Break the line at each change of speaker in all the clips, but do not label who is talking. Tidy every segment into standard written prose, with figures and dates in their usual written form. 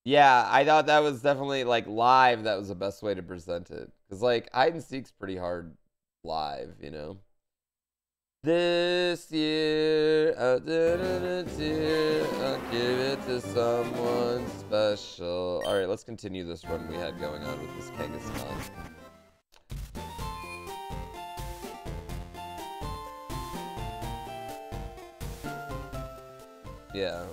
Yeah, I thought that was definitely like live. That was the best way to present it. Because like hide and seek's pretty hard live, you know? This year, I'll give it to someone special. All right, let's continue this run we had going on with this Kangaskhan. Yeah.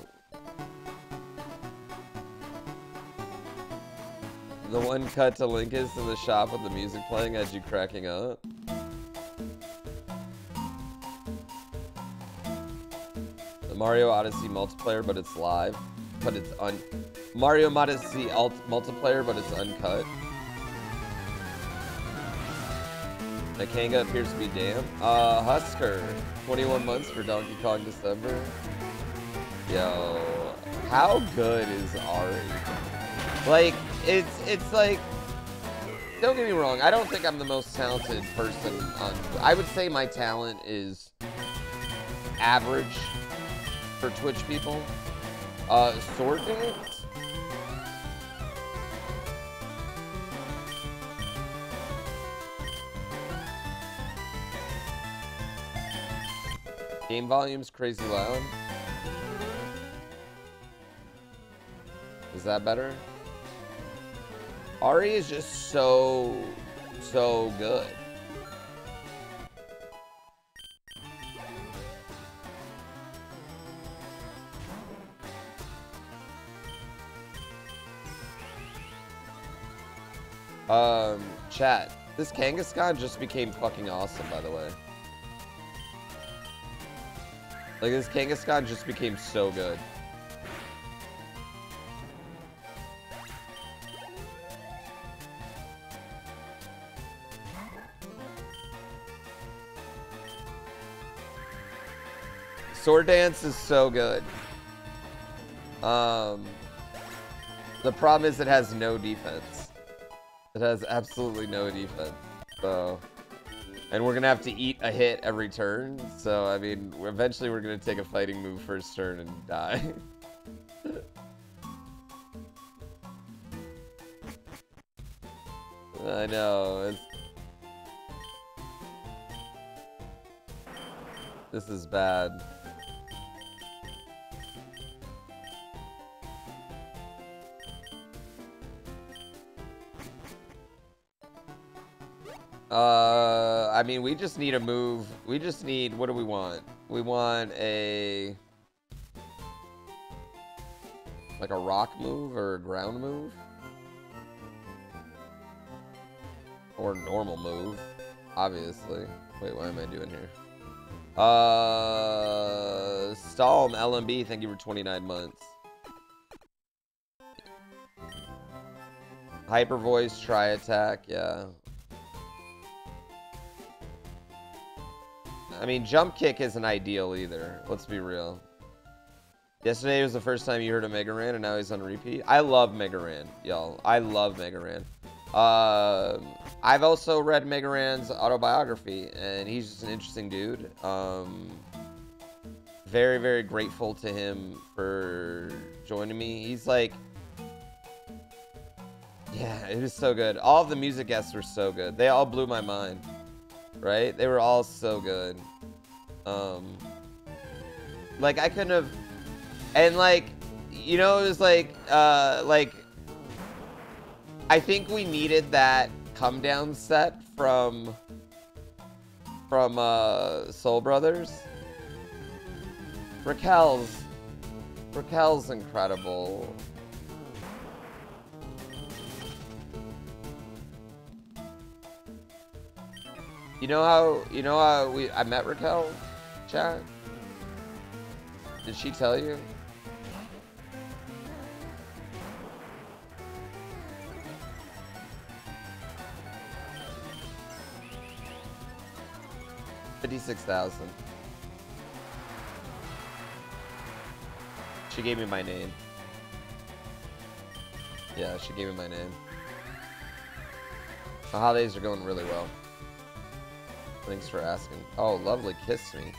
The one cut to Linkus in the shop with the music playing had you cracking up. The Mario Odyssey multiplayer, but it's live. But it's Mario Odyssey multiplayer, but it's uncut. The Kanga appears to be damn. Husker, 21 months for Donkey Kong December. Yo, how good is Ari? Like, it's like, don't get me wrong, I don't think I'm the most talented person on, I would say my talent is average for Twitch people. Sword dance? Game volume's crazy loud. Is that better? Ari is just so good. Chat. This Kangaskhan just became fucking awesome, by the way. Like, this Kangaskhan just became so good. Sword dance is so good. The problem is it has no defense. It has absolutely no defense. So, and we're gonna have to eat a hit every turn. So, I mean, eventually we're gonna take a fighting move first turn and die. I know. This is bad. I mean, we just need a move. We just need, what do we want? We want like a rock move or a ground move? Or a normal move, obviously. Wait, what am I doing here? Stalm, LMB, thank you for 29 months. Hyper voice, try attack, yeah. I mean, jump kick isn't ideal either. Let's be real. Yesterday was the first time you heard of Mega Ran, and now he's on repeat. I love Mega Ran, y'all. I love Mega Ran. I've also read Mega Ran's autobiography, and he's just an interesting dude. Very, very grateful to him for joining me. He's like, yeah, it was so good. All of the music guests were so good. They all blew my mind. Right? They were all so good. Like I couldn't have, and like, you know, it was like I think we needed that come down set from Soul Brothers. Raquel's incredible. You know how I met Raquel, chat? Did she tell you? $56,000. She gave me my name. Yeah, she gave me my name. The holidays are going really well. Thanks for asking. Oh, lovely. Kiss me.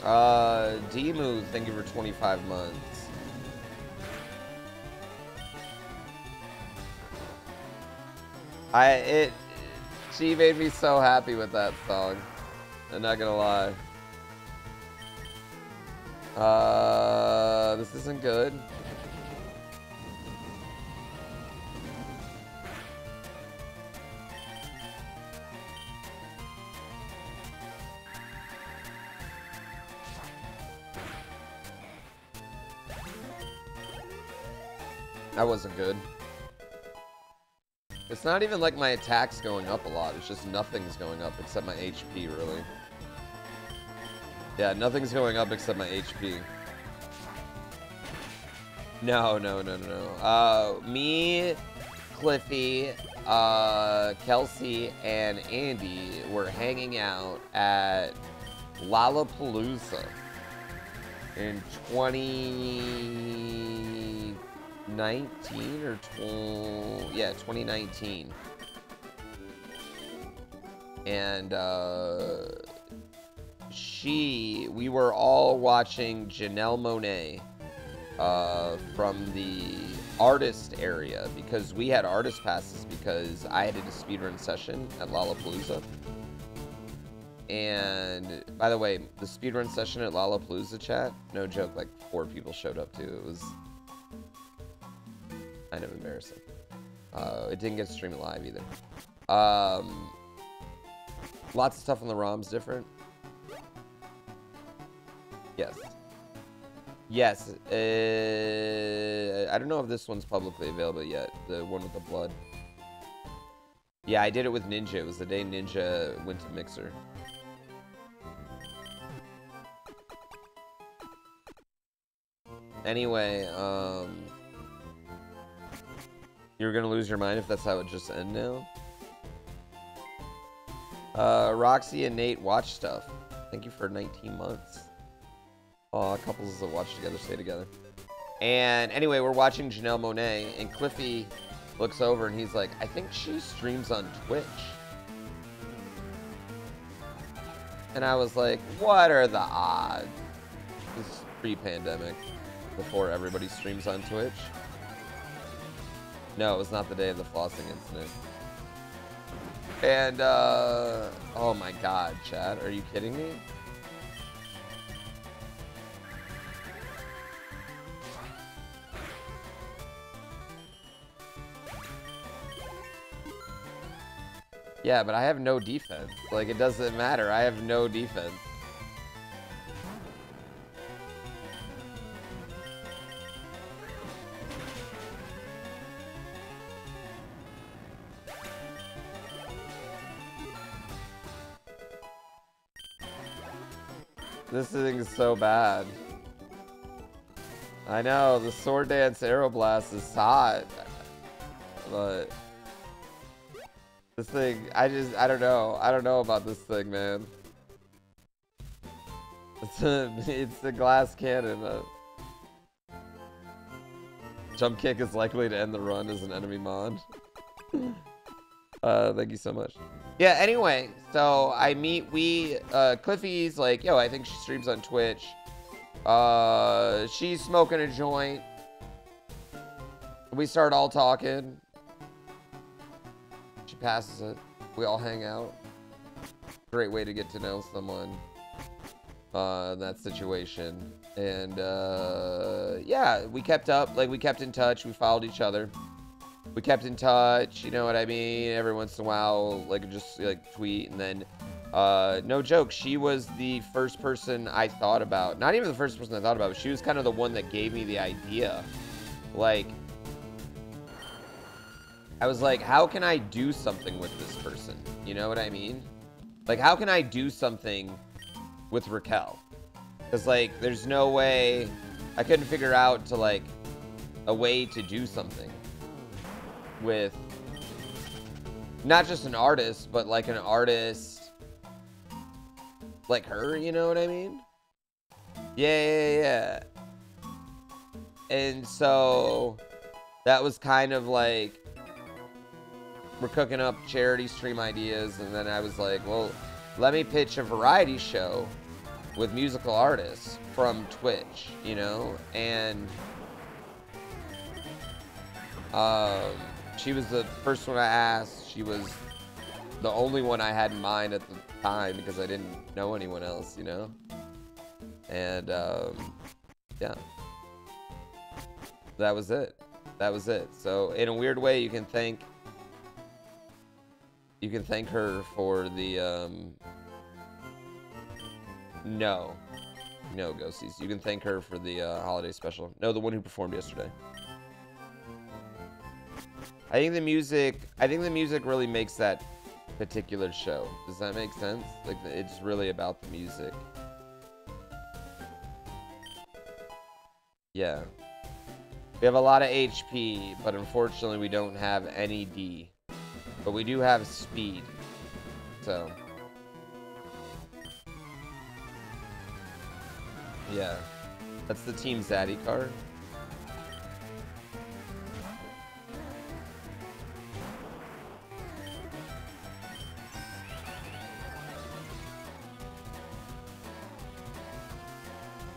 Demu, thank you for 25 months. She made me so happy with that song. I'm not gonna lie. This isn't good. That wasn't good. It's not even like my attack's going up a lot. It's just nothing's going up except my HP, really. Yeah, nothing's going up except my HP. No. Me, Cliffy, Kelsey, and Andy were hanging out at Lollapalooza in 2019 or 2019. And we were all watching Janelle Monáe from the artist area, because we had artist passes because I did a speedrun session at Lollapalooza. And by the way, the speedrun session at Lollapalooza, chat, no joke, like 4 people showed up too. It was kind of embarrassing. It didn't get streamed live either. Lots of stuff on the ROM's different. Yes. I don't know if this one's publicly available yet. The one with the blood. Yeah, I did it with Ninja. It was the day Ninja went to Mixer. Anyway, you're gonna lose your mind if that's how it just end now. Roxy and Nate watch stuff. Thank you for 19 months. Aw, couples that watch together stay together. And anyway, we're watching Janelle Monáe, and Cliffy looks over and he's like, I think she streams on Twitch. And I was like, what are the odds? This is pre-pandemic, before everybody streams on Twitch. No, it was not the day of the flossing incident. And, oh my god, Chad, are you kidding me? Yeah, but I have no defense. Like, it doesn't matter. I have no defense. This thing is so bad. I know, the Sword Dance Aeroblast is hot. But this thing, I don't know. I don't know about this thing, man. It's a glass cannon. Jump kick is likely to end the run as an enemy mod. Thank you so much. Yeah, anyway, so Cliffy's like, yo, I think she streams on Twitch. She's smoking a joint. We start all talking. She passes it. We all hang out. Great way to get to know someone in that situation. And yeah, we kept up. Like, we kept in touch. We followed each other. We kept in touch, you know what I mean? Every once in a while, like, just like tweet. And then no joke, she was the first person I thought about. Not even the first person I thought about, but she was kind of the one that gave me the idea. Like, I was like, how can I do something with this person? You know what I mean? Like, how can I do something with Raquel? Because, like, there's no way, I couldn't figure out to, like, a way to do something with not just an artist, but like an artist like her, you know what I mean? Yeah. And so that was kind of like, we're cooking up charity stream ideas, and then I was like, well, let me pitch a variety show with musical artists from Twitch, you know, and she was the first one I asked. She was the only one I had in mind at the time because I didn't know anyone else, you know, and yeah, that was it. That was it. So in a weird way, you can thank her for the no, Ghosties. You can thank her for the holiday special. No, the one who performed yesterday. I think the music really makes that particular show. Does that make sense? Like, it's really about the music. Yeah. We have a lot of HP, but unfortunately we don't have any D. But we do have speed. So. Yeah. That's the Team Zaddy card.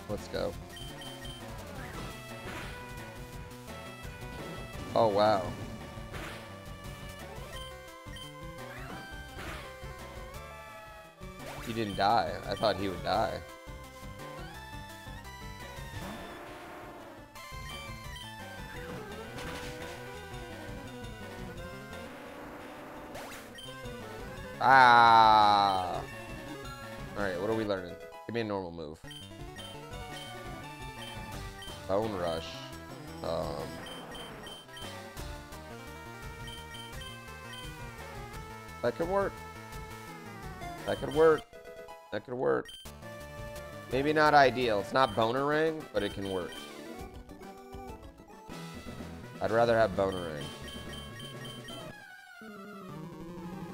Let's go. Oh, wow. He didn't die. I thought he would die. Ah. Alright, what are we learning? Give me a normal move. Bone Rush. That could work. That could work. That could work. Maybe not ideal. It's not Boner Ring, but it can work. I'd rather have Boner Ring.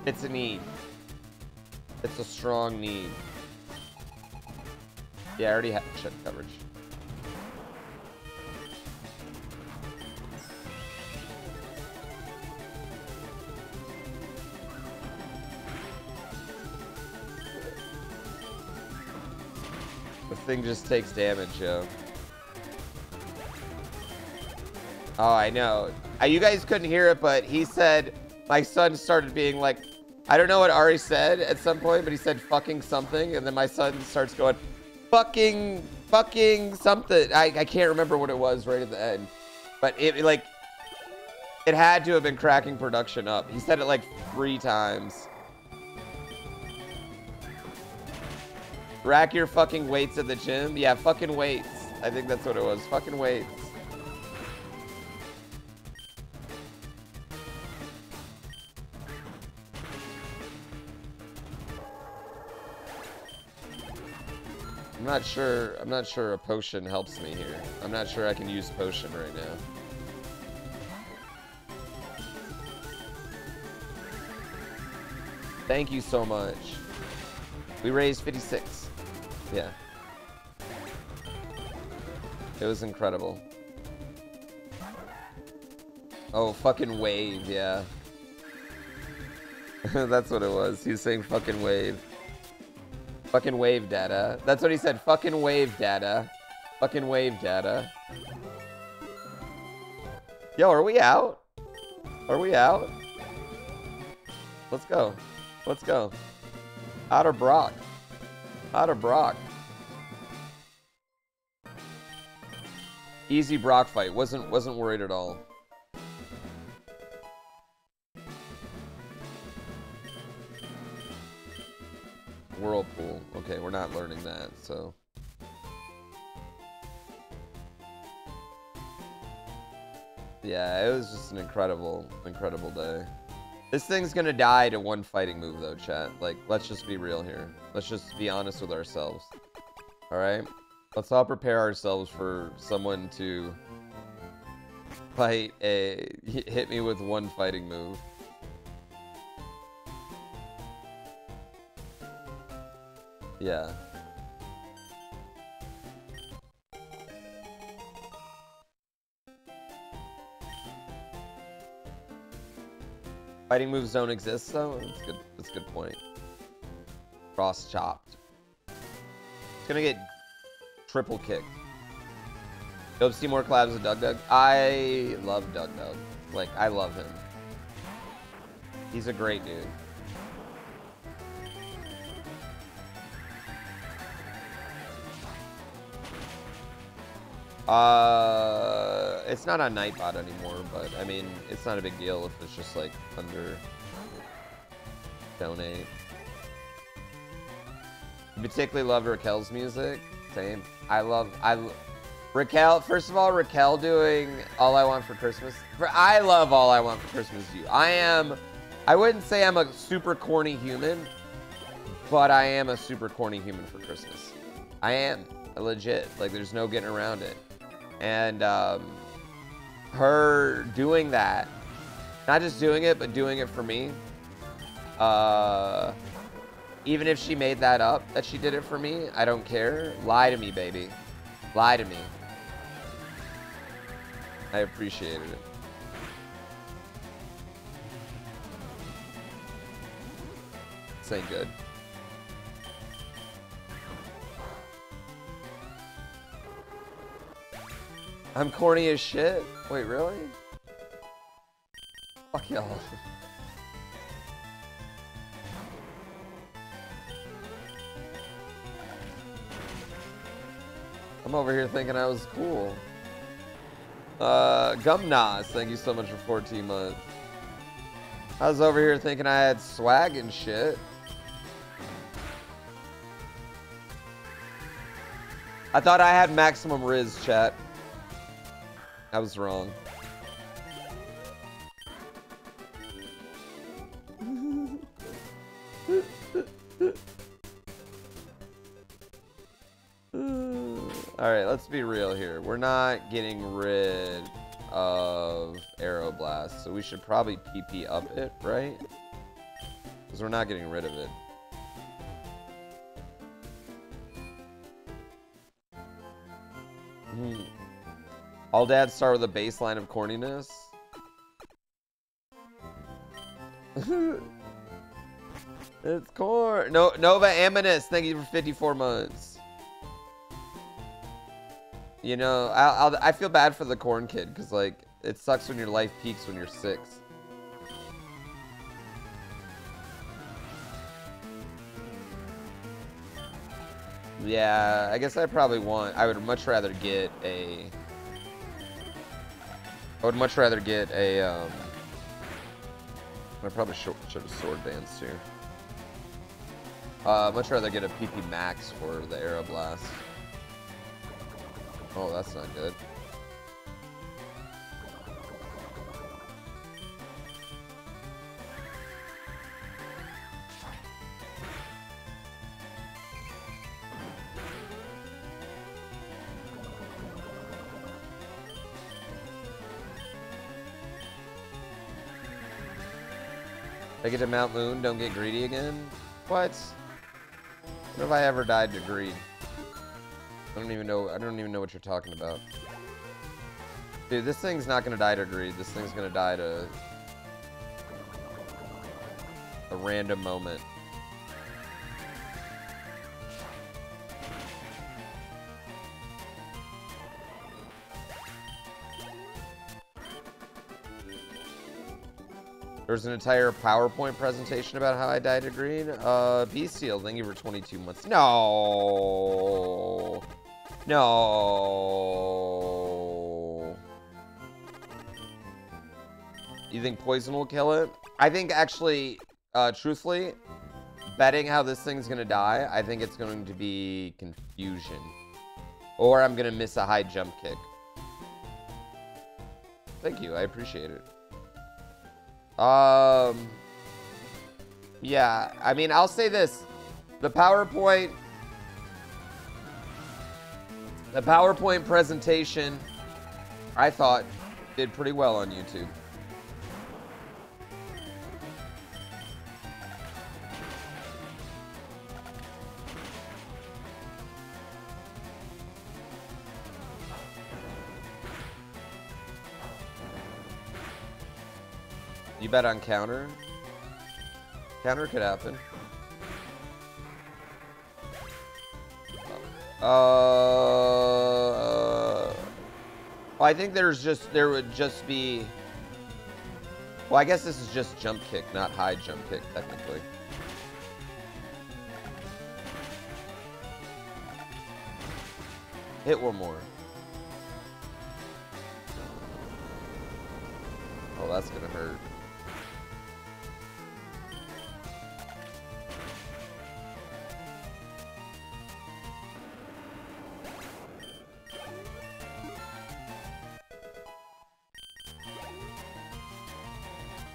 It's a need. It's a strong need. Yeah, I already have shit coverage. The thing just takes damage, yo. Oh, I know. You guys couldn't hear it, but he said, my son started being like, I don't know what Ari said at some point, but he said fucking something, and then my son starts going, fucking something. I can't remember what it was right at the end. But it had to have been cracking production up. He said it like 3 times. Rack your fucking weights at the gym? Yeah, fucking weights. I think that's what it was. Fucking weights. I'm not sure a potion helps me here. I'm not sure I can use potion right now. Thank you so much. We raised 56. Yeah. It was incredible. Oh, fucking wave, yeah. That's what it was. He was saying fucking wave. Fucking wave data. That's what he said. Fucking wave data. Fucking wave data. Yo, are we out? Are we out? Let's go. Let's go. Outer Brock. Outer Brock. Easy Brock fight. Wasn't worried at all. Whirlpool. Okay, we're not learning that, so. Yeah, it was just an incredible day. This thing's gonna die to one fighting move, though, chat. Like, let's just be real here. Let's just be honest with ourselves. Alright? Let's all prepare ourselves for someone to hit me with one fighting move. Yeah. Fighting moves don't exist, though? That's good. That's a good point. Cross chopped. Gonna get triple kicked. Hope to see more collabs with Doug Doug. I love Doug Doug. Like, I love him. He's a great dude. It's not on Nightbot anymore, but I mean, it's not a big deal if it's just like under donate. I particularly loved Raquel's music. Same. Raquel, first of all, Raquel doing All I Want for Christmas. I love All I Want for Christmas is You. I wouldn't say I'm a super corny human, but I am a super corny human for Christmas. I am. Legit. Like, there's no getting around it. And her doing that, not just doing it, but doing it for me. Even if she made that up, that she did it for me, I don't care. Lie to me, baby. Lie to me. I appreciated it. This ain't good. I'm corny as shit? Wait, really? Fuck y'all. I'm over here thinking I was cool. Gumnas, thank you so much for 14 months. I was over here thinking I had swag and shit. I thought I had maximum Riz, chat. I was wrong. Alright, let's be real here. We're not getting rid of Aeroblast, so we should probably PP up it, right? Because we're not getting rid of it. All dads start with a baseline of corniness. It's corn. No, Nova Amonis, thank you for 54 months. You know, I feel bad for the corn kid, because, like, it sucks when your life peaks when you're 6. Yeah, I guess I would much rather get a... I probably should have sword dance too. Much rather get a PP Max for the Aeroblast. Oh, that's not good. Take it to Mount Moon, don't get greedy again? What? When have I ever died to greed? I don't even know what you're talking about. Dude, this thing's not gonna die to greed. This thing's gonna die to a random moment. There's an entire PowerPoint presentation about how I died to greed. B-Seal, thank you for 22 months. No. No. You think poison will kill it? I think actually, truthfully, betting how this thing's gonna die, I think it's going to be confusion. Or I'm gonna miss a high jump kick. Thank you, I appreciate it. Yeah, I mean, I'll say this. The PowerPoint presentation, I thought, did pretty well on YouTube. You bet on counter? Counter could happen. I think there would just be. Well, I guess this is just jump kick, not high jump kick, technically. Hit one more. Oh, that's gonna hurt.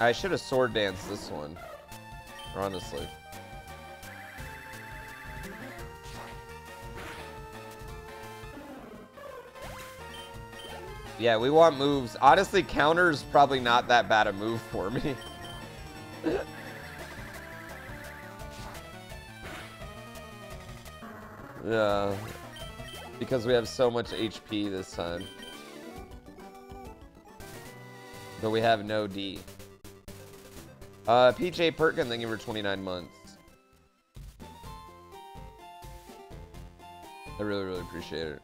I should have sword danced this one, honestly. Yeah, we want moves. Honestly, counter's probably not that bad a move for me. Yeah, because we have so much HP this time. But we have no D. PJ Perkin, thank you for 29 months. I really, really appreciate it.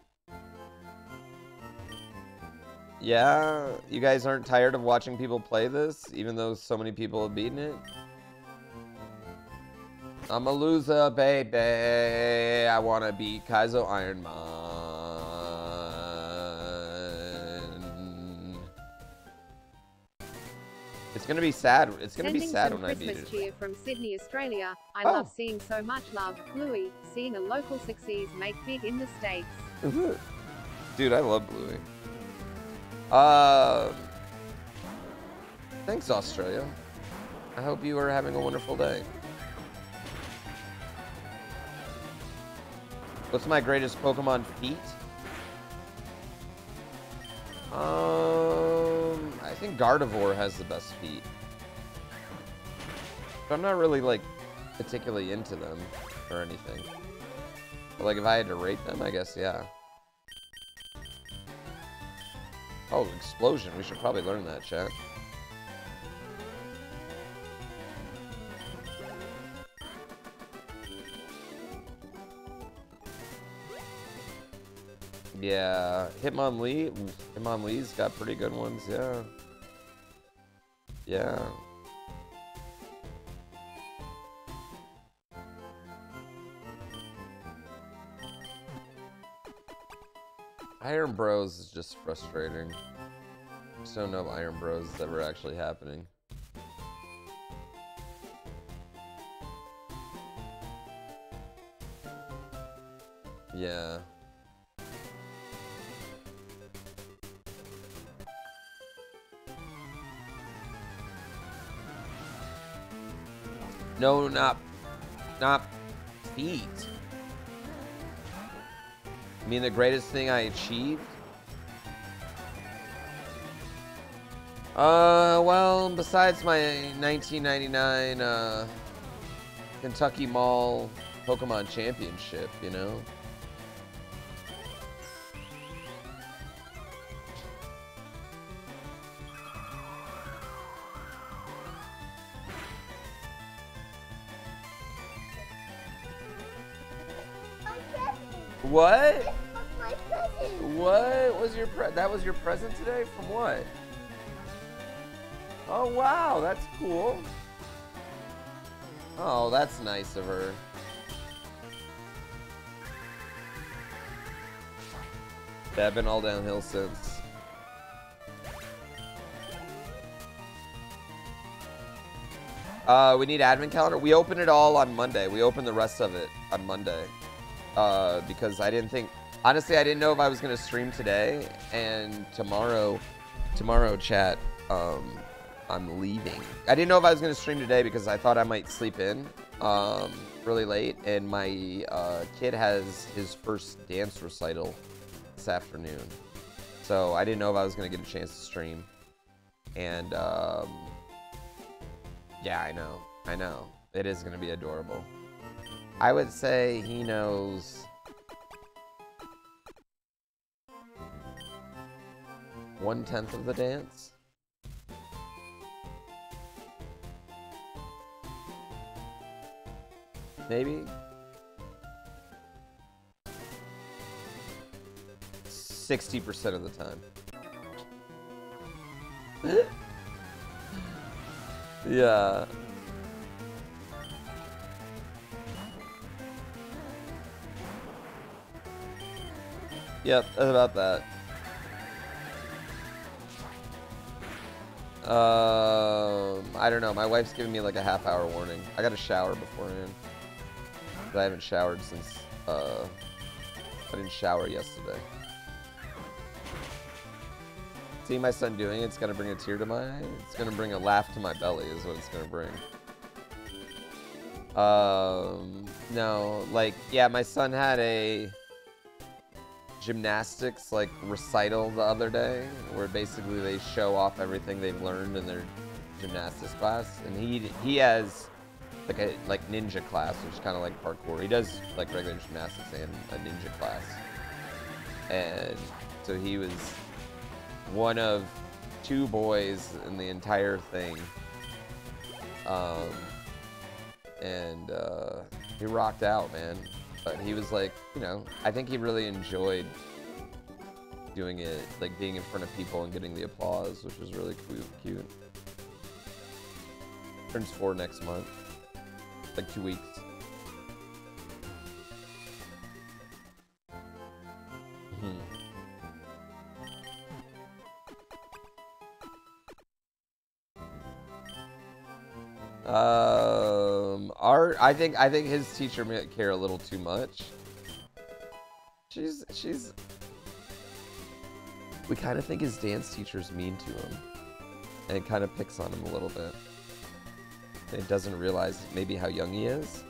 Yeah, you guys aren't tired of watching people play this, even though so many people have beaten it? I'm a loser, baby. I want to beat Kaizo Ironmon. It's gonna be sad. It's gonna be sad when I beat it.
Christmas cheer from Sydney, Australia. I love seeing so much love. Bluey, seeing a local succeeds make big in the States.
Dude, I love Bluey. Thanks, Australia. I hope you are having a wonderful day. What's my greatest Pokemon feat? I think Gardevoir has the best feat. But I'm not really, like, particularly into them or anything. But, like, if I had to rate them, I guess, yeah. Oh, Explosion. We should probably learn that, chat. Yeah, Hitmonlee's got pretty good ones, yeah. Yeah. Iron Bros is just frustrating. I just don't know if Iron Bros is ever actually happening. Yeah. No, not feet. I mean, the greatest thing I achieved? Well, besides my 1999, Kentucky Mall Pokemon Championship, you know? What?
My present.
What was your that was your present today? From what? Oh wow, that's cool. Oh, that's nice of her. Yeah, I've been all downhill since. We need admin calendar. We open it all on Monday. We open the rest of it on Monday. Because I didn't think, honestly, I didn't know if I was going to stream today, and tomorrow, chat, I'm leaving. I didn't know if I was going to stream today because I thought I might sleep in, really late, and my, kid has his first dance recital this afternoon. So I didn't know if I was going to get a chance to stream. And, yeah, I know. It is going to be adorable. I would say he knows 1/10 of the dance. Maybe. 60% of the time. Yeah. Yep, that's about that. I don't know. My wife's giving me like a half-hour warning. I got to shower beforehand. I haven't showered since, I didn't shower yesterday. See my son doing it, it's gonna bring a tear to my eye. It's gonna bring a laugh to my belly is what it's gonna bring. No, like, yeah, my son had a gymnastics, like, recital the other day, where basically they show off everything they've learned in their gymnastics class, and he has, like, a ninja class, which is kind of like parkour. He does, like, regular gymnastics and a ninja class. And so he was one of 2 boys in the entire thing. He rocked out, man. But he was like, you know, I think he really enjoyed doing it, like being in front of people and getting the applause, which was really cute. Turns 4 next month. Like 2 weeks. Art, I think his teacher might care a little too much. We kind of think his dance teacher's mean to him. And it kind of picks on him a little bit. And it doesn't realize maybe how young he is.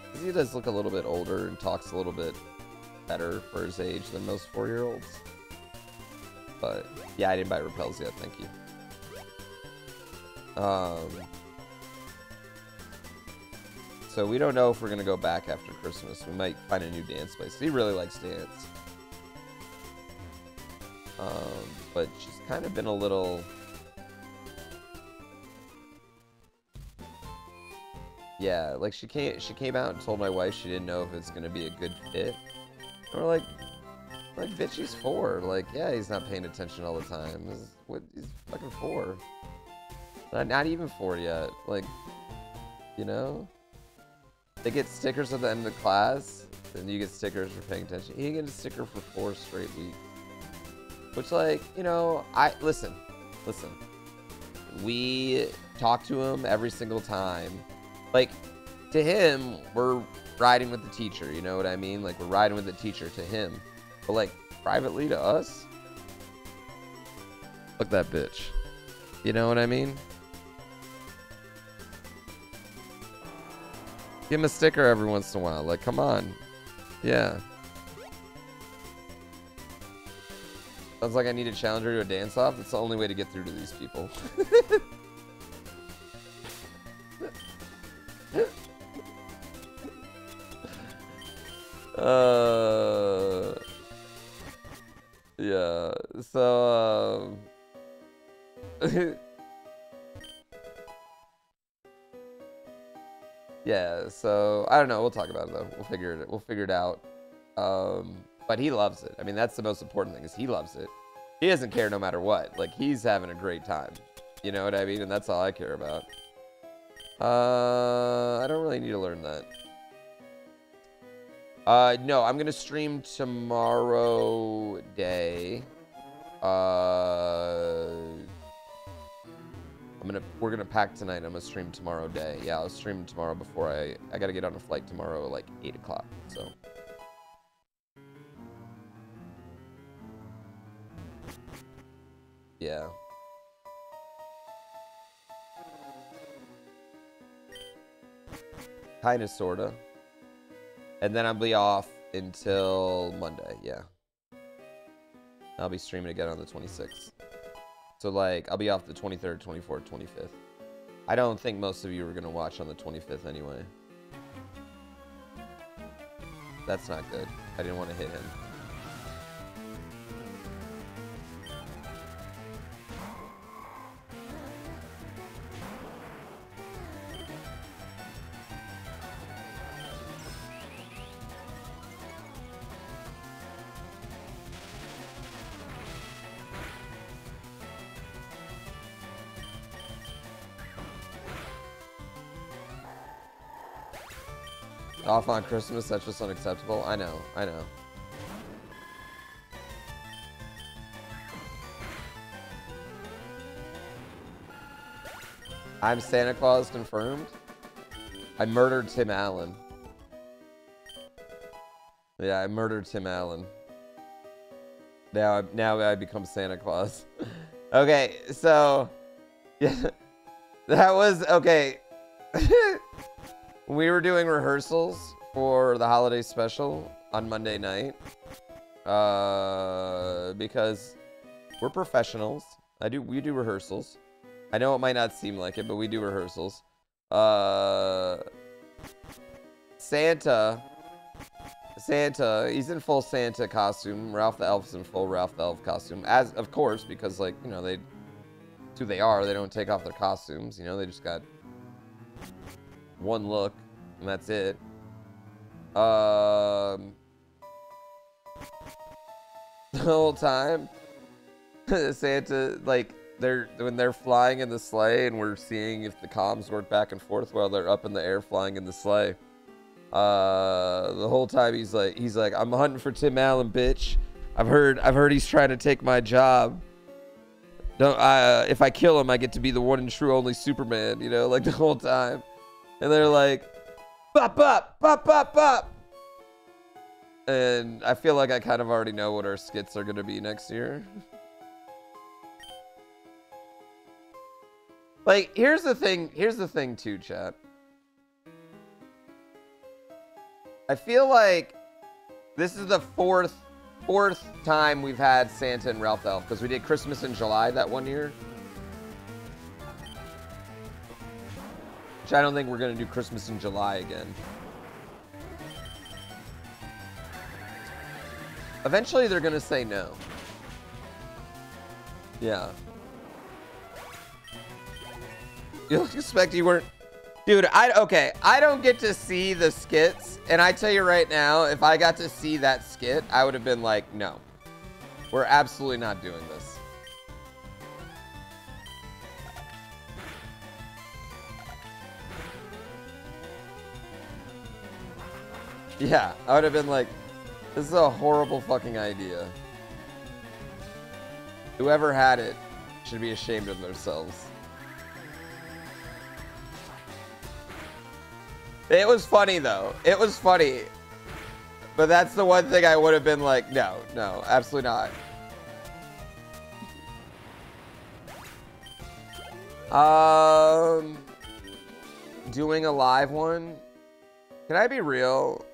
Because he does look a little bit older and talks a little bit better for his age than most 4-year-olds. But, yeah, I didn't buy repels yet, thank you. So we don't know if we're going to go back after Christmas. We might find a new dance place. He really likes dance. But she's kind of been a little... Yeah, like she came out and told my wife she didn't know if it's going to be a good fit. And we're like, bitch, he's 4. Like, yeah, he's not paying attention all the time. He's fucking 4. Not even 4 yet. Like, you know? They get stickers at the end of the class, and you get stickers for paying attention. He get a sticker for 4 straight weeks. Which, like, you know, listen. We talk to him every single time. Like, to him, we're riding with the teacher, you know what I mean? Like, we're riding with the teacher to him. But, like, privately to us? Fuck that bitch. You know what I mean? Give him a sticker every once in a while. Like, come on. Yeah. Sounds like I need to challenge her to a dance-off. That's the only way to get through to these people. Yeah. So, yeah, so I don't know. We'll talk about it though. We'll figure it out. But he loves it. I mean, that's the most important thing is he loves it. He doesn't care no matter what. Like, he's having a great time. You know what I mean? And that's all I care about. I don't really need to learn that. No, I'm gonna stream tomorrow day. We're gonna pack tonight. I'm gonna stream tomorrow day. Yeah, I'll stream tomorrow before I gotta get on a flight tomorrow at like 8 o'clock, so. Yeah. Kinda, sorta. And then I'll be off until Monday, yeah. I'll be streaming again on the 26th. So, like, I'll be off the 23rd, 24th, 25th. I don't think most of you are going to watch on the 25th anyway. That's not good. I didn't want to hit him. Off on Christmas, that's just unacceptable. I know, I know. I'm Santa Claus confirmed. I murdered Tim Allen. Yeah, I murdered Tim Allen. Now I become Santa Claus. Okay, so yeah, that was okay. We were doing rehearsals for the holiday special on Monday night. Because we're professionals. We do rehearsals. I know it might not seem like it, but we do rehearsals. Santa, he's in full Santa costume. Ralph the Elf's in full Ralph the Elf costume. As, of course, because, like, you know, it's who they are. They don't take off their costumes, you know, they just got one look, and that's it. The whole time, Santa, like, when they're flying in the sleigh, and we're seeing if the comms work back and forth while they're up in the air flying in the sleigh. The whole time he's like, I'm hunting for Tim Allen, bitch. I've heard he's trying to take my job. Don't if I kill him, I get to be the one and true only Superman, you know, like the whole time. And they're like, bop bop bop bop bop. And I feel like I kind of already know what our skits are gonna be next year. Like, here's the thing too, chat. I feel like this is the fourth time we've had Santa and Ralph the Elf, because we did Christmas in July that one year. Which I don't think we're gonna do Christmas in July again. Eventually they're gonna say no. Yeah. You expect you weren't... Dude, okay, I don't get to see the skits, and I tell you right now, if I got to see that skit, I would have been like, no. We're absolutely not doing this. Yeah, I would have been like, this is a horrible fucking idea. Whoever had it should be ashamed of themselves. It was funny, though. It was funny. But that's the one thing I would have been like, no, no, absolutely not. Doing a live one? Can I be real?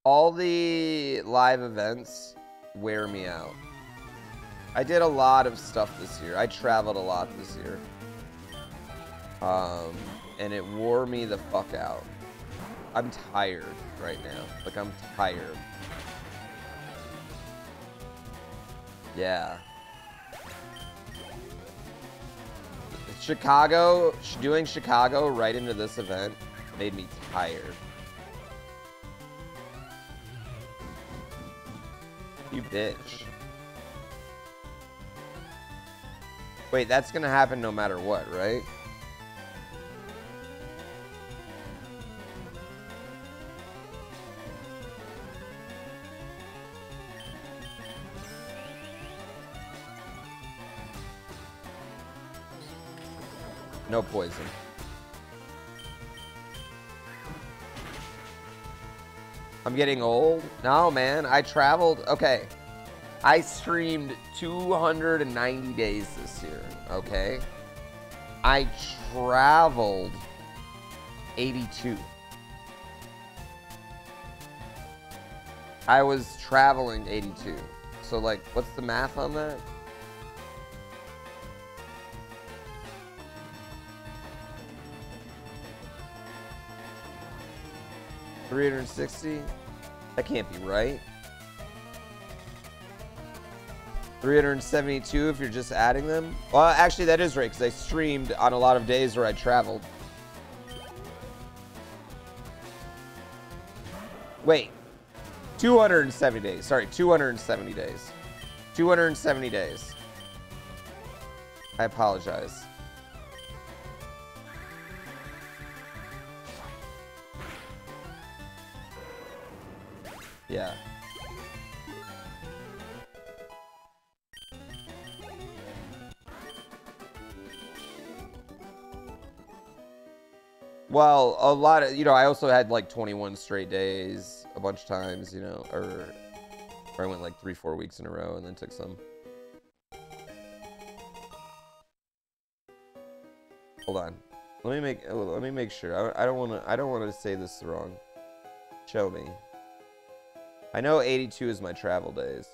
All the live events wear me out. I did a lot of stuff this year. I traveled a lot this year. And it wore me the fuck out. I'm tired right now. Like, I'm tired. Yeah. Chicago, doing Chicago right into this event made me tired. You bitch. Wait, that's gonna happen no matter what, right? No poison. I'm getting old? No, man. I traveled. Okay. I streamed 290 days this year. Okay. I traveled 82. I was traveling 82. So, like, what's the math on that? $360? That can't be right. 372 if you're just adding them? Well, actually, that is right, because I streamed on a lot of days where I traveled. Wait. 270 days. Sorry, 270 days. 270 days. I apologize. Yeah. Well, a lot of, you know, I also had like 21 straight days a bunch of times, you know, or I went like 3-4 weeks in a row and then took some. Hold on. Let me make sure. I don't want to say this wrong. Show me. I know 82 is my travel days.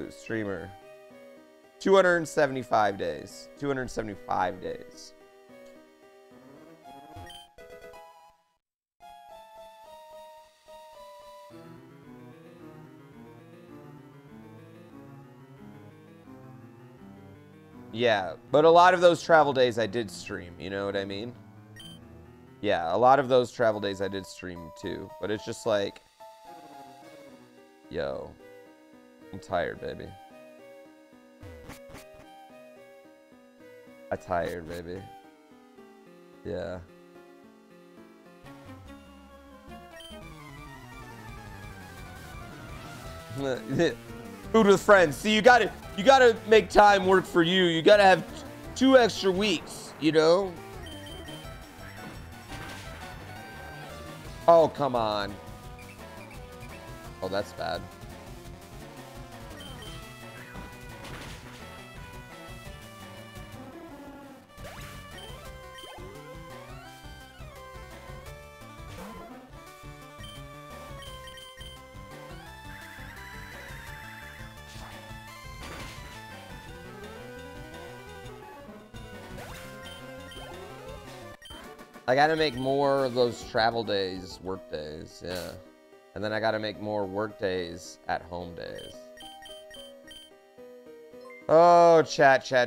Streamer. 275 days. 275 days. Yeah, but a lot of those travel days I did stream, you know what I mean? Yeah, a lot of those travel days I did stream too, but it's just like, yo, I'm tired, baby. I'm tired, baby. Yeah. Food with friends. See, you gotta make time work for you. You gotta have 2 extra weeks, you know? Oh, come on. Oh, that's bad. I gotta make more of those travel days, work days, yeah. And then I gotta make more work days at home days. Oh, chat. I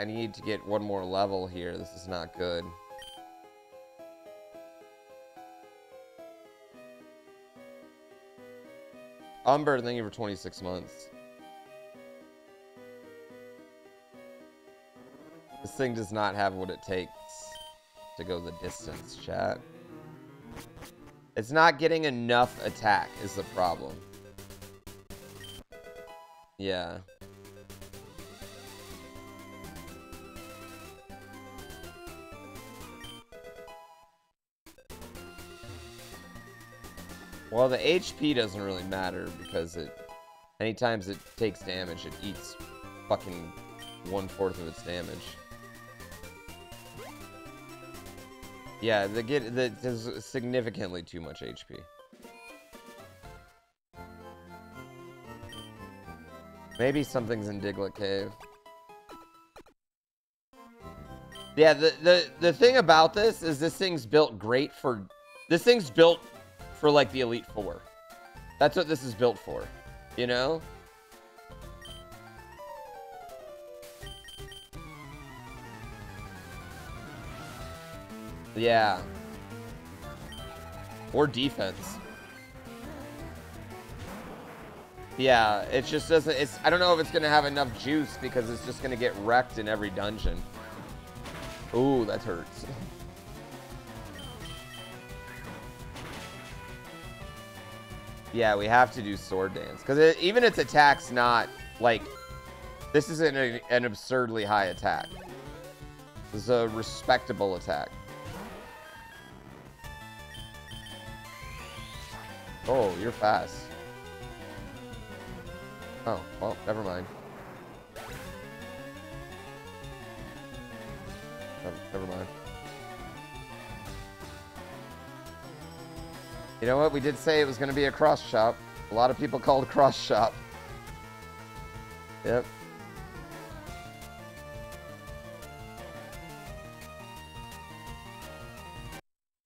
need to get one more level here. This is not good. Umber, thank you for 26 months. This thing does not have what it takes to go the distance, chat. It's not getting enough attack is the problem. Yeah. Well, the HP doesn't really matter because anytime it takes damage, it eats fucking 1/4 of its damage. Yeah, there's significantly too much HP. Maybe something's in Diglett Cave. Yeah, the thing about this is this thing's built for like the Elite Four. That's what this is built for, you know? Yeah. Or defense. Yeah, it just doesn't, I don't know if it's gonna have enough juice because it's just gonna get wrecked in every dungeon. Ooh, that hurts. Yeah, we have to do Sword Dance. Because even its attack's not, like, this isn't an absurdly high attack. This is a respectable attack. Oh, you're fast. Oh, well, never mind. Oh, never mind. You know what? We did say it was going to be a cross shop. A lot of people called cross shop. Yep.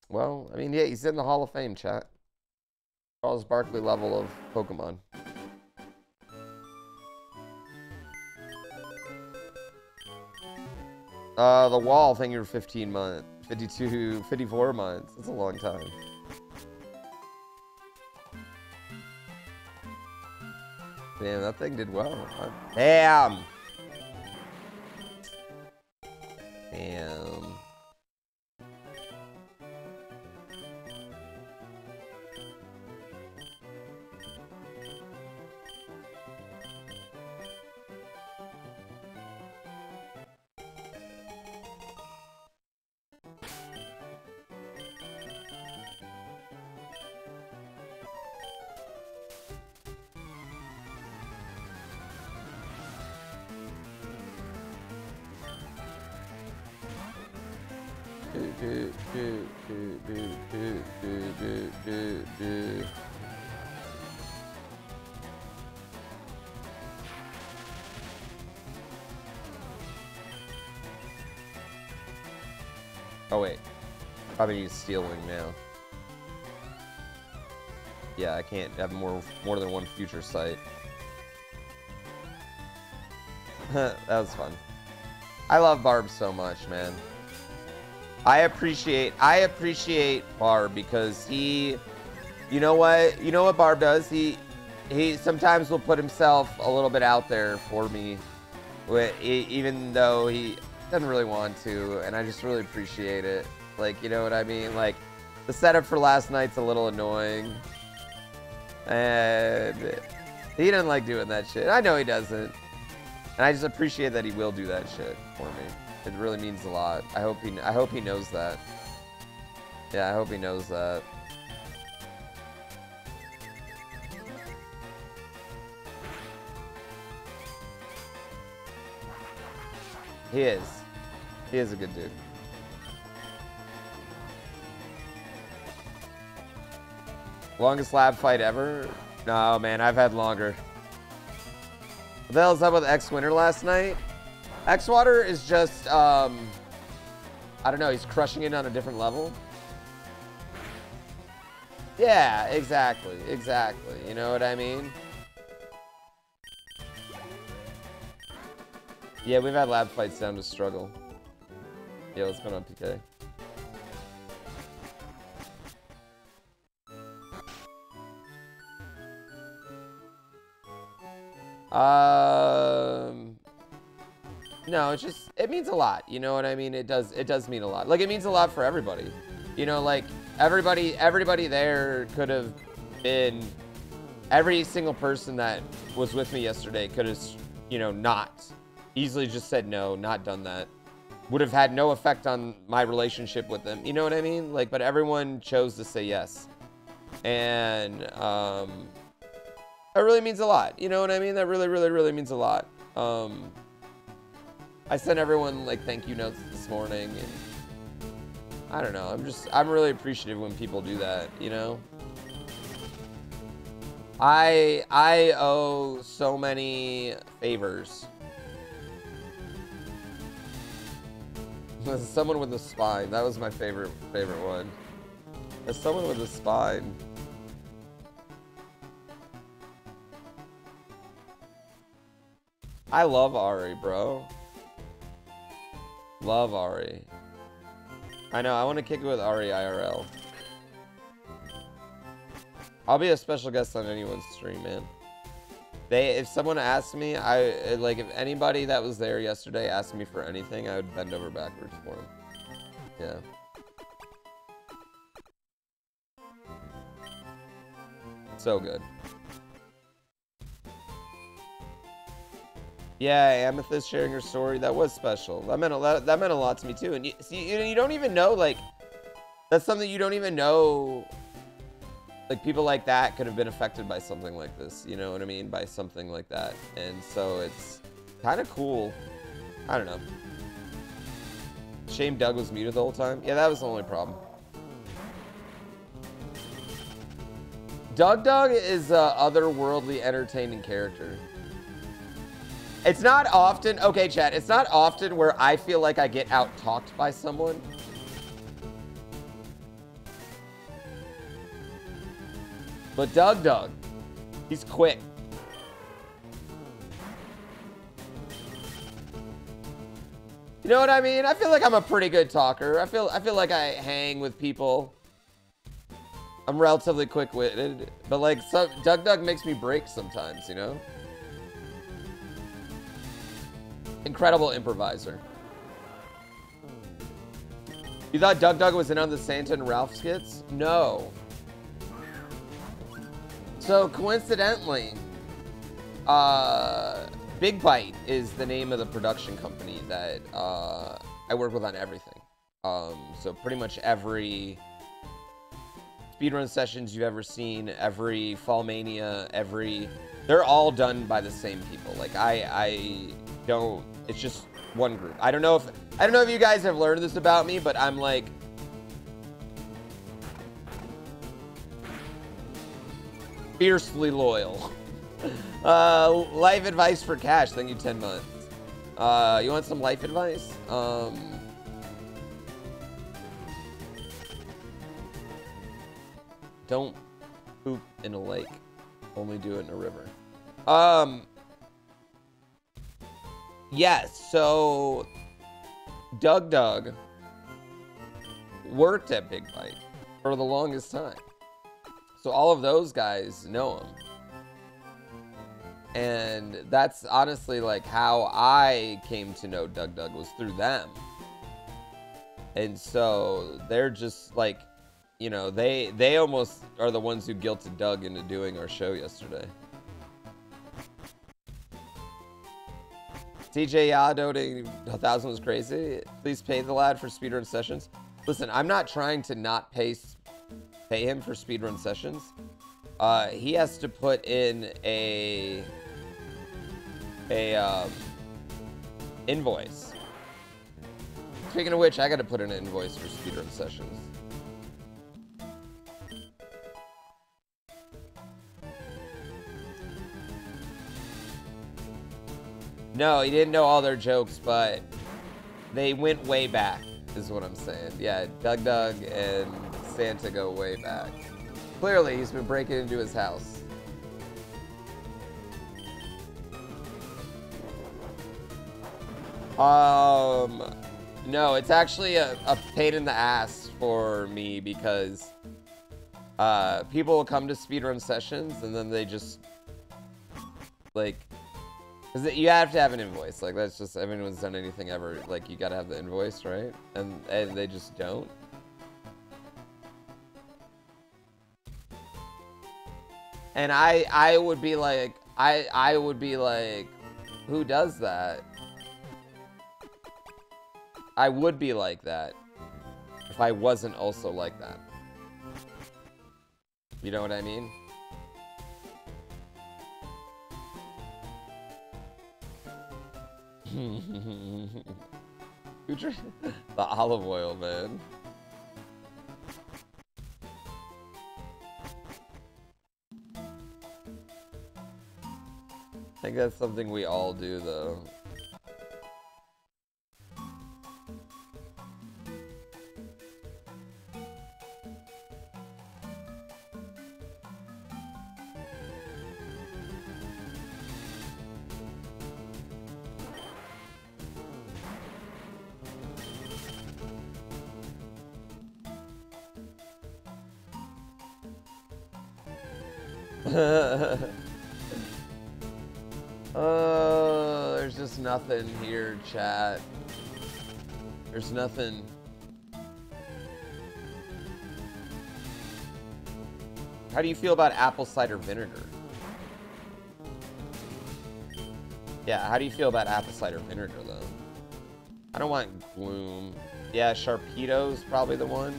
Well, I mean, yeah, he's in the Hall of Fame, chat. Charles Barkley level of Pokemon. The wall thing, you're 15 months. 52, 54 months. That's a long time. Damn, that thing did well. Damn! Damn. Oh wait, probably need steel wing now. Yeah, I can't have more than one future sight. That was fun. I love Barb so much, man. I appreciate Barb because he, you know what Barb does? He sometimes will put himself a little bit out there for me, even though he doesn't really want to, and I just really appreciate it. Like, you know what I mean? Like, the setup for last night's a little annoying, and he doesn't like doing that shit. I know he doesn't, and I just appreciate that he will do that shit for me. It really means a lot. I hope he knows that. Yeah, I hope he knows that. He is. He is a good dude. Longest lab fight ever? No, man, I've had longer. What the hell's up with X-Winter last night? X-Water is just, I don't know, he's crushing it on a different level. Yeah, exactly, exactly. You know what I mean? Yeah, we've had lab fights down to struggle. Yeah, what's going on, PK? No, it means a lot. You know what I mean? It does mean a lot. Like, it means a lot for everybody. You know, like, everybody there could have been, every single person that was with me yesterday could have, you know, not easily just said no, not done that. Would have had no effect on my relationship with them. You know what I mean? Like, but everyone chose to say yes. And, that really means a lot. You know what I mean? That really, really, really means a lot. I sent everyone, like, thank you notes this morning, and I don't know. I'm really appreciative when people do that, you know? I owe so many favors. Someone with a spine. That was my favorite one. As someone with a spine. I love Ari, bro. Love Ari. I know, I want to kick it with Ari IRL. I'll be a special guest on anyone's stream, man. If someone asked me, if anybody that was there yesterday asked me for anything, I would bend over backwards for them. Yeah. So good. Yeah, Amethyst sharing her story, that was special. That meant a lot to me too. And you don't even know, like, that's something you don't even know. Like, people like that could have been affected by something like this, you know what I mean? By something like that. And so it's kind of cool. I don't know. Shame Doug was muted the whole time. Yeah, that was the only problem. Doug is a otherworldly entertaining character. It's not often, okay, chat, it's not often where I feel like I get out-talked by someone. But Doug, he's quick. You know what I mean? I feel like I'm a pretty good talker. I feel like I hang with people. I'm relatively quick-witted, but like, Doug makes me break sometimes, you know? Incredible improviser. You thought Doug was in on the Santa and Ralph skits? No. So coincidentally, Big Bite is the name of the production company that I work with on everything. So pretty much every speedrun sessions you've ever seen, every Fall Mania, they're all done by the same people. Like it's just one group. I don't know if you guys have learned this about me, but I'm like Fiercely loyal. Life advice for cash. Thank you, 10 months. You want some life advice? Don't poop in a lake. Only do it in a river. Yes, so Doug worked at Big Bite for the longest time. So all of those guys know him. And that's honestly like how I came to know Doug was through them. And so they're just like, you know, they almost are the ones who guilted Doug into doing our show yesterday. TJ Ya donating 1,000 was crazy. Please pay the lad for speedrun sessions. Listen, I'm not trying to not pay him for speedrun sessions. He has to put in a invoice. Speaking of which, I got to put in an invoice for speedrun sessions. No, he didn't know all their jokes, but they went way back, is what I'm saying. Yeah, Doug and Santa go way back. Clearly, he's been breaking into his house. No, it's actually a pain in the ass for me because people will come to speedrun sessions and then they just, like, because you have to have an invoice. Like, that's just, if anyone's done anything ever, like, you gotta have the invoice, right? And they just don't. And I would be like, I would be like, who does that? I would be like that if I wasn't also like that. You know what I mean? Who drank the olive oil, man? I think that's something we all do, though. There's just nothing here, chat. There's nothing. How do you feel about apple cider vinegar? Yeah, how do you feel about apple cider vinegar, though? I don't want gloom. Yeah, Sharpedo's probably the one.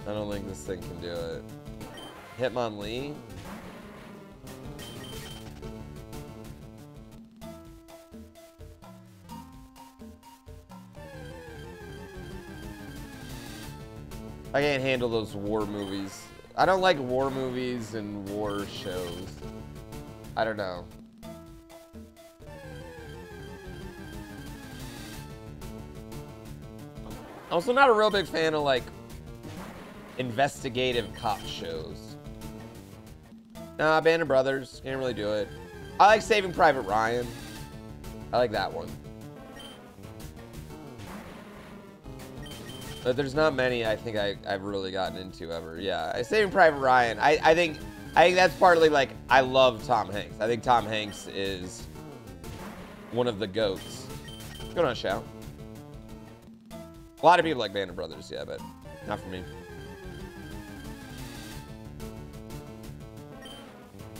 I don't think this thing can do it. Hitmonlee? I can't handle those war movies. I don't like war movies and war shows. I don't know. I'm also not a real big fan of, like, investigative cop shows. Nah, Band of Brothers. Can't really do it. I like Saving Private Ryan. I like that one. But there's not many I think I've really gotten into ever. Yeah, Saving Private Ryan. I think that's partly like I love Tom Hanks. I think Tom Hanks is one of the GOATs. What's going on, Shao? A lot of people like Band of Brothers, yeah, but not for me.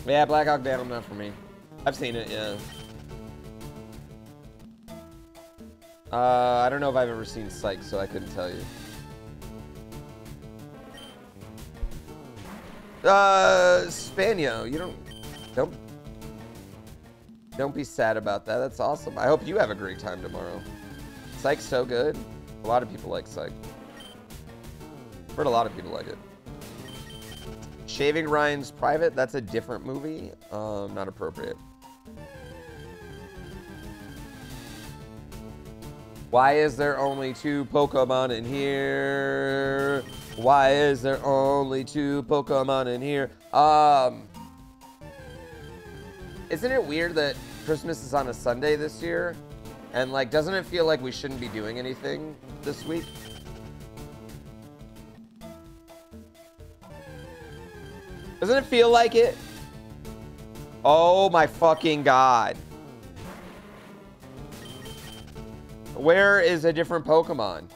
Yeah, Black Hawk Down, not for me. I've seen it, yeah. I don't know if I've ever seen Psych, so I couldn't tell you. Spanio, you don't... Don't be sad about that. That's awesome. I hope you have a great time tomorrow. Psych's so good. A lot of people like Psych. Heard a lot of people like it. Shaving Ryan's Private, that's a different movie. Not appropriate. Why is there only 2 Pokemon in here? Why is there only 2 Pokemon in here? Isn't it weird that Christmas is on a Sunday this year? And like, doesn't it feel like we shouldn't be doing anything this week? Doesn't it feel like it? Oh my fucking God. Where is a different Pokemon?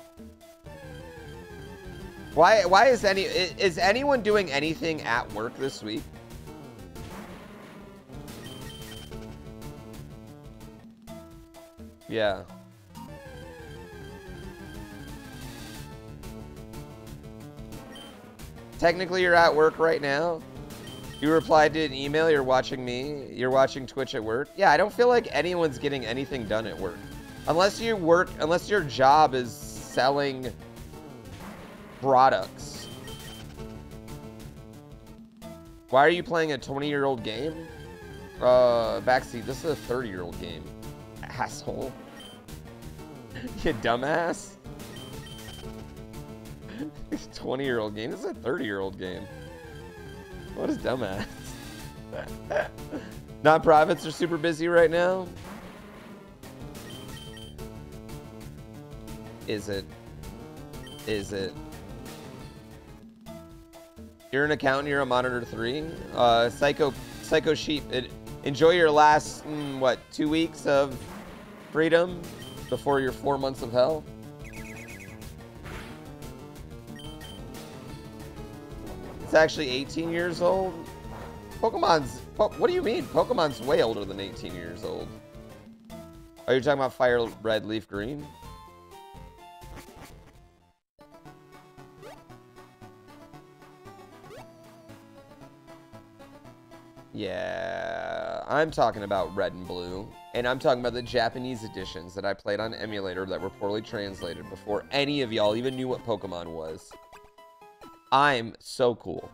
Why is anyone doing anything at work this week? Yeah. Technically, you're at work right now. You replied to an email, you're watching me, you're watching Twitch at work. Yeah, I don't feel like anyone's getting anything done at work. Unless your job is selling products. Why are you playing a 20-year-old game? Backseat, this is a 30-year-old game. Asshole. You dumbass. 20-year-old game. This is a 30-year-old game. What is dumbass? Non-profits are super busy right now. Is it? Is it? You're an accountant. You're a monitor 3. Psycho Sheep. Enjoy your last what 2 weeks of freedom before your 4 months of hell. It's actually 18 years old. Pokemon's... What do you mean? Pokemon's way older than 18 years old. Are you talking about Fire Red, Leaf Green? Yeah, I'm talking about Red and Blue. And I'm talking about the Japanese editions that I played on emulator that were poorly translated before any of y'all even knew what Pokemon was. I'm so cool.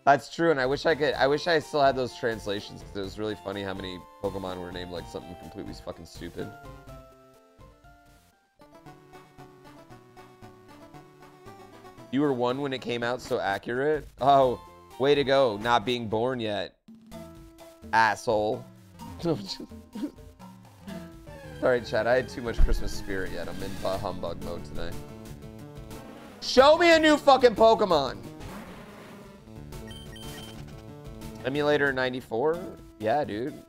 That's true, and I wish I still had those translations, because it was really funny how many Pokemon were named like something completely fucking stupid. You were 1 when it came out, so accurate. Oh, way to go, not being born yet. Asshole. Sorry, chat, I had too much Christmas spirit yet. I'm in humbug mode today. Show me a new fucking Pokemon! Emulator 94? Yeah, dude.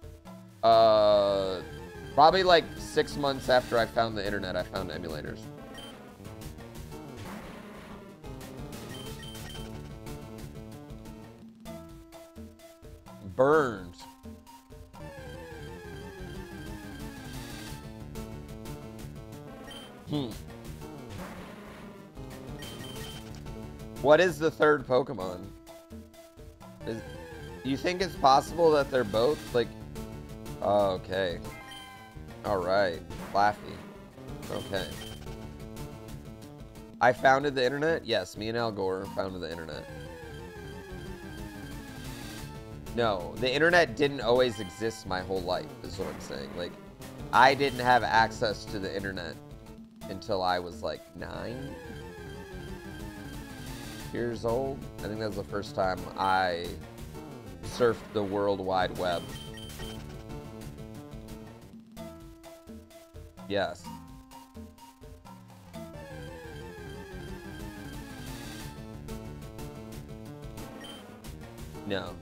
Probably like 6 months after I found the internet, I found emulators. Burned. What is the third Pokemon? Do you think it's possible that they're both like... Oh, okay. Alright. Flaffy. Okay. I founded the internet? Yes, me and Al Gore founded the internet. No, the internet didn't always exist my whole life, is what I'm saying. Like, I didn't have access to the internet until I was like 9 years old. I think that was the first time I surfed the World Wide Web. Yes. No.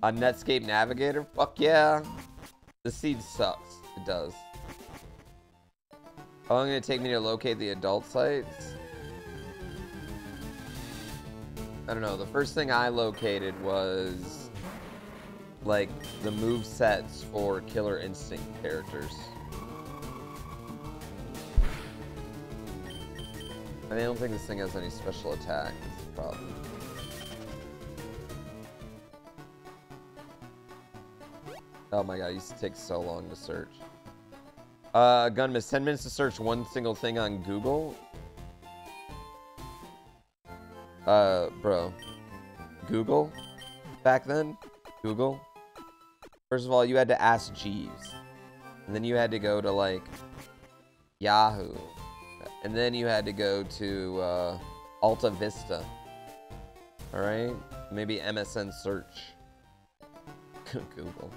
A Netscape Navigator? Fuck yeah. The seed sucks. It does. How long did it take me to locate the adult sites? I don't know. The first thing I located was like the move sets for Killer Instinct characters. I don't think this thing has any special attack. That's the problem. Oh my god, it used to take so long to search. Gunmiss, 10 minutes to search one single thing on Google? Bro. Google? Back then? Google? First of all, you had to ask Jeeves. And then you had to go to, like, Yahoo. And then you had to go to, Alta Vista. Alright? Maybe MSN search. Google.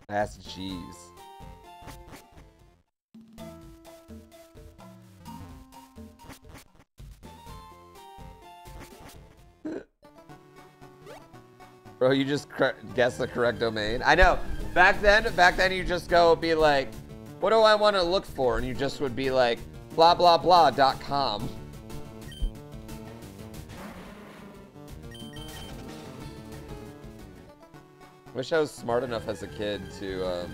Ask Jeeves. Bro, you just guessed the correct domain. I know. Back then you just go be like, what do I want to look for? And you just would be like, blah, blah, blah.com. Wish I was smart enough as a kid to,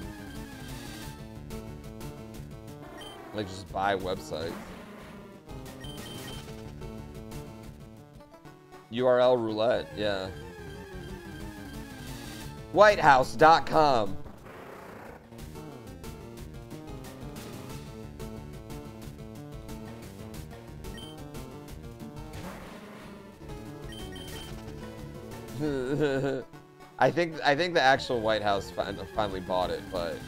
like, just buy websites. URL roulette, yeah. Whitehouse.com. I think the actual White House finally bought it, but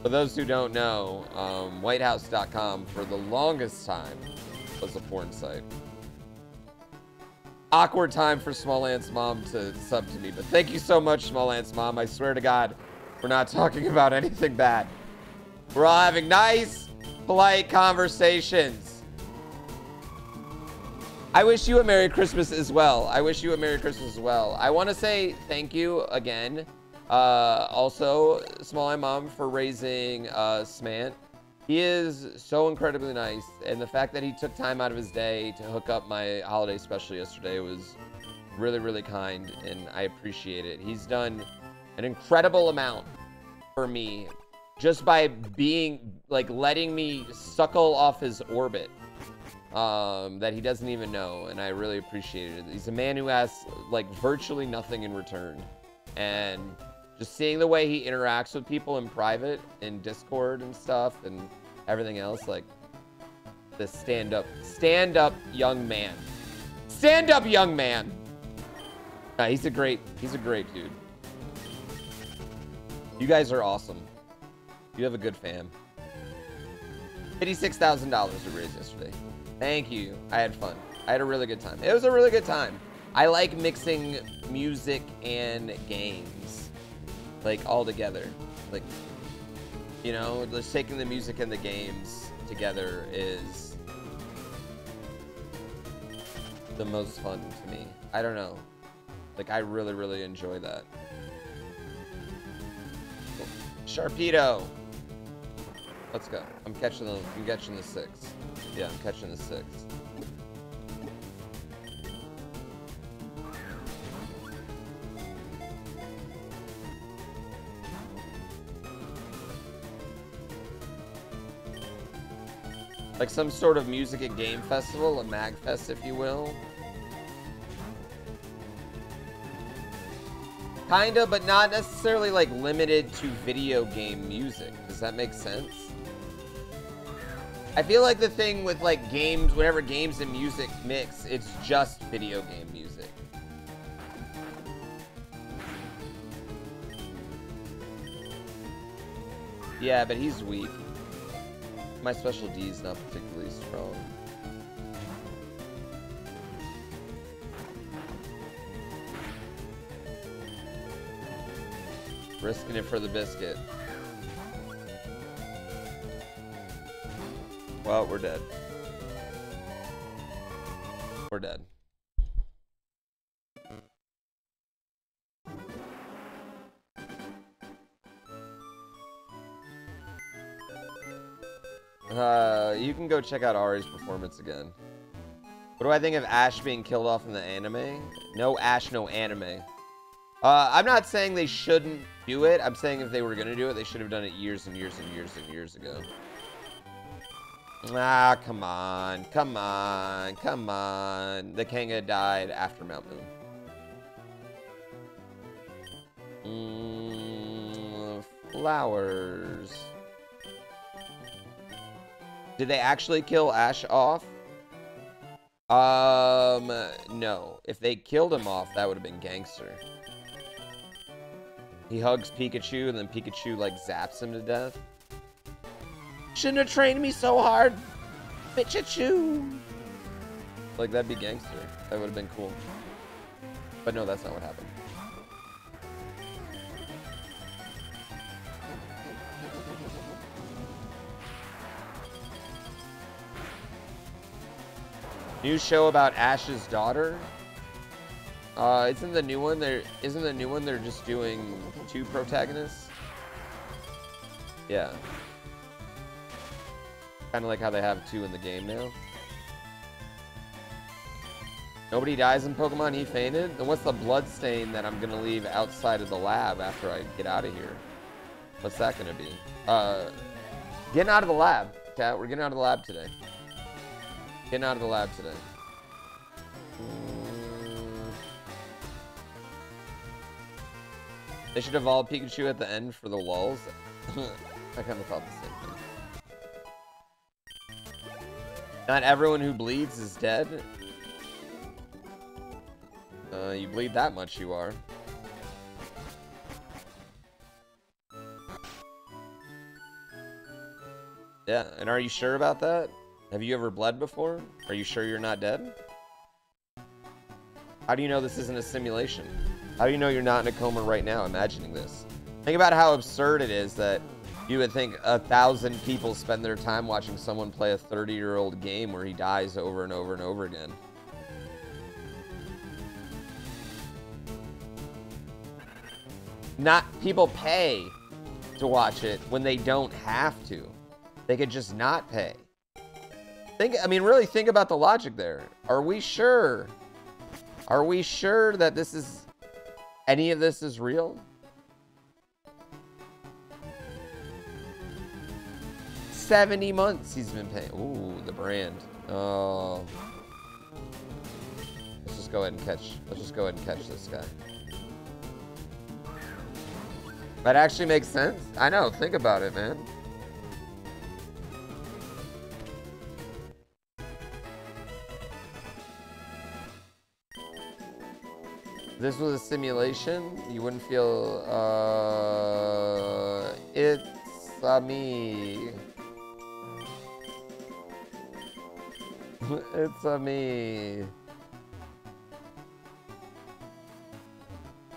for those who don't know, whitehouse.com for the longest time was a porn site. Awkward time for Small Ant's mom to sub to me, but thank you so much, Small Ant's mom. I swear to God, we're not talking about anything bad. We're all having nice, polite conversations. I wish you a Merry Christmas as well. I wish you a Merry Christmas as well. I want to say thank you again. Also, Small Ant Mom for raising Smant. He is so incredibly nice, and the fact that he took time out of his day to hook up my holiday special yesterday was really, really kind, and I appreciate it. He's done an incredible amount for me just by being, like, letting me suckle off his orbit that he doesn't even know, and I really appreciate it. He's a man who asks, like, virtually nothing in return, and just seeing the way he interacts with people in private, in Discord and stuff, and everything else, like, the stand-up young man. Stand-up young man! He's a great dude. You guys are awesome. You have a good fam. $56,000 to raise yesterday. Thank you. I had fun. I had a really good time. It was a really good time. I like mixing music and games, like, all together. Like, you know, just taking the music and the games together is the most fun to me. I don't know. Like, I really, really enjoy that. Sharpedo. Let's go. I'm catching the 6. Yeah, I'm catching the 6. Like some sort of music and game festival, a MagFest, if you will. Kinda, but not necessarily like limited to video game music. Does that make sense? I feel like the thing with like games, whenever games and music mix, it's just video game music. Yeah, but he's weak. My special D is not particularly strong. Risking it for the biscuit. Well, we're dead. We're dead. You can go check out Ari's performance again. What do I think of Ash being killed off in the anime? No Ash, no anime. I'm not saying they shouldn't do it. I'm saying if they were going to do it, they should have done it years and years and years and years ago. Ah, come on. Come on. Come on. The Kanga died after Mount Moon. flowers. Did they actually kill Ash off? No. If they killed him off, that would have been gangster. He hugs Pikachu, and then Pikachu, like, zaps him to death. Shouldn't have trained me so hard, Pikachu. Like, that'd be gangster. That would have been cool. But no, that's not what happened. New show about Ash's daughter. Isn't the new one they're just doing 2 protagonists? Yeah. Kind of like how they have 2 in the game now. Nobody dies in Pokemon, he fainted? Then what's the blood stain that I'm gonna leave outside of the lab after I get out of here? What's that gonna be? Getting out of the lab, chat. We're getting out of the lab today. Getting out of the lab today. They should evolve Pikachu at the end for the lulz. I kind of thought the same thing. Not everyone who bleeds is dead. You bleed that much, you are. Yeah, and are you sure about that? Have you ever bled before? Are you sure you're not dead? How do you know this isn't a simulation? How do you know you're not in a coma right now imagining this? Think about how absurd it is that you would think 1,000 people spend their time watching someone play a 30-year-old game where he dies over and over and over again. Not people pay to watch it when they don't have to. They could just not pay. I mean, really think about the logic there. Are we sure? Are we sure that this is, any of this is real? $70 months he's been paying. Ooh, the brand. Oh. Let's just go ahead and catch this guy. That actually makes sense. I know, think about it, man. If this was a simulation, you wouldn't feel, it's me. It's me.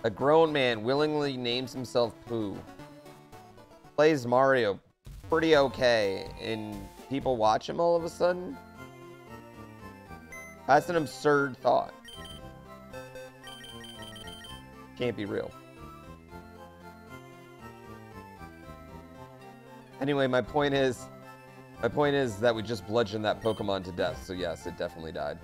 A grown man willingly names himself Pooh. Plays Mario pretty okay, and people watch him all of a sudden? That's an absurd thought. Can't be real. Anyway, my point is that we just bludgeoned that Pokemon to death, so yes, it definitely died.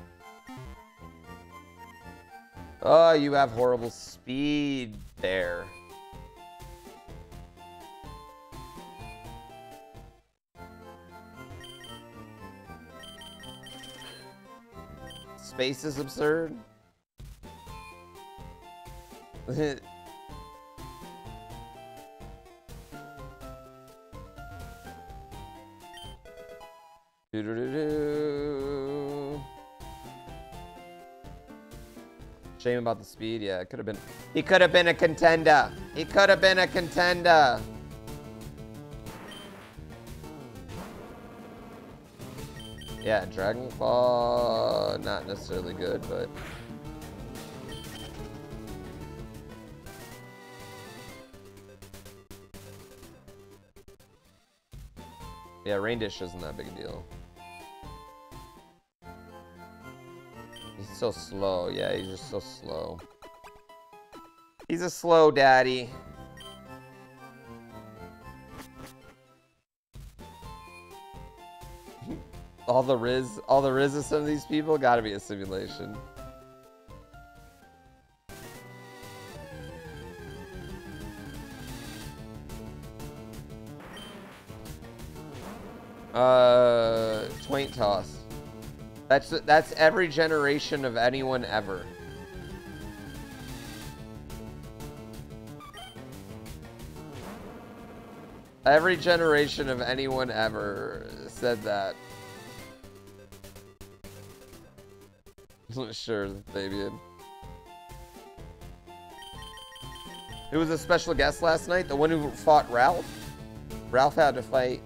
Oh, you have horrible speed there. Space is absurd. Shame about the speed. Yeah, it could have been. He could have been a contender. He could have been a contender. Yeah, Dragon Claw, not necessarily good, but. Yeah, Rain Dish isn't that big a deal. He's so slow. Yeah, he's just so slow. He's a slow daddy. all the Riz of some of these people gotta be a simulation. Twain toss. That's every generation of anyone ever. Every generation of anyone ever said that. Sure, Fabian. Who was a special guest last night? The one who fought Ralph? Ralph had to fight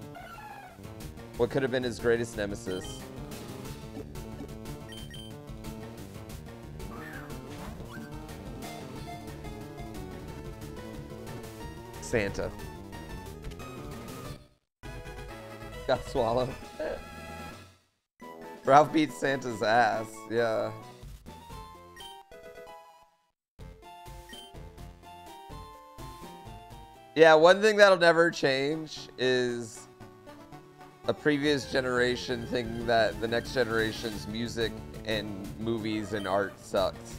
what could have been his greatest nemesis. Santa. Got swallowed. Ralph beat Santa's ass, yeah. Yeah, one thing that'll never change is a previous generation thinking that the next generation's music and movies and art sucks.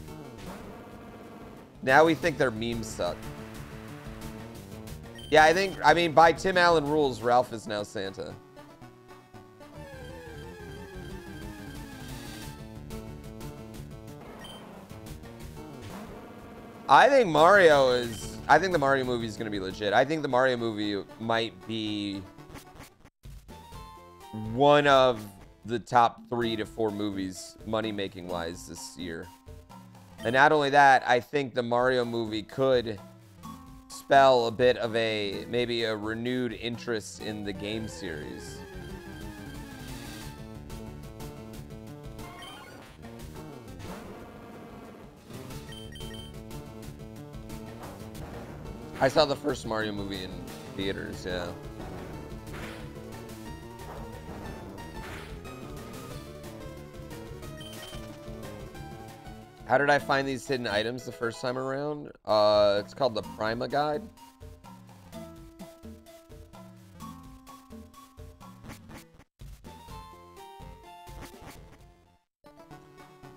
Now we think their memes suck. Yeah, I mean, by Tim Allen rules, Ralph is now Santa. I think the Mario movie is going to be legit. I think the Mario movie might be one of the top 3 to 4 movies money-making wise this year. And not only that, I think the Mario movie could spell a bit of maybe a renewed interest in the game series. I saw the first Mario movie in theaters, yeah. How did I find these hidden items the first time around? It's called the Prima Guide.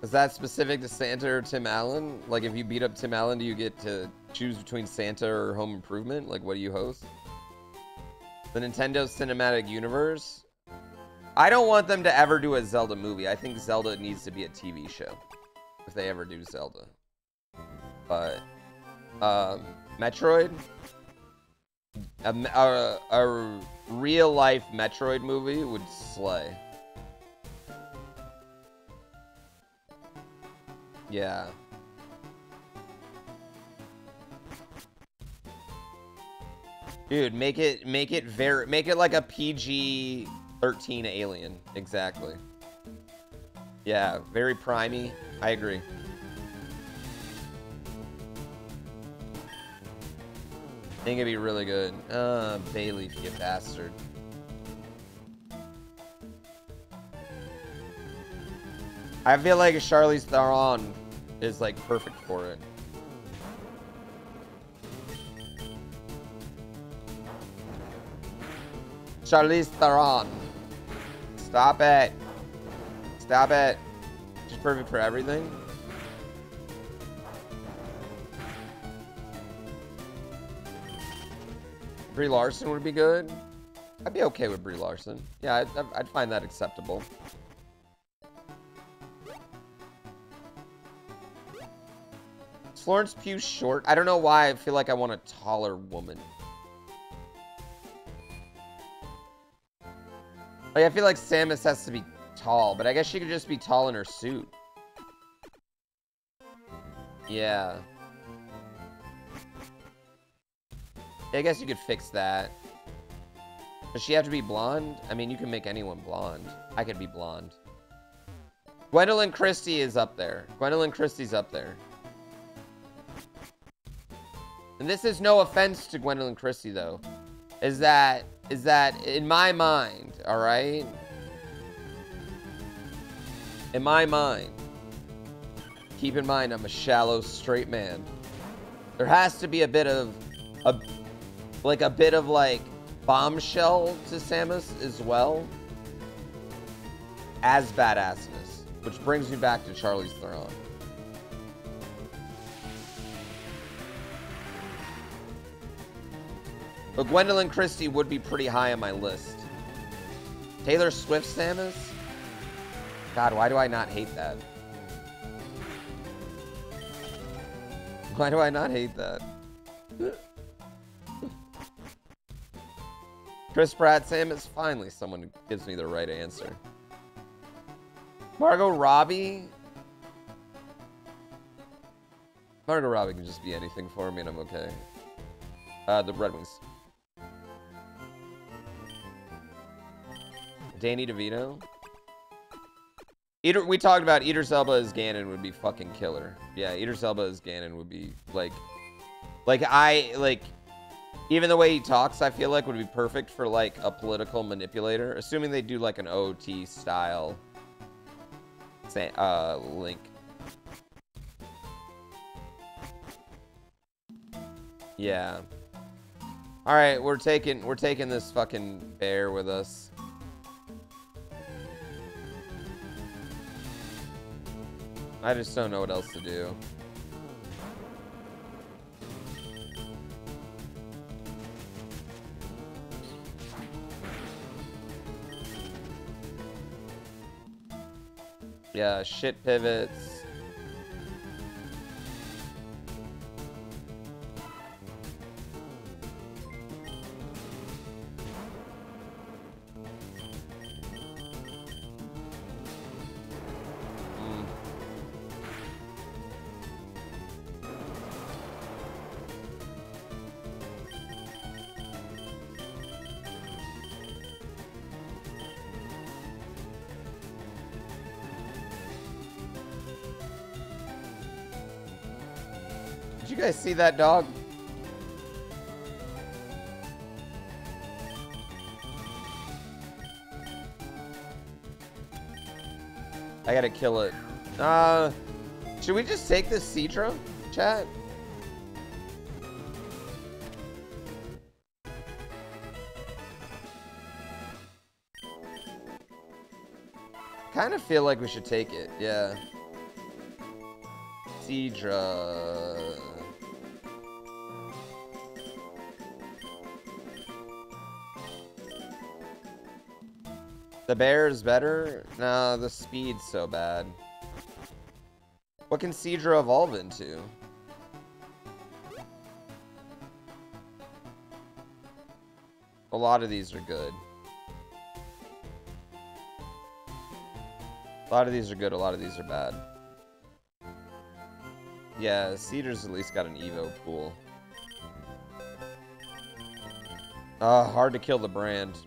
Is that specific to Santa or Tim Allen? Like, if you beat up Tim Allen, do you get to choose between Santa or Home Improvement? Like, what do you host? The Nintendo Cinematic Universe? I don't want them to ever do a Zelda movie. I think Zelda needs to be a TV show, if they ever do Zelda. But, Metroid? A real-life Metroid movie would slay. Yeah. Dude, make it like a PG-13 Alien. Exactly. Yeah, very primey. I agree. I think it'd be really good. Bailey, you bastard. I feel like Charlize Theron is like perfect for it. Charlize Theron. Stop it. Stop it. She's perfect for everything. Brie Larson would be good. I'd be okay with Brie Larson. Yeah, I'd find that acceptable. Is Florence Pugh short? I don't know why I feel like I want a taller woman. Like, I feel like Samus has to be tall, but I guess she could just be tall in her suit. Yeah. I guess you could fix that. Does she have to be blonde? I mean, you can make anyone blonde. I could be blonde. Gwendolyn Christie is up there. Gwendolyn Christie's up there. And this is no offense to Gwendolyn Christie, though. Is that in my mind, all right? In my mind, keep in mind I'm a shallow straight man. There has to be a bit of like bombshell to Samus as well as badassness, which brings me back to Charlize Theron. But Gwendolyn Christie would be pretty high on my list. Taylor Swift Samus? God, why do I not hate that? Why do I not hate that? Chris Pratt, Samus, finally someone gives me the right answer. Margot Robbie? Margot Robbie can just be anything for me and I'm okay. The Red Wings. Danny DeVito? We talked about Idris Elba as Ganon would be fucking killer. Yeah, Idris Elba as Ganon would be like even the way he talks, I feel like would be perfect for like a political manipulator, assuming they do like an OT style Link. Yeah. All right, we're taking this fucking bear with us. I just don't know what else to do. Yeah, shit pivots. Did you guys see that dog? I gotta kill it. Should we just take this Seadra, chat? Kind of feel like we should take it, yeah. Seadra. The bear is better? No, the speed's so bad. What can Seadra evolve into? A lot of these are good. A lot of these are good, a lot of these are bad. Yeah, Cedar's at least got an Evo pool. Hard to kill the brand.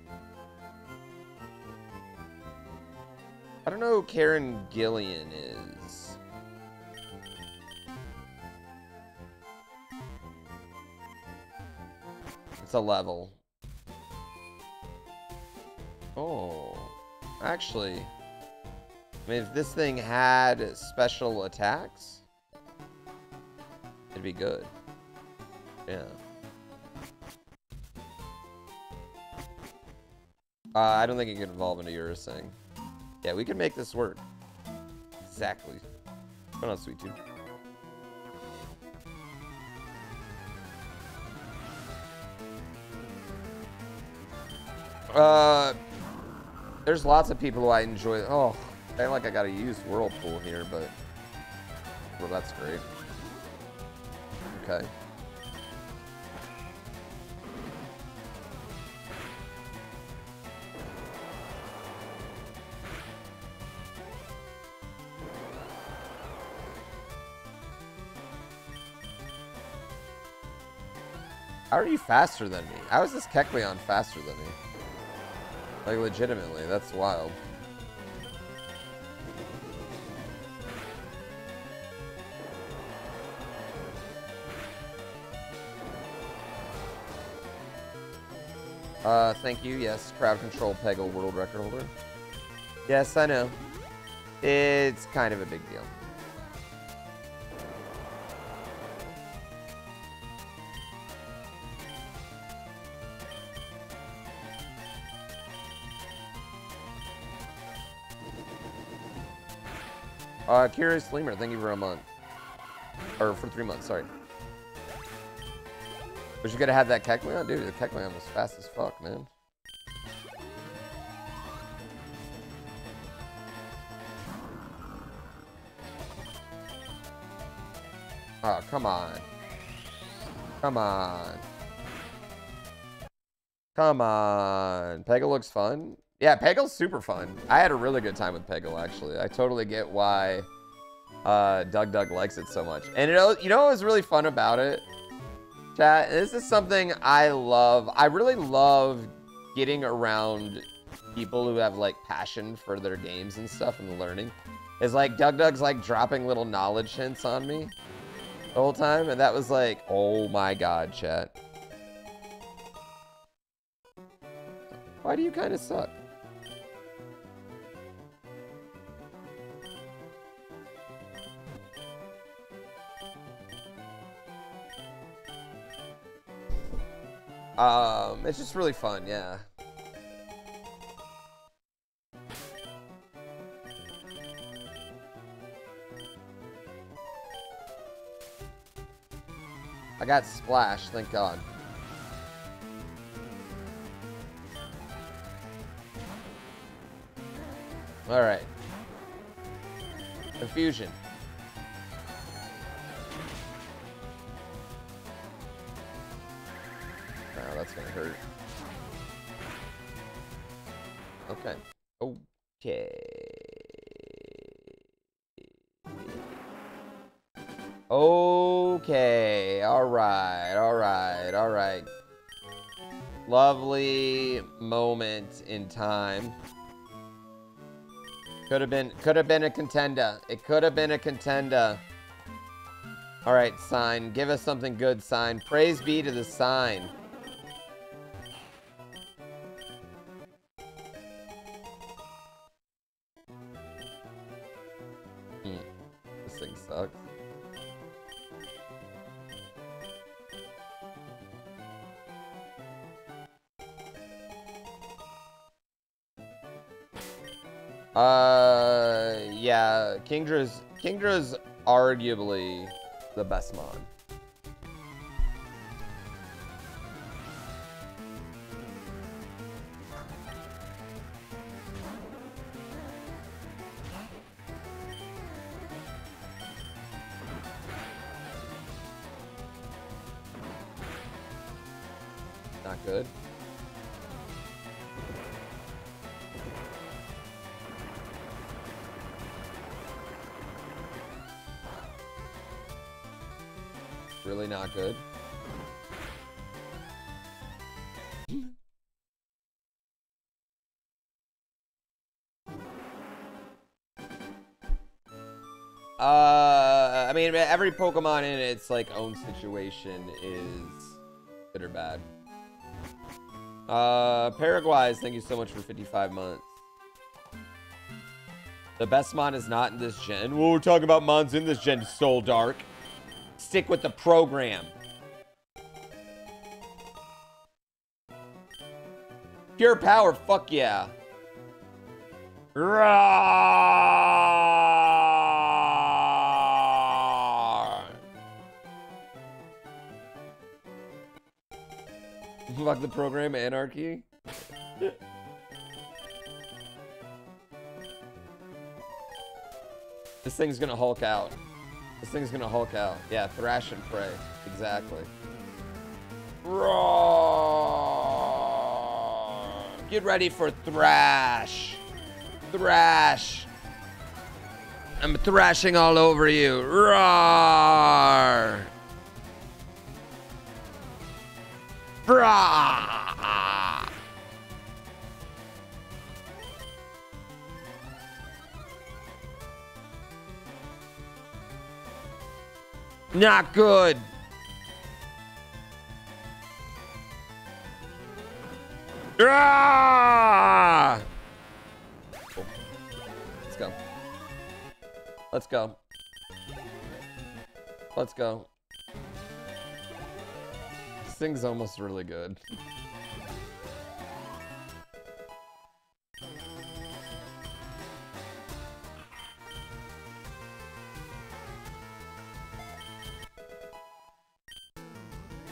I don't know who Karen Gillian is. It's a level. Oh. Actually, I mean, if this thing had special attacks, it'd be good. Yeah. I don't think it could evolve into Urusing. Yeah, we can make this work. Exactly. Come on, sweet tooth. There's lots of people who I enjoy. Oh, I feel like I gotta use Whirlpool here, but well, that's great. Okay. How are you faster than me? How is this Kecleon faster than me? Like, legitimately, that's wild. Thank you. Yes, crowd control Peggle world record holder. Yes, I know. It's kind of a big deal. Curious Lemur, thank you for a month. Or for 3 months, sorry. But you gotta have that Kecleon? Dude, the Kecleon was fast as fuck, man. Oh, come on. Come on. Come on. Peggle looks fun. Yeah, Peggle's super fun. I had a really good time with Peggle, actually. I totally get why Doug likes it so much. And you know what was really fun about it? Chat, this is something I love. I really love getting around people who have like passion for their games and stuff and learning. Is like Doug's like dropping little knowledge hints on me the whole time, and that was like, oh my god, chat. Why do you kind of suck? It's just really fun, yeah. I got Splash, thank God. Alright. Confusion. Oh, that's gonna hurt. Okay. Okay. Okay. Alright. Lovely moment in time. Could have been a contender. It could have been a contender. Alright, sign. Give us something good, sign. Praise be to the sign. This thing sucks. Yeah, Kingdra's arguably the best mon. Not good. Really not good. I mean, every Pokemon in its like own situation is good or bad. Paraguay's, thank you so much for 55 months. The best mon is not in this gen. Well, we're talking about mons in this gen, Soul Dark. Stick with the program. Pure power, fuck yeah. Roar! Fuck the program, anarchy. This thing's gonna Hulk out. This thing's gonna Hulk out. Yeah, thrash and pray. Exactly. Roar! Get ready for thrash. Thrash. I'm thrashing all over you. Roar! Roar! Not good. Ah! Let's go. Let's go. Let's go. This thing's almost really good.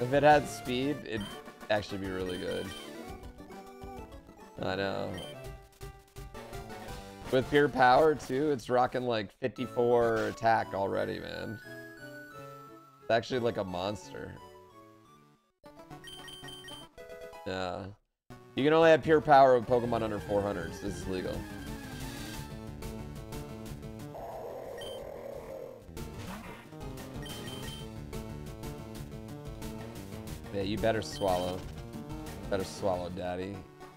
If it had speed, it'd actually be really good. I know. With pure power, too, it's rocking like 54 attack already, man. It's actually like a monster. Yeah. You can only have pure power with Pokemon under 400. So this is legal. Yeah, you better swallow. Better swallow, Daddy.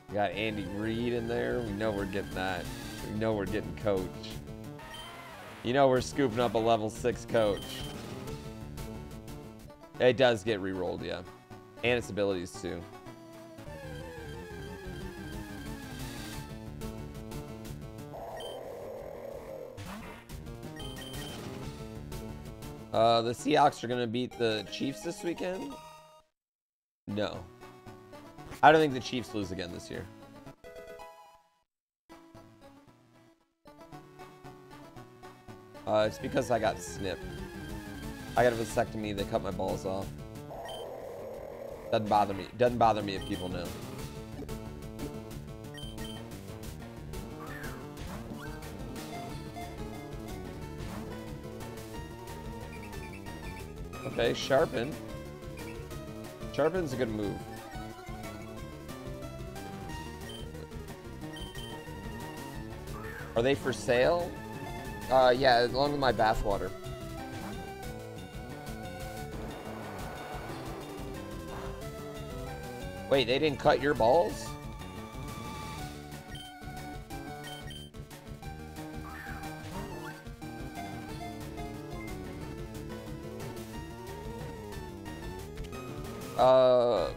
We got Andy Reid in there. We know we're getting that. We know we're getting Coach. You know we're scooping up a level 6 Coach. It does get re-rolled, yeah. And its abilities, too. The Seahawks are going to beat the Chiefs this weekend? No. I don't think the Chiefs lose again this year. It's because I got snipped. I got a vasectomy. They cut my balls off. Doesn't bother me. Doesn't bother me if people know. Okay, Sharpen. Sharpen's a good move. Are they for sale? Yeah, along with my bathwater. Wait, they didn't cut your balls?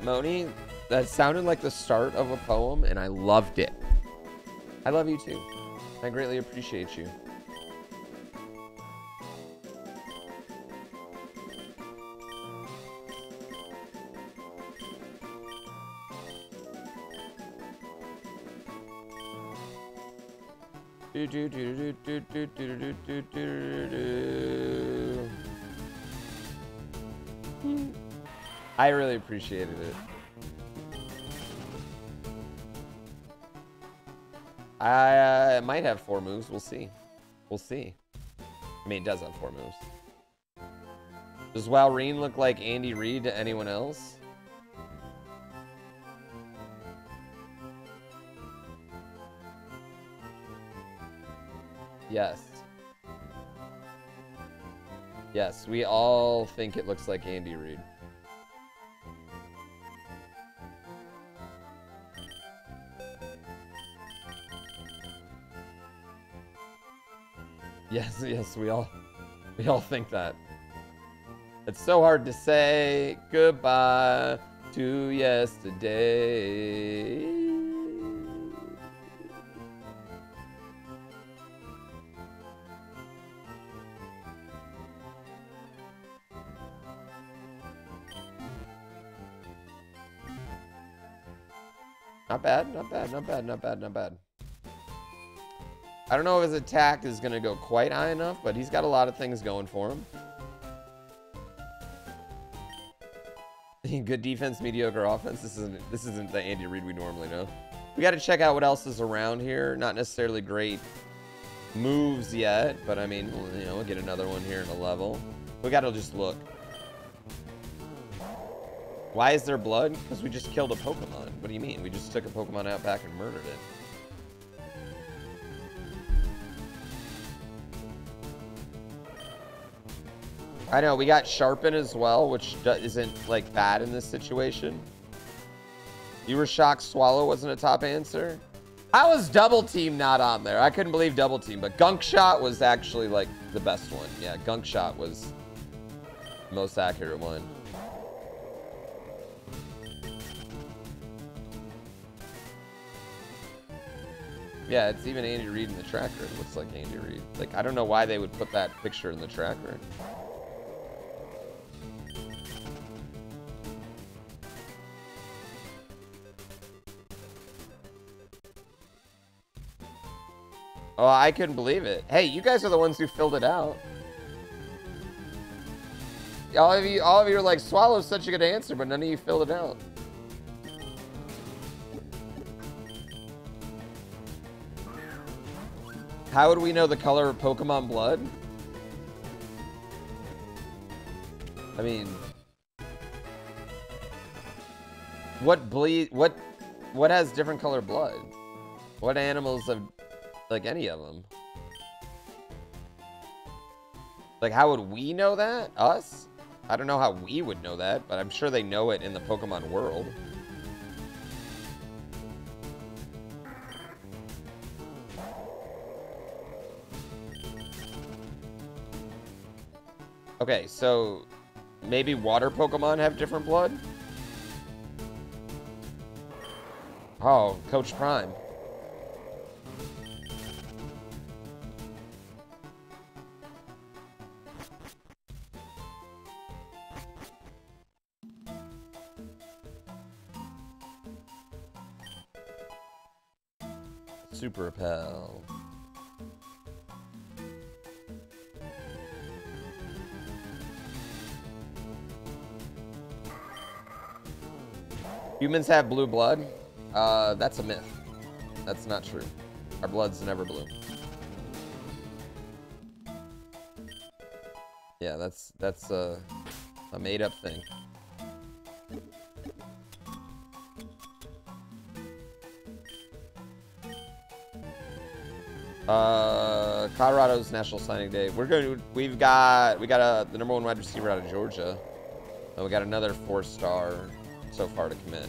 Moni, that sounded like the start of a poem, and I loved it. I love you too. I greatly appreciate you. I really appreciated it. I might have 4 moves. We'll see. We'll see. I mean, it does have 4 moves. Does Walreen look like Andy Reid to anyone else? Yes. Yes, we all think it looks like Andy Reid. Yes, yes, we all think that. It's so hard to say goodbye to yesterday. Not bad, not bad, not bad, not bad, not bad. I don't know if his attack is going to go quite high enough, but he's got a lot of things going for him. Good defense, mediocre offense. This isn't the Andy Reid we normally know. We got to check out what else is around here. Not necessarily great moves yet, but I mean, you know, we'll get another one here in a level. We got to just look. Why is there blood? Because we just killed a Pokemon. What do you mean? We just took a Pokemon out back and murdered it. I know, we got Sharpen as well, which isn't, like, bad in this situation. You were shocked Swallow wasn't a top answer? How was Double Team not on there? I couldn't believe Double Team, but Gunk Shot was actually, like, the best one. Yeah, Gunk Shot was the most accurate one. Yeah, it's even Andy Reid in the tracker. It looks like Andy Reid. Like, I don't know why they would put that picture in the tracker. Oh, I couldn't believe it. Hey, you guys are the ones who filled it out. All of you are like, Swallow's such a good answer, but none of you filled it out. How would we know the color of Pokemon blood? I mean, what What has different color blood? What animals have, like, any of them? Like, how would we know that? Us? I don't know how we would know that, but I'm sure they know it in the Pokemon world. Okay, so maybe water Pokemon have different blood? Oh, Coach Prime. Super Repel. Humans have blue blood? That's a myth. That's not true. Our blood's never blue. Yeah, that's a made-up thing. Colorado's National Signing Day. We got the #1 wide receiver out of Georgia. And we got another 4-star so far to commit.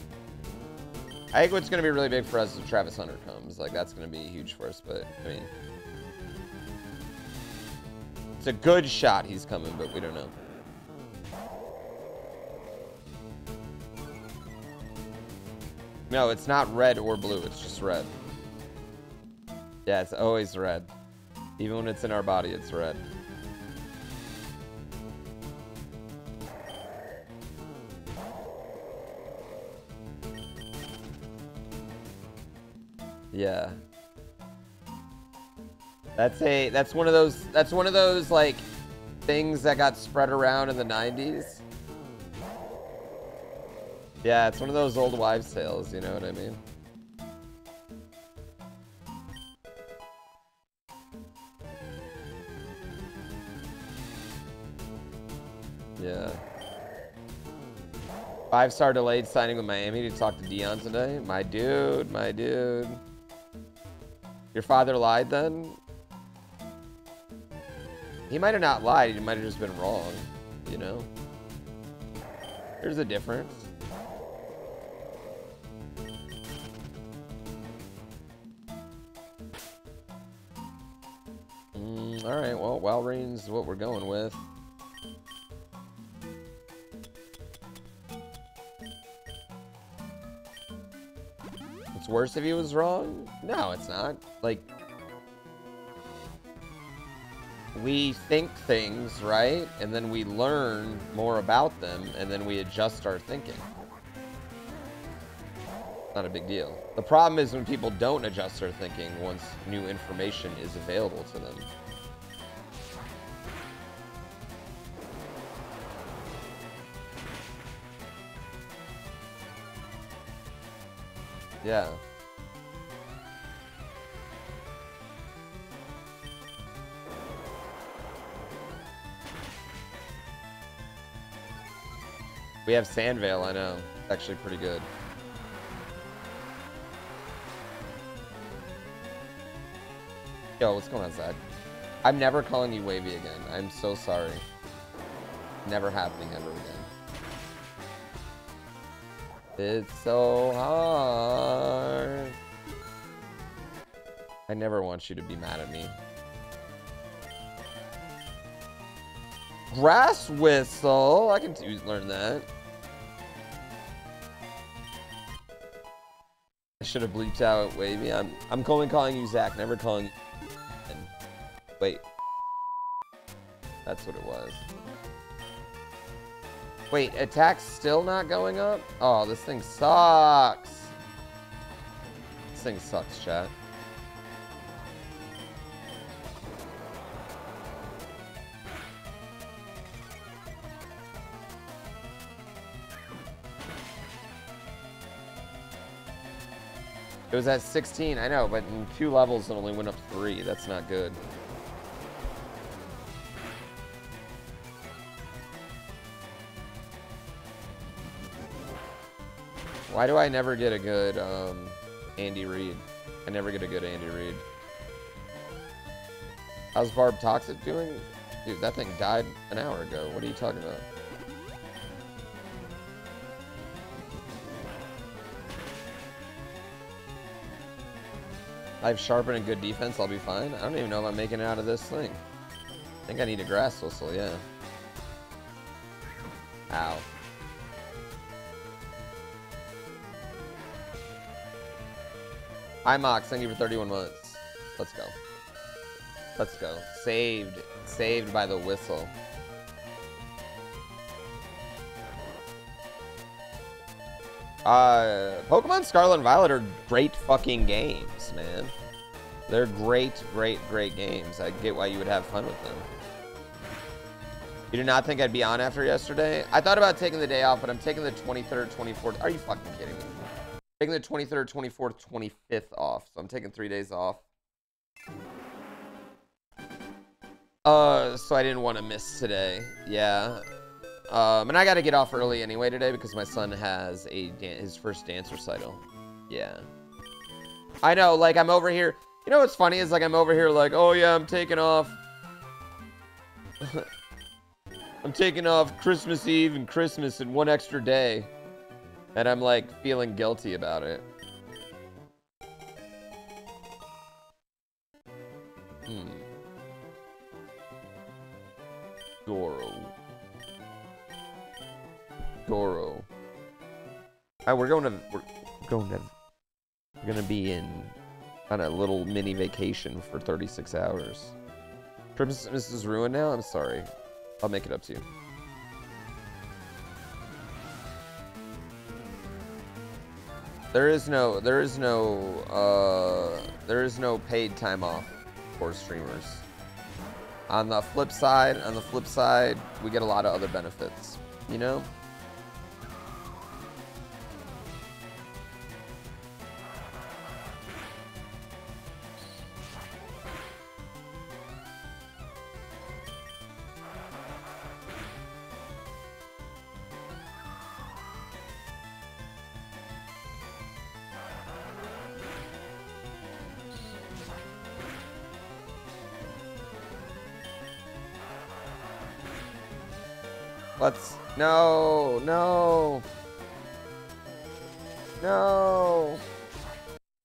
I think what's going to be really big for us is if Travis Hunter comes. Like, that's going to be huge for us, but, I mean... It's a good shot he's coming, but we don't know. No, it's not red or blue. It's just red. Yeah, it's always red. Even when it's in our body, it's red. Yeah. That's one of those like things that got spread around in the 90s. Yeah, it's one of those old wives' tales, you know what I mean? Yeah. 5-star delayed signing with Miami to talk to Dion today. My dude, my dude. Your father lied then? He might have not lied, he might have just been wrong, you know? There's a difference. Alright, well, Walrein's what we're going with. It's worse if he was wrong? No, it's not. Like, we think things, right? And then we learn more about them, and then we adjust our thinking. Not a big deal. The problem is when people don't adjust their thinking once new information is available to them. Yeah. We have Sandvale, I know. It's actually pretty good. Yo, what's going on, Zach? I'm never calling you Wavy again. I'm so sorry. Never happening ever again. It's so hard. I never want you to be mad at me. Grass whistle. I can learn that. I should have bleeped out Wavy. I'm only calling you Zach, never calling you. Wait. That's what it was. Wait, attack's still not going up? Oh, this thing sucks. This thing sucks, chat. It was at 16, I know, but in 2 levels it only went up 3. That's not good. Why do I never get a good Andy Reid? I never get a good Andy Reid. How's Barb Toxic doing? Dude, that thing died an hour ago. What are you talking about? I have sharpened and good defense. I'll be fine. I don't even know if I'm making it out of this thing. I think I need a grass whistle, yeah. Ow. Hi, Mox. Thank you for 31 months. Let's go. Let's go. Saved. Saved by the whistle. Pokemon Scarlet and Violet are great fucking games, man. They're great, great, great games. I get why you would have fun with them. You did not think I'd be on after yesterday? I thought about taking the day off, but I'm taking the 23rd, 24th. Are you fucking kidding me? I'm taking the 23rd, 24th, 25th off. So I'm taking 3 days off. So I didn't want to miss today. Yeah. And I got to get off early anyway today because my son has his first dance recital. Yeah. I know, like, I'm over here. You know what's funny is, like, I'm over here like, oh, yeah, I'm taking off. I'm taking off Christmas Eve and Christmas in 1 extra day. And I'm, like, feeling guilty about it. Goro. We're gonna be on a little mini vacation for 36 hours. Christmas is ruined now? I'm sorry. I'll make it up to you. There is no paid time off for streamers. On the flip side, we get a lot of other benefits, you know? No.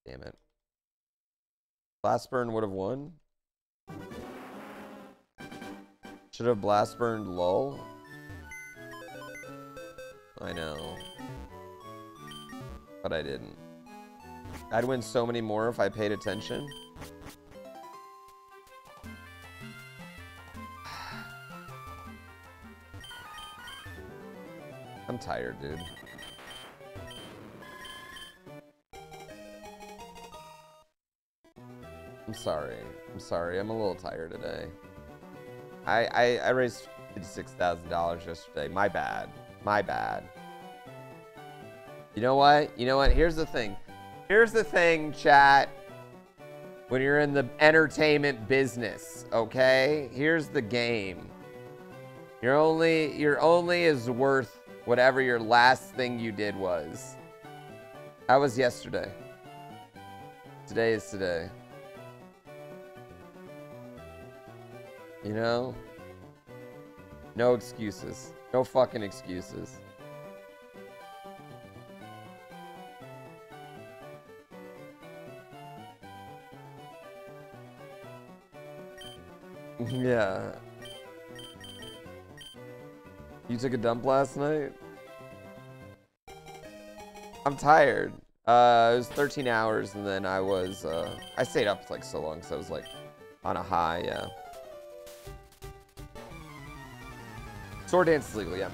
Damn it. Blastburn would have won. Should have Blastburned lull. I know. But I didn't. I'd win so many more if I paid attention. I'm tired, dude. I'm sorry. I'm a little tired today. I raised $56,000 yesterday. My bad. You know what? Here's the thing, chat. When you're in the entertainment business, okay? Here's the game. You're only as worth whatever your last thing you did was. That was yesterday. Today is today. You know? No excuses. No fucking excuses. Yeah. You took a dump last night? I'm tired. It was 13 hours, and then I stayed up like so long, so I was like on a high, yeah. Sword dance is legal, yeah.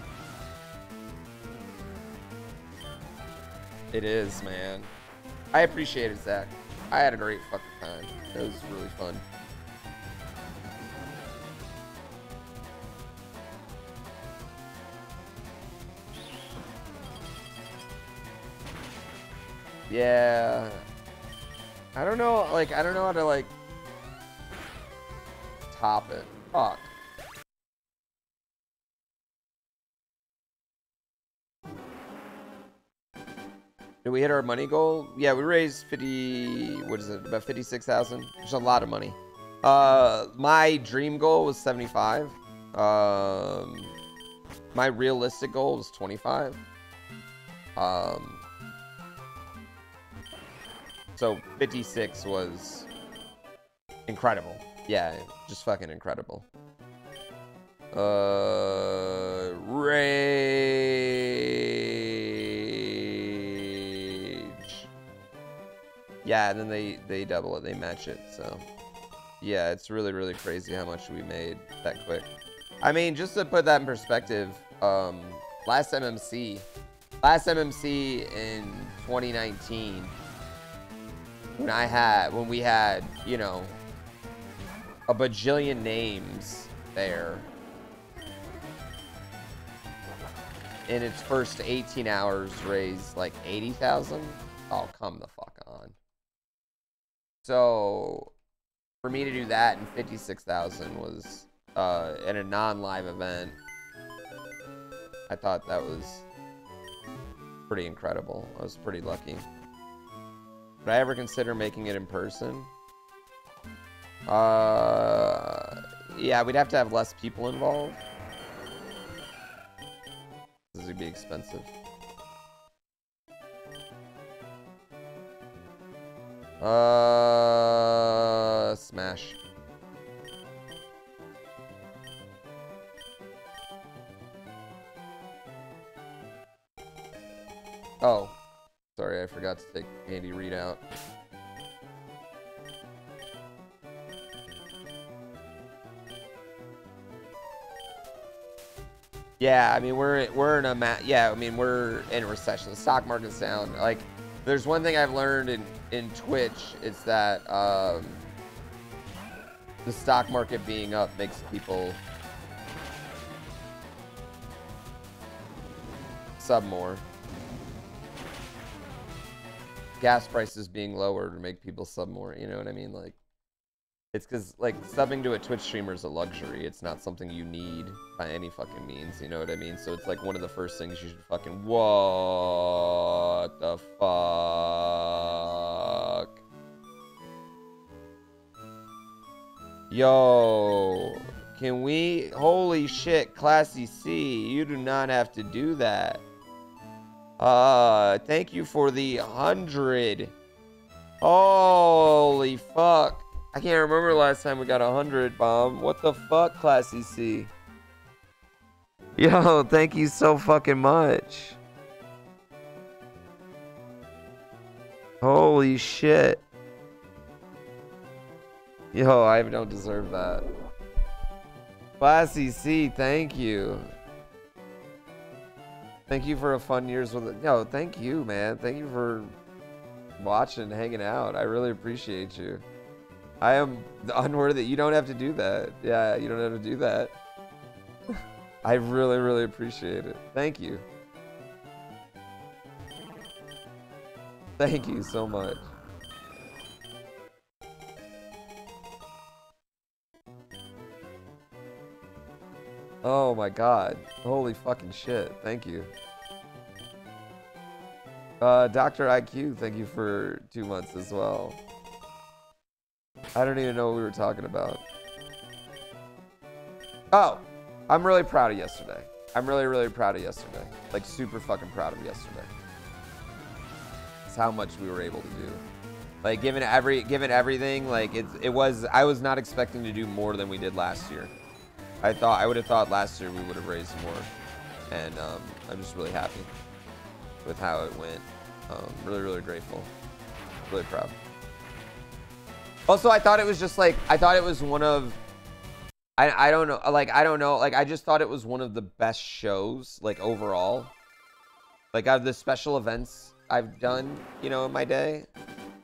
It is, man. I appreciate it, Zach. I had a great fucking time. It was really fun. Yeah. I don't know how to, like, top it. Fuck. Did we hit our money goal? Yeah, we raised 50, what is it, about 56,000? Which is a lot of money. My dream goal was 75. My realistic goal was 25. So 56 was incredible. Yeah, just fucking incredible. Rage. Yeah, and then they double it, they match it, so. Yeah, it's really, really crazy how much we made that quick. I mean, just to put that in perspective, last MMC in 2019, when we had, you know, a bajillion names there, in its first 18 hours raised like 80,000. Oh, come the fuck on. So for me to do that in 56,000 was in a non-live event. I thought that was pretty incredible. I was pretty lucky. Would I ever consider making it in person? Yeah, we'd have to have less people involved. This would be expensive. Smash. Oh, sorry, I forgot to take Andy readout. Yeah, I mean we're in a we're in a recession. The stock market's down. Like, there's one thing I've learned in Twitch, it's that the stock market being up makes people sub more. Gas prices being lower to make people sub more, you know what I mean? Like, it's because, like, subbing to a Twitch streamer is a luxury. It's not something you need by any fucking means, you know what I mean? So it's like one of the first things you should fucking, what the fuck? Yo, can we, holy shit, Classy C, you do not have to do that. Thank you for the 100. Holy fuck. I can't remember last time we got 100, Bomb. What the fuck, Classy C? Yo, thank you so fucking much. Holy shit. Yo, I don't deserve that. Classy C, thank you. Thank you for a fun years with it. Yo, thank you, man. Thank you for watching, hanging out. I really appreciate you. I am unworthy. You don't have to do that. Yeah, you don't have to do that. I really, really appreciate it. Thank you. Thank you so much. Oh my god. Holy fucking shit. Thank you. Dr. IQ, thank you for 2 months as well. I don't even know what we were talking about. Oh, I'm really proud of yesterday. I'm really, really proud of yesterday. Like, super fucking proud of yesterday. It's how much we were able to do. Like, given everything, like, I was not expecting to do more than we did last year. I would have thought last year we would have raised more. And I'm just really happy with how it went. Really, really grateful. Really proud. Also, I thought it was just like, I thought it was one of, I don't know, like, I don't know, like, I just thought it was one of the best shows, like, overall. Like, out of the special events I've done, you know, in my day,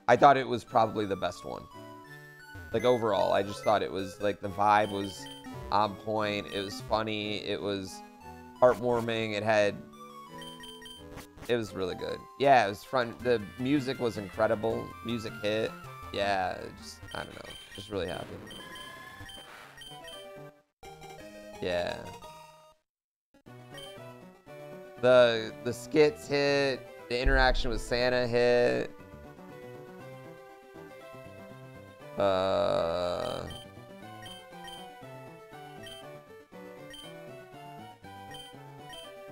I thought it was probably the best one. Like, overall, I just thought it was, like, the vibe was on point, it was funny, it was heartwarming, it was really good. Yeah, it was fun. The music was incredible. Music hit. Yeah, just, I don't know. Just really happy. Yeah. The skits hit. The interaction with Santa hit.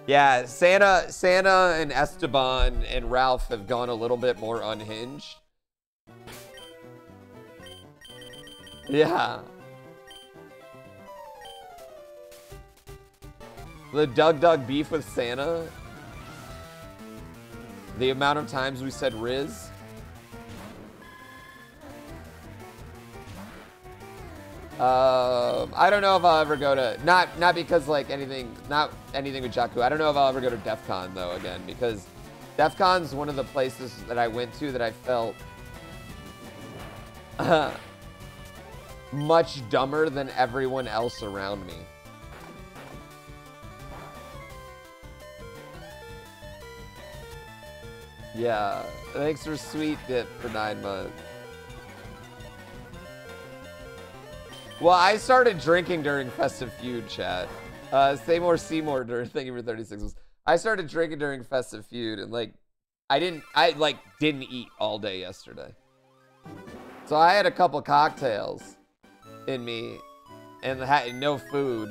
Yeah, Santa and Esteban and Ralph have gone a little bit more unhinged. Yeah. The Doug beef with Santa. The amount of times we said Riz. I don't know if I'll ever go to, not because like anything, not anything with Jakku. I don't know if I'll ever go to DEF CON though again, because DEF CON's one of the places that I went to that I felt much dumber than everyone else around me. Yeah, thanks for Sweet Dip for 9 months. Well, I started drinking during Festive Feud, chat. Seymour Seymour during, thank you for 36. I started drinking during Festive Feud, and like, I didn't eat all day yesterday. So I had a couple cocktails in me, and had no food.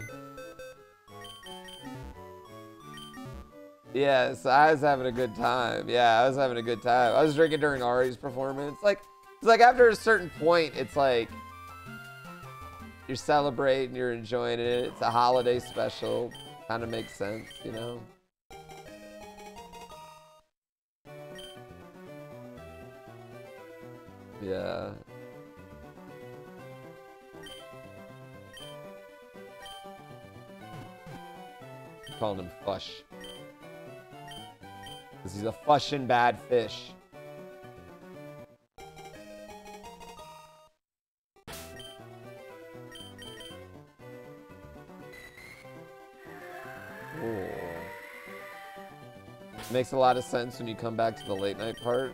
Yeah, so I was having a good time. Yeah, I was having a good time. I was drinking during Ari's performance. Like, it's like after a certain point, it's like, you're celebrating, you're enjoying it. It's a holiday special. Kind of makes sense, you know? Yeah. I'm calling him Fush. Because he's a fushin' bad fish. Ooh. Makes a lot of sense when you come back to the late night part.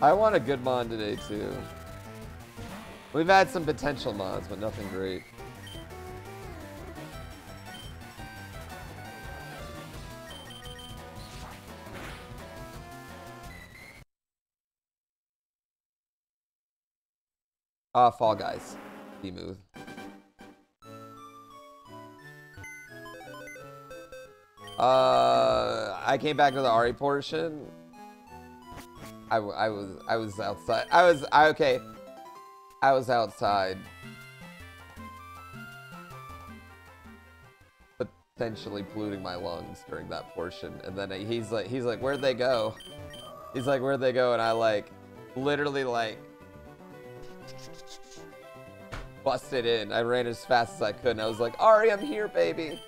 I want a good mod today too. We've had some potential mods, but nothing great. Fall Guys. Smooth. I came back to the Ari portion. I was outside. Okay. I was outside. Potentially polluting my lungs during that portion. And then he's like, where'd they go? He's like, where'd they go? And I like, literally like, busted in. I ran as fast as I could. And I was like, Ari, I'm here, baby.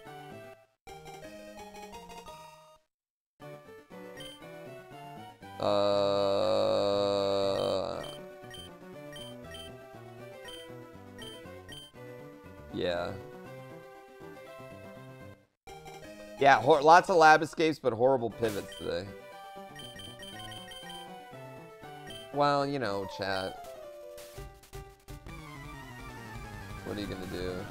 Yeah. Yeah, lots of lab escapes, but horrible pivots today. Well, you know, chat. What are you gonna do?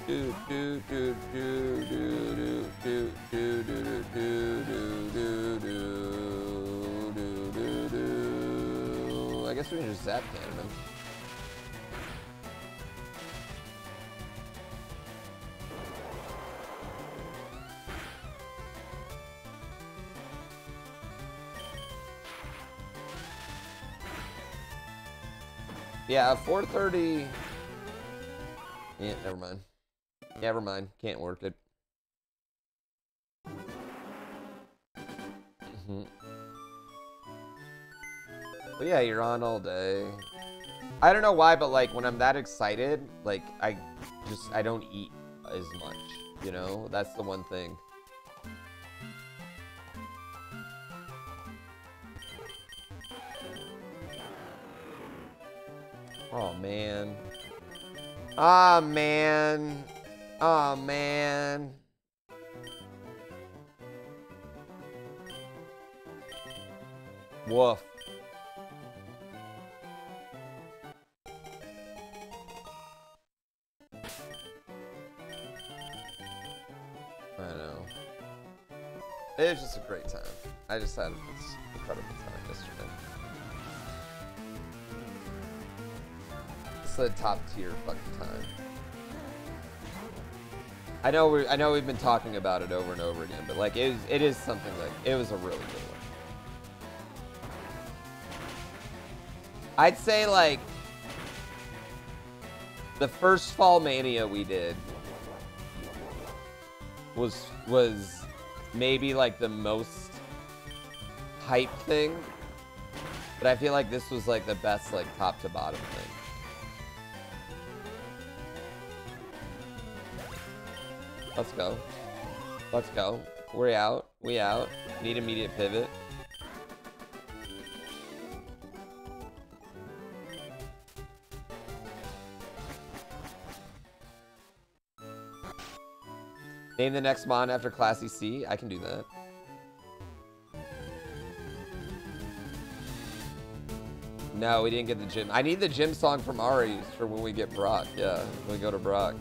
Do do do do do do do do do do do do do do. I guess we can just zap cannon him. Yeah, 430. Yeah, never mind. Never mind. Can't work it. But yeah, you're on all day. I don't know why, but like when I'm that excited, like I don't eat as much, you know? That's the one thing. Oh man. Ah man. Oh man. Woof. I know. It was just a great time. I just had this incredible time yesterday. It's the top tier fucking time. I know we've been talking about it over and over again, but like it is something like it was a really good one. I'd say like the first Fall Mania we did was maybe like the most hype thing, but I feel like this was like the best like top to bottom thing. Let's go. Let's go. We're out. We out. Need immediate pivot. Name the next mon after Classy C. I can do that. No, we didn't get the gym. I need the gym song from Ari for when we get Brock. Yeah, when we go to Brock.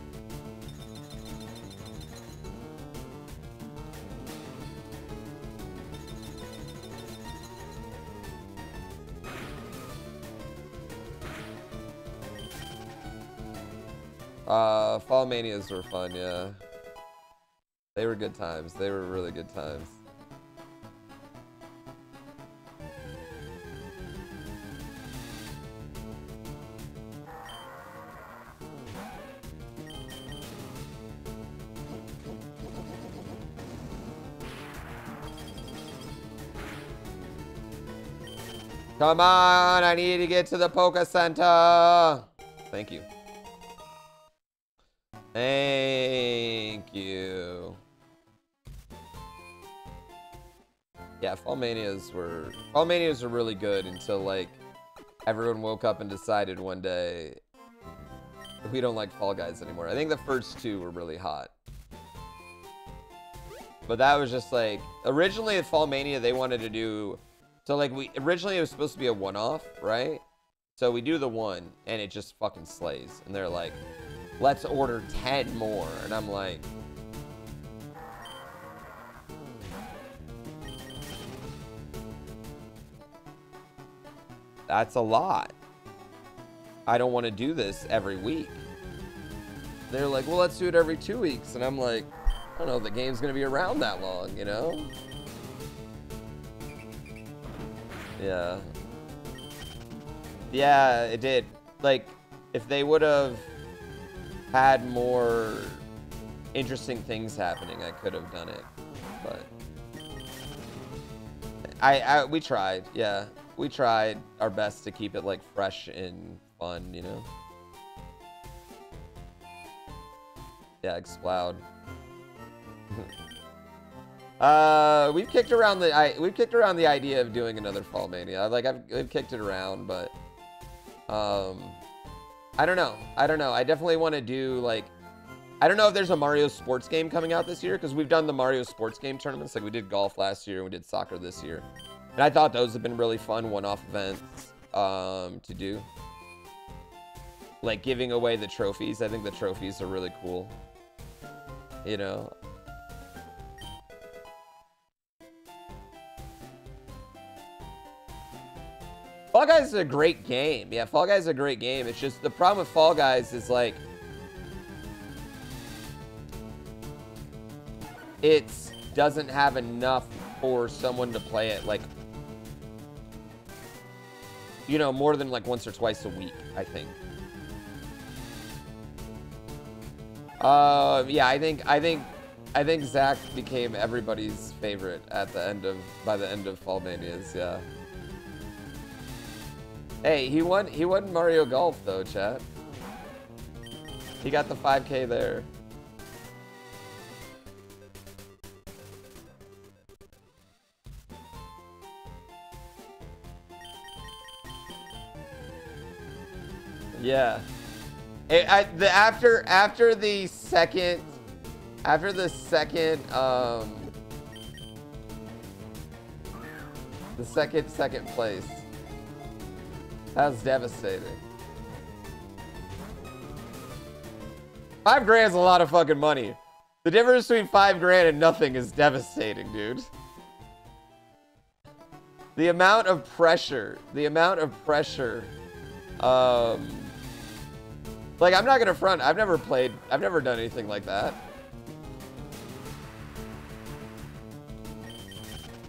Fall Manias were fun, yeah. They were good times. They were really good times. Come on, I need to get to the Poke Center. Thank you. Thank you. Yeah, Fall Manias were really good until like everyone woke up and decided one day we don't like Fall Guys anymore. I think the first two were really hot. But that was just like originally at Fall Mania they wanted to do so like originally it was supposed to be a one-off, right? So we do the one and it just fucking slays. And they're like, let's order 10 more. And I'm like, that's a lot. I don't want to do this every week. They're like, well, let's do it every 2 weeks. And I'm like, I don't know if the game's going to be around that long, you know? Yeah. Yeah, it did. Like, if they would have had more interesting things happening, I could have done it. But we tried, yeah. We tried our best to keep it like fresh and fun, you know? Yeah, Exploud. We've kicked around the idea of doing another Fall Mania. We've kicked it around, but I don't know. I definitely want to do like I don't know if there's a Mario sports game coming out this year because we've done the Mario sports game tournaments. Like we did golf last year and we did soccer this year. And I thought those have been really fun one-off events to do. Like giving away the trophies. I think the trophies are really cool. You know? Fall Guys is a great game. Yeah, Fall Guys is a great game. It's just the problem with Fall Guys is like it doesn't have enough for someone to play it like, you know, more than like once or twice a week, I think. Yeah, I think Zach became everybody's favorite by the end of Fall Manias, yeah. Hey, he won Mario Golf though, chat. He got the 5K there. Yeah. After the second The second place. That's devastating. 5 grand is a lot of fucking money. The difference between 5 grand and nothing is devastating, dude. The amount of pressure. Like, I'm not gonna front. I've never done anything like that.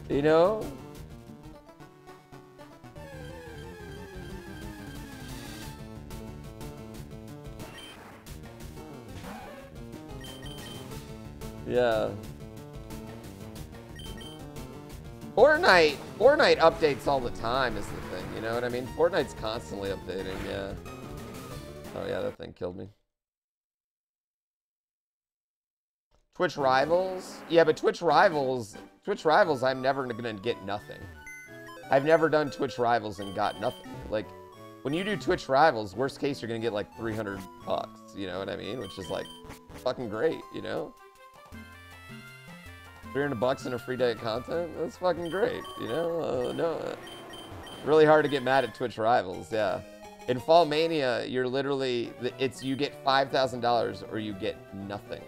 You know? Yeah. Fortnite updates all the time is the thing, you know what I mean? Fortnite's constantly updating, yeah. Oh yeah, that thing killed me. Twitch Rivals? Yeah, but Twitch Rivals, I'm never gonna get nothing. I've never done Twitch Rivals and got nothing. Like, when you do Twitch Rivals, worst case, you're gonna get like 300 bucks, you know what I mean? Which is like, fucking great, you know? 300 bucks in a free day of content? That's fucking great, you know? Really hard to get mad at Twitch Rivals, yeah. In Fall Mania, you're literally, you get $5,000 or you get nothing.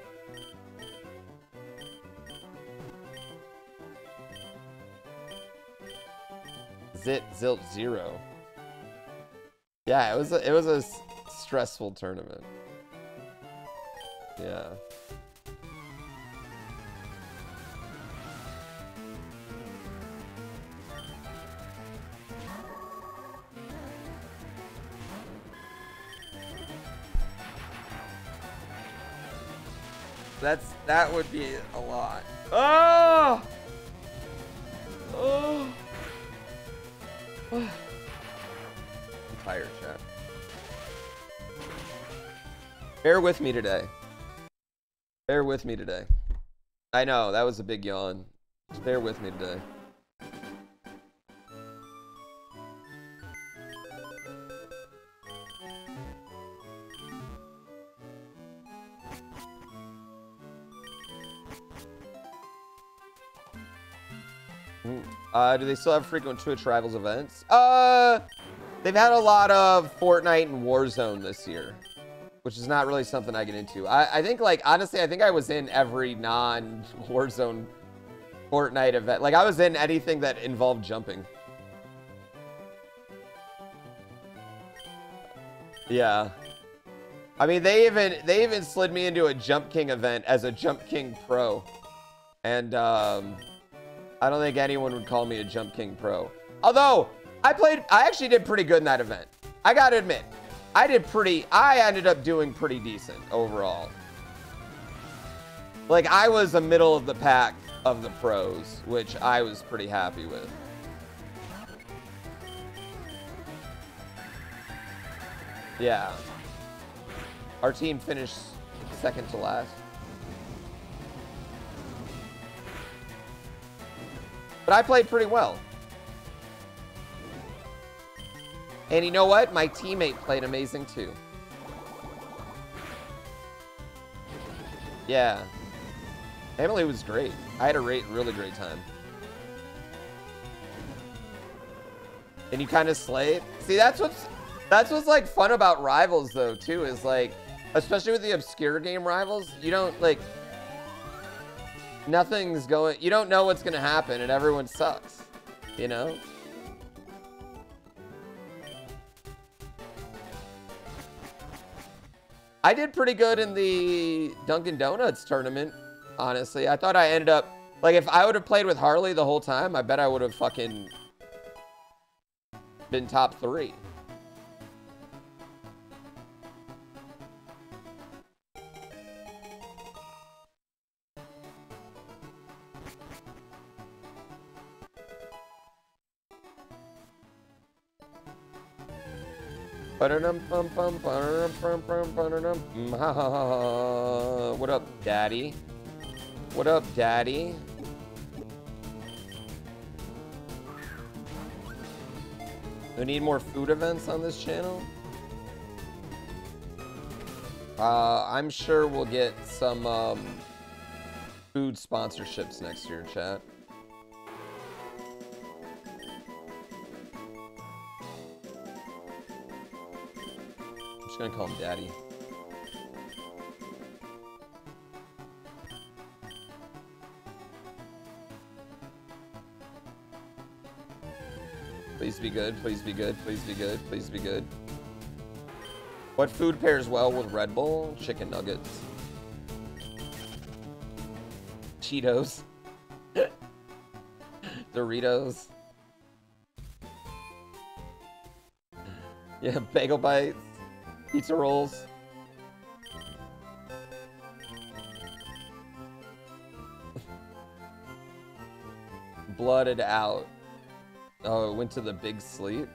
Zilt 0. Yeah, it was a stressful tournament. Yeah. That would be a lot. Oh! Oh! I'm tired, chat. Bear with me today. Bear with me today. I know, that was a big yawn. Just bear with me today. Do they still have frequent Twitch Rivals events? They've had a lot of Fortnite and Warzone this year, which is not really something I get into. I think, like, honestly, I think I was in every non-Warzone Fortnite event. Like, I was in anything that involved jumping. Yeah. I mean, they even slid me into a Jump King event as a Jump King Pro. And, I don't think anyone would call me a Jump King Pro. Although, I actually did pretty good in that event. I gotta admit, I ended up doing pretty decent overall. Like, I was a middle of the pack of the pros, which I was pretty happy with. Yeah. Our team finished second to last. But I played pretty well. And you know what? My teammate played amazing too. Yeah. Emily was great. I had a really great time. And you kind of slayed. See, that's what's like fun about Rivals though too, is like, especially with the obscure game Rivals, you don't like, nothing's going, you don't know what's gonna happen and everyone sucks, you know? I did pretty good in the Dunkin' Donuts tournament, honestly. I thought I ended up, like, if I would have played with Harley the whole time, I bet I would have fucking been top 3. What up, Daddy? What up, Daddy? We need more food events on this channel. I'm sure we'll get some food sponsorships next year, chat. gonna call him Daddy. Please be good, please be good, please be good, please be good. What food pairs well with Red Bull? Chicken nuggets. Cheetos. Doritos. Yeah, bagel bites. Pizza rolls. Blooded out. Oh, it went to the big sleep.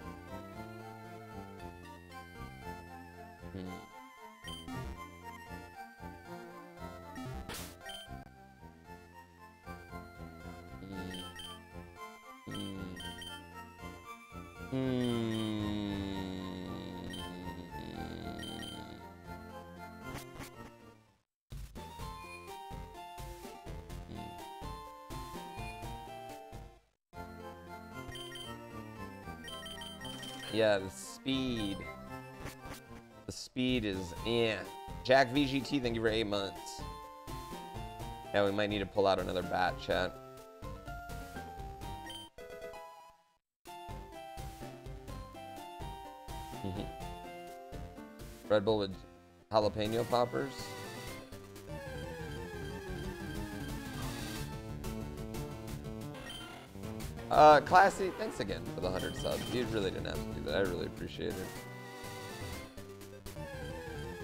Yeah, the speed. The speed is, yeah. Jack VGT, thank you for 8 months. Yeah, we might need to pull out another bat, chat. Red Bull with jalapeno poppers. Classy, thanks again for the 100 subs. You really didn't have to do that. I really appreciate it.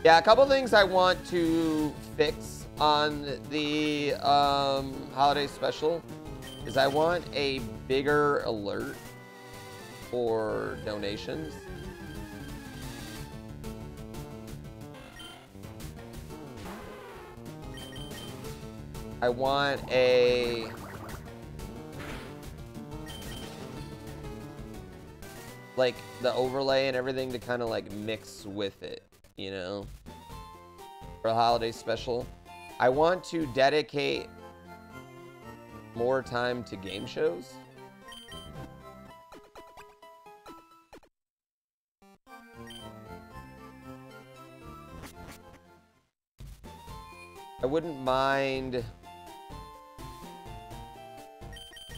Yeah, a couple things I want to fix on the holiday special is I want a bigger alert for donations. I want a like the overlay and everything to kind of like mix with it, you know, for a holiday special. I want to dedicate more time to game shows. I wouldn't mind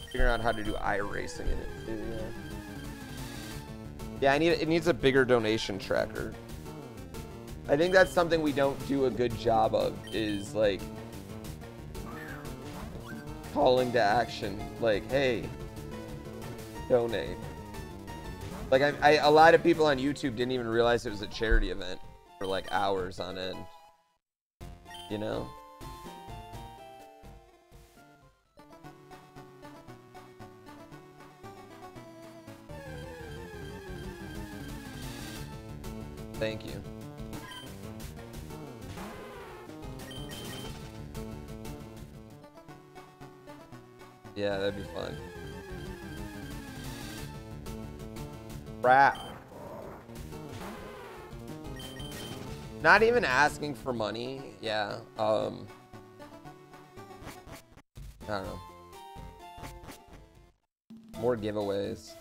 figuring out how to do iRacing in it too, yeah. Yeah, it needs a bigger donation tracker. I think that's something we don't do a good job of, is like calling to action, like, hey, donate. Like a lot of people on YouTube didn't even realize it was a charity event for like hours on end, you know? Thank you. Yeah, that'd be fun. Rap. Not even asking for money. Yeah. I don't know. More giveaways.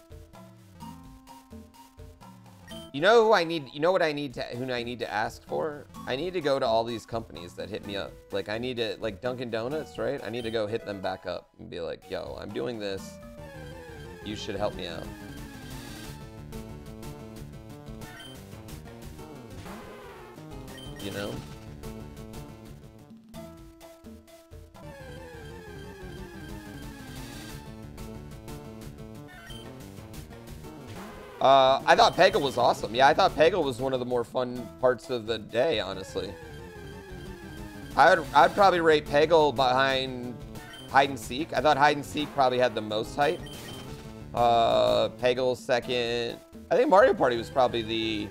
You know who I need? You know what I need to? Who I need to ask for? I need to go to all these companies that hit me up. Like I need to, like Dunkin' Donuts, right? I need to go hit them back up and be like, "Yo, I'm doing this. You should help me out." You know? I thought Peggle was awesome. Yeah, I thought Peggle was one of the more fun parts of the day, honestly. I'd probably rate Peggle behind Hide and Seek. I thought Hide and Seek probably had the most hype. Peggle second. I think Mario Party was probably the...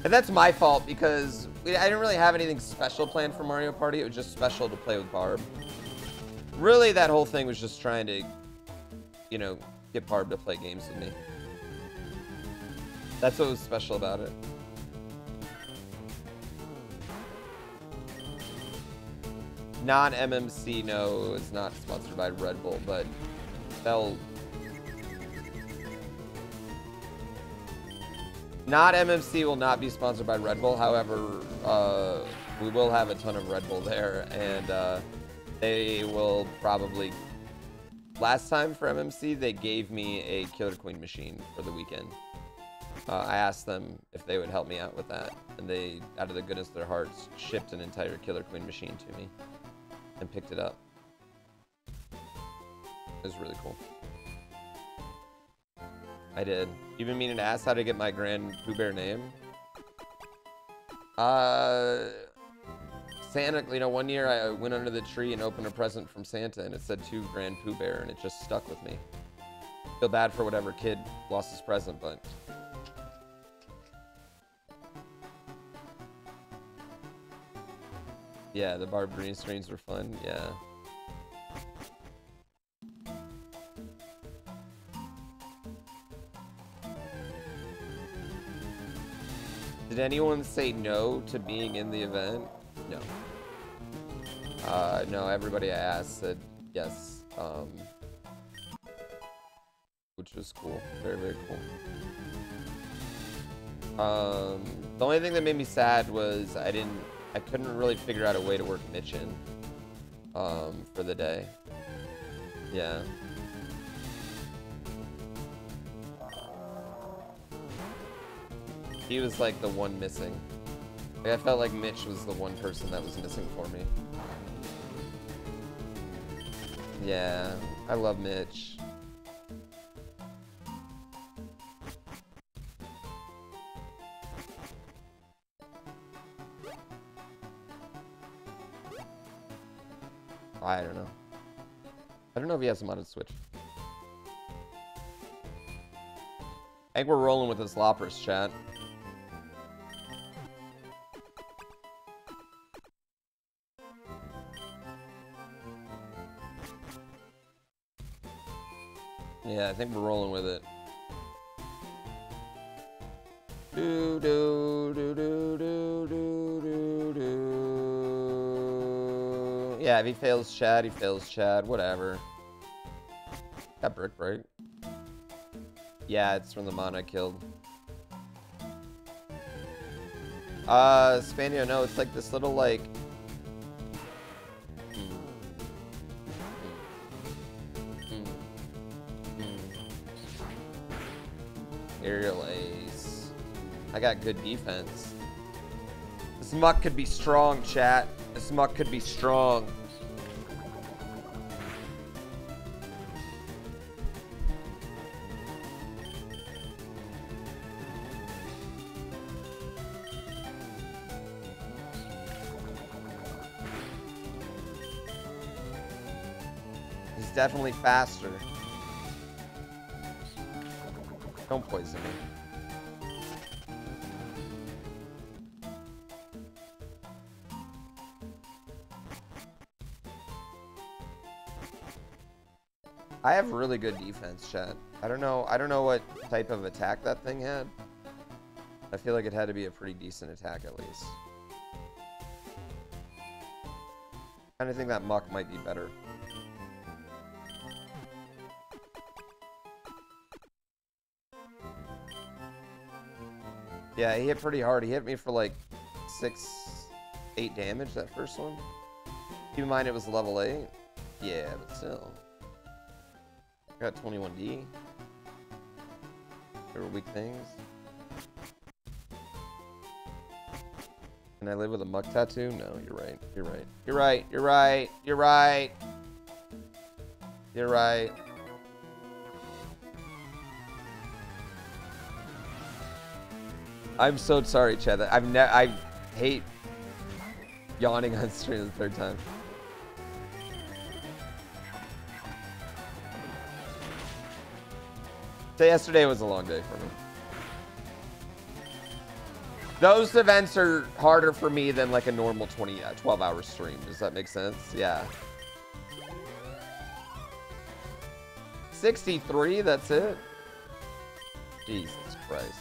And that's my fault because I didn't really have anything special planned for Mario Party. It was just special to play with Barb. Really, that whole thing was just trying to, you know, get Barb to play games with me. That's what was special about it. Non-MMC, no, it's not sponsored by Red Bull, but they'll... Not MMC will not be sponsored by Red Bull. However, we will have a ton of Red Bull there, and they will probably... Last time for MMC, they gave me a Killer Queen machine for the weekend. I asked them if they would help me out with that, and they, out of the goodness of their hearts, shipped an entire Killer Queen machine to me and picked it up. It was really cool. I did. You've been meaning to ask how to get my GrandPooBear name? Santa, you know, one year I went under the tree and opened a present from Santa, and it said to GrandPooBear, and it just stuck with me. Feel bad for whatever kid lost his present, but... Yeah, the Barb green screens were fun, yeah. Did anyone say no to being in the event? No. No, everybody I asked said yes. Which was cool. Very, very cool. The only thing that made me sad was I couldn't really figure out a way to work Mitch in for the day. Yeah. He was like the one missing. Like, I felt like Mitch was the one person that was missing for me. Yeah, I love Mitch. I don't know. I don't know if he has a modded Switch. I think we're rolling with this loppers, chat. Yeah, I think we're rolling with it. Do do do do do do do do. Yeah, if he fails Chad, he fails Chad. Whatever. That brick break. Yeah, it's from the mon I killed. Spanio, no, it's like this little like. Aerial ace. I got good defense. This muck could be strong, chat. This muck could be strong. He's definitely faster. Don't poison me. I have really good defense, chat. I don't know what type of attack that thing had. I feel like it had to be a pretty decent attack at least. I kind of think that muck might be better. Yeah, he hit pretty hard. He hit me for like 8 damage that first one. Keep in mind it was level 8. Yeah, but still. I got 21D. There were weak things. Can I live with a muck tattoo? No, you're right. You're right. You're right. You're right. You're right. You're right. I'm so sorry, Chad. I hate yawning on stream the third time. So yesterday was a long day for me. Those events are harder for me than like a normal 12-hour stream. Does that make sense? Yeah. 63, that's it? Jesus Christ.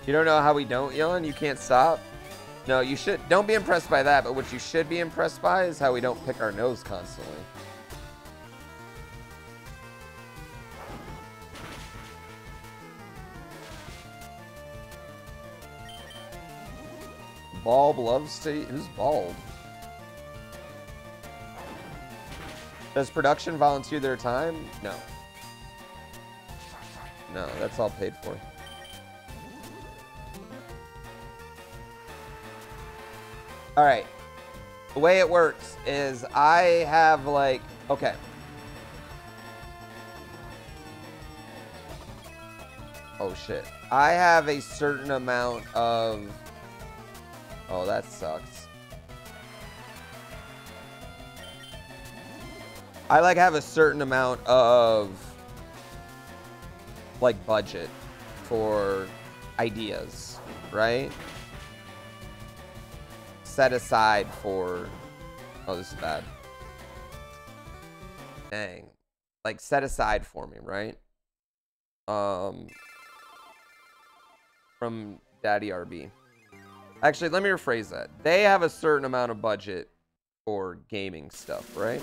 You don't know how we don't yawn? You can't stop? No, you should. Don't be impressed by that, but what you should be impressed by is how we don't pick our nose constantly. Bulb loves to... Who's Bulb? Does production volunteer their time? No. No, that's all paid for. All right. The way it works is I have like... Okay. Oh, shit. I have a certain amount of... Oh, that sucks. I like have a certain amount of like budget for ideas, right? Set aside for, oh, this is bad. Dang. Like set aside for me, right? From Daddy RB. Actually, let me rephrase that. They have a certain amount of budget for gaming stuff, right?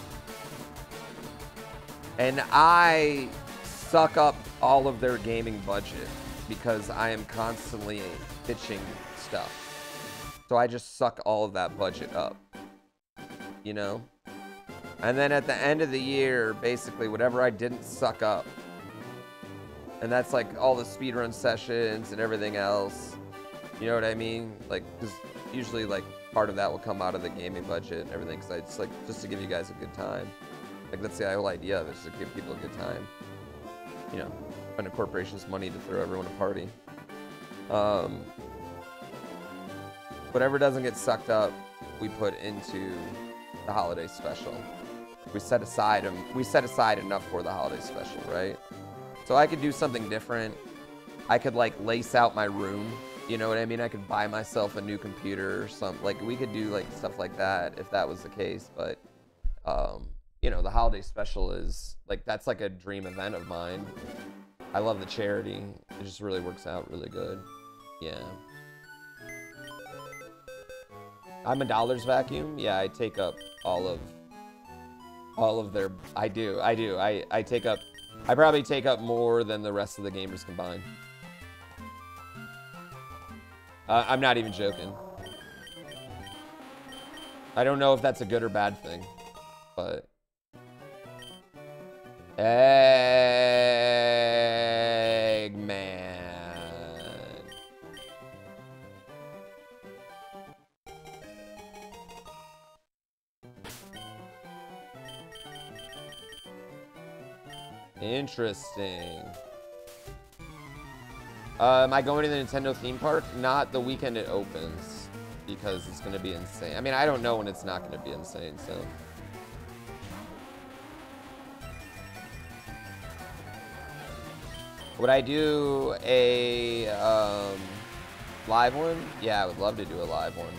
And I suck up all of their gaming budget because I am constantly pitching stuff. So I just suck all of that budget up, you know? And then at the end of the year, basically whatever I didn't suck up, and that's like all the speedrun sessions and everything else, you know what I mean? Like, because usually like part of that will come out of the gaming budget and everything, because it's like just to give you guys a good time. Like, that's the whole idea of it, is to give people a good time. You know, spend a corporation's money to throw everyone a party. Whatever doesn't get sucked up, we put into the holiday special. We set aside enough for the holiday special, right? So I could do something different. I could like lace out my room. You know what I mean? I could buy myself a new computer or something. Like, we could do like stuff like that if that was the case. But you know, the holiday special is like, that's like a dream event of mine. I love the charity. It just really works out really good. Yeah. I'm a dollars vacuum. Yeah, I take up all of their, I probably take up more than the rest of the gamers combined. I'm not even joking. I don't know if that's a good or bad thing, but Eggman. Interesting. Am I going to the Nintendo theme park? Not the weekend it opens, because it's going to be insane. I mean, I don't know when it's not going to be insane, so. Would I do a live one? Yeah, I would love to do a live one.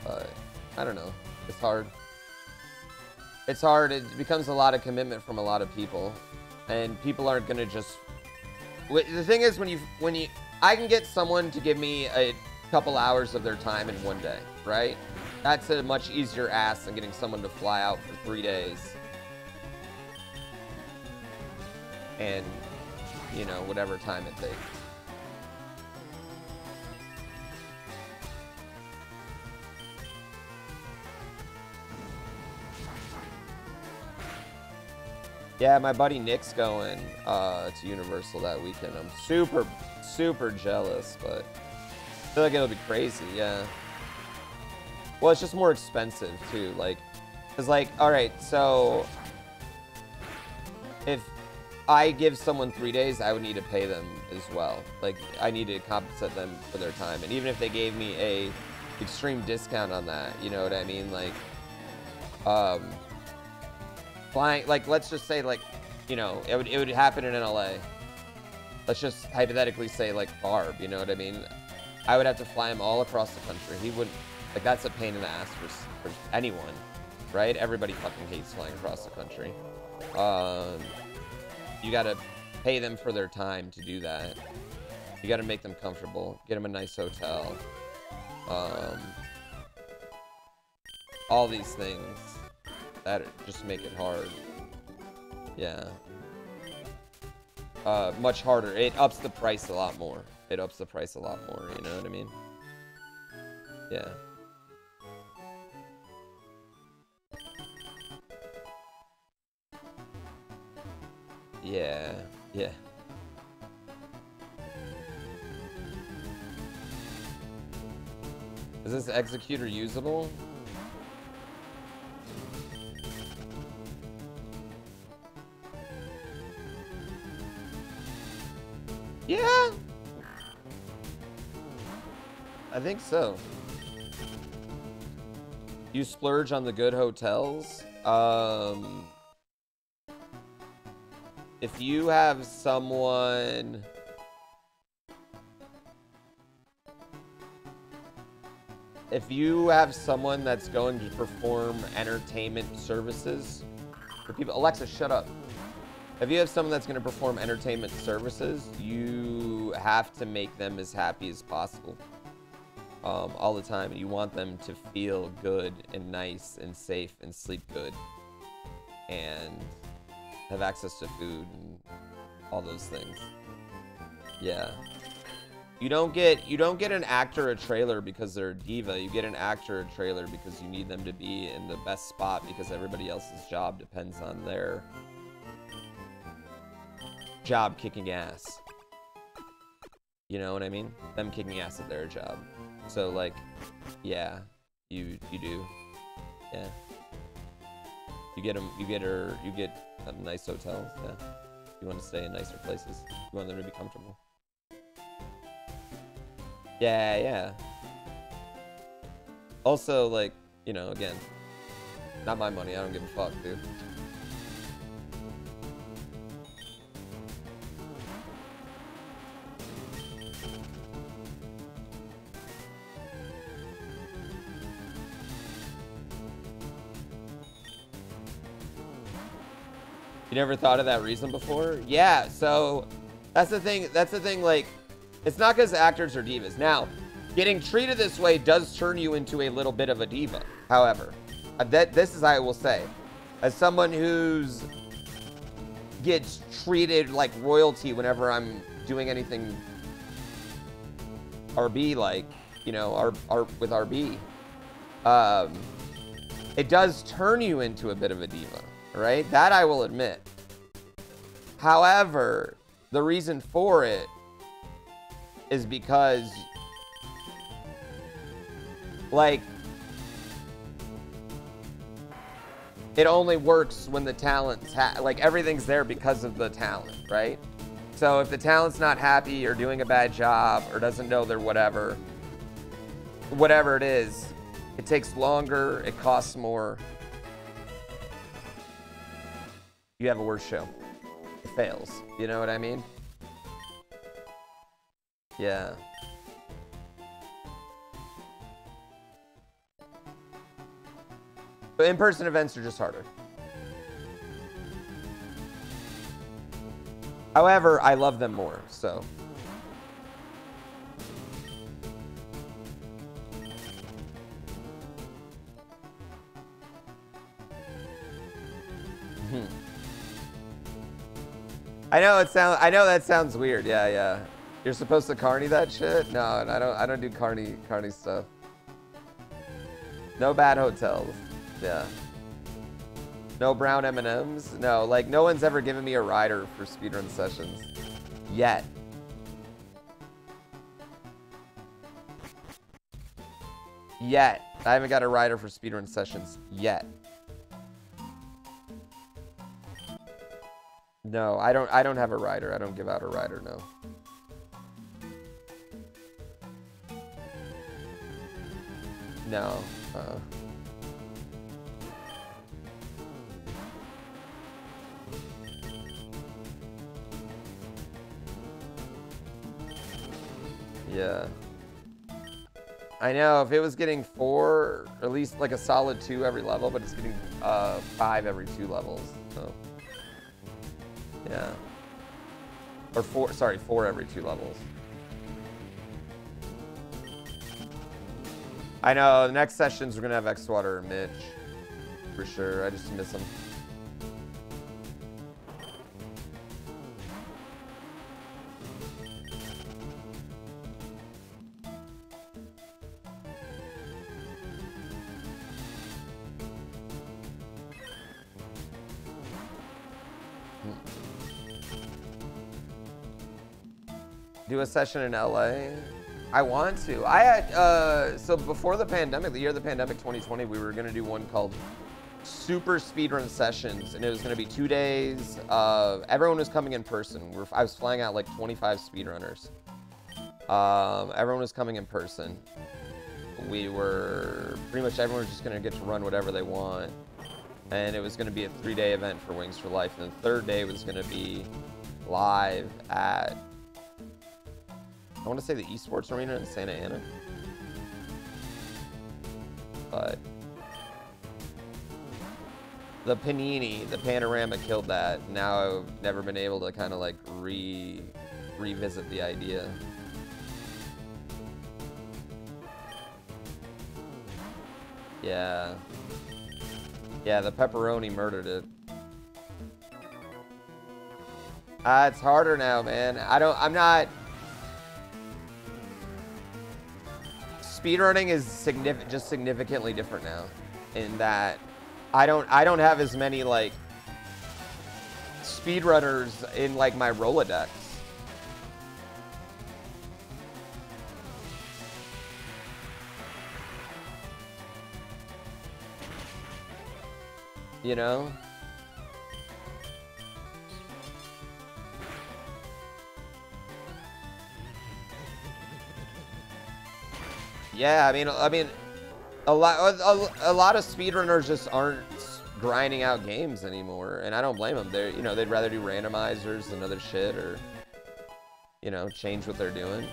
But I don't know. It's hard. It's hard. It becomes a lot of commitment from a lot of people. And people aren't gonna just... The thing is, when you... I can get someone to give me a couple hours of their time in one day, right? That's a much easier ask than getting someone to fly out for 3 days. And, you know, whatever time it takes. Yeah, my buddy Nick's going to Universal that weekend. I'm super, super jealous, but I feel like it'll be crazy, yeah. Well, it's just more expensive, too. Like, it's like, all right, so if I give someone 3 days, I would need to pay them as well. Like, I need to compensate them for their time. And even if they gave me a extreme discount on that, you know what I mean? Like, flying, like, let's just say, like, you know, it would happen in LA. Let's just hypothetically say, like, Barb, you know what I mean? I would have to fly him all across the country. He wouldn't, like, that's a pain in the ass for anyone, right? Everybody fucking hates flying across the country. You gotta pay them for their time to do that. You gotta make them comfortable. Get them a nice hotel. All these things that just make it hard. Yeah. Much harder. It ups the price a lot more. It ups the price a lot more, you know what I mean? Yeah. Yeah. Yeah. Is this executor usable? Yeah. I think so. You splurge on the good hotels. If you have someone... If you have someone that's going to perform entertainment services for people... Alexa, shut up. If you have someone that's going to perform entertainment services, you have to make them as happy as possible. All the time. You want them to feel good and nice and safe and sleep good. And have access to food and all those things. Yeah. You don't get an actor or a trailer because they're a diva. You get an actor or a trailer because you need them to be in the best spot because everybody else's job depends on their job kicking ass. You know what I mean? Them kicking ass at their job. So like, yeah, you do. Yeah. You get nice hotels, yeah. You want to stay in nicer places. You want them to be comfortable. Yeah, yeah. Also, like, you know, again, not my money. I don't give a fuck, dude. You never thought of that reason before? Yeah, so that's the thing, like, it's not because actors are divas. Now, getting treated this way does turn you into a little bit of a diva. However, this is, I will say, as someone who's gets treated like royalty whenever I'm doing anything RB like, you know, with RB, it does turn you into a bit of a diva, right? That I will admit. However, the reason for it is because, like, it only works when the talent's like, everything's there because of the talent, right? So if the talent's not happy or doing a bad job or doesn't know their whatever it is, it takes longer, it costs more. You have a worse show. It fails. You know what I mean? Yeah. But in-person events are just harder. However, I love them more, so. I know that sounds weird. Yeah, yeah. You're supposed to carny that shit? No, I don't do carny stuff. No bad hotels. Yeah. No brown M&Ms? No, like, no one's ever given me a rider for speedrun sessions. Yet. Yet. I haven't got a rider for speedrun sessions yet. No, I don't have a rider. I don't give out a rider, no. No. Yeah. I know, if it was getting 4, or at least like a solid 2 every level, but it's getting 5 every 2 levels, so. Yeah. Or 4 every 2 levels. I know, the next sessions we're gonna have X-Water or Mitch. For sure, I just miss him. Do a session in LA? I want to. I had, so before the pandemic, the year of the pandemic, 2020, we were gonna do one called Super Speedrun Sessions, and it was gonna be 2 days. Everyone was coming in person. I was flying out like 25 speedrunners. Everyone was coming in person. Pretty much everyone was just gonna get to run whatever they want. And it was gonna be a 3-day event for Wings for Life. And the third day was gonna be live at, I want to say the Esports Arena in Santa Ana. But the Panini, the Panorama killed that. Now I've never been able to kind of like revisit the idea. Yeah. Yeah, the pepperoni murdered it. It's harder now, man. I'm not... Speedrunning is significantly different now, in that I don't have as many like speedrunners in like my Rolodex. You know? Yeah, I mean, a lot of speedrunners just aren't grinding out games anymore, and I don't blame them. They're, you know, they'd rather do randomizers and other shit, or, you know, change what they're doing.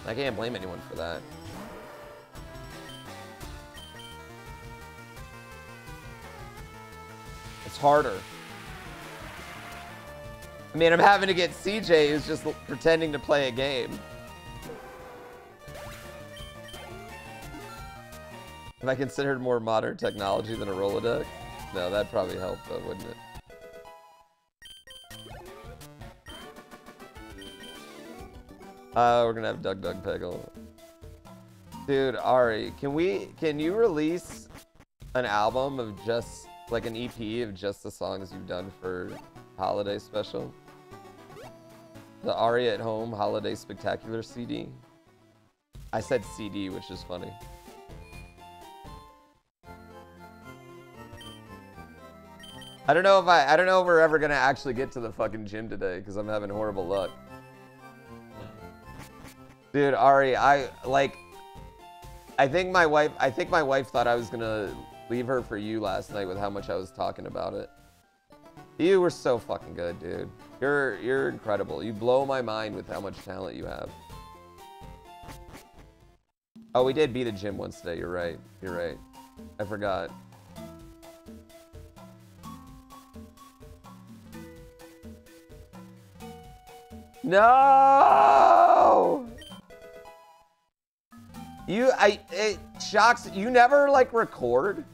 I can't blame anyone for that. It's harder. I mean, I'm having to get CJ, who's just pretending to play a game. If I considered more modern technology than a Rolodex? No, that'd probably help though, wouldn't it? We're gonna have Doug Peggle. Dude, Ari, can you release an album of just, like an EP of just the songs you've done for Holiday Special? The Ari at Home Holiday Spectacular CD? I said CD, which is funny. I don't know if we're ever gonna actually get to the fucking gym today because I'm having horrible luck. Dude, Ari, I think my wife thought I was gonna leave her for you last night with how much I was talking about it. You were so fucking good, dude. You're incredible. You blow my mind with how much talent you have. Oh, we did beat the gym once today. You're right. You're right. I forgot. No! It shocks, you never like record?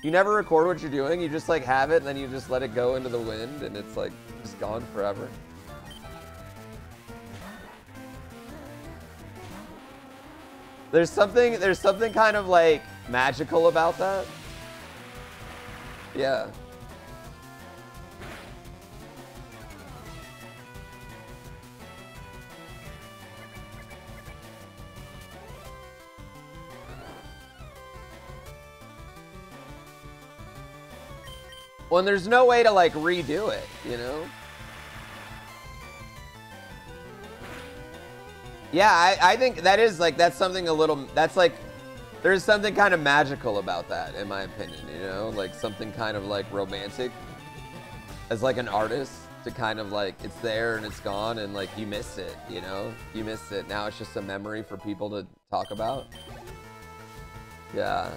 You never record what you're doing? You just like have it and then you just let it go into the wind and it's like just gone forever? There's something kind of like magical about that. Yeah. Well, and there's no way to like redo it, you know? Yeah, I think that is like, that's something a little, that's like, there's something kind of magical about that, in my opinion, you know? Like something kind of like romantic as like an artist to kind of like, it's there and it's gone and like you miss it, you know? You miss it. Now it's just a memory for people to talk about. Yeah.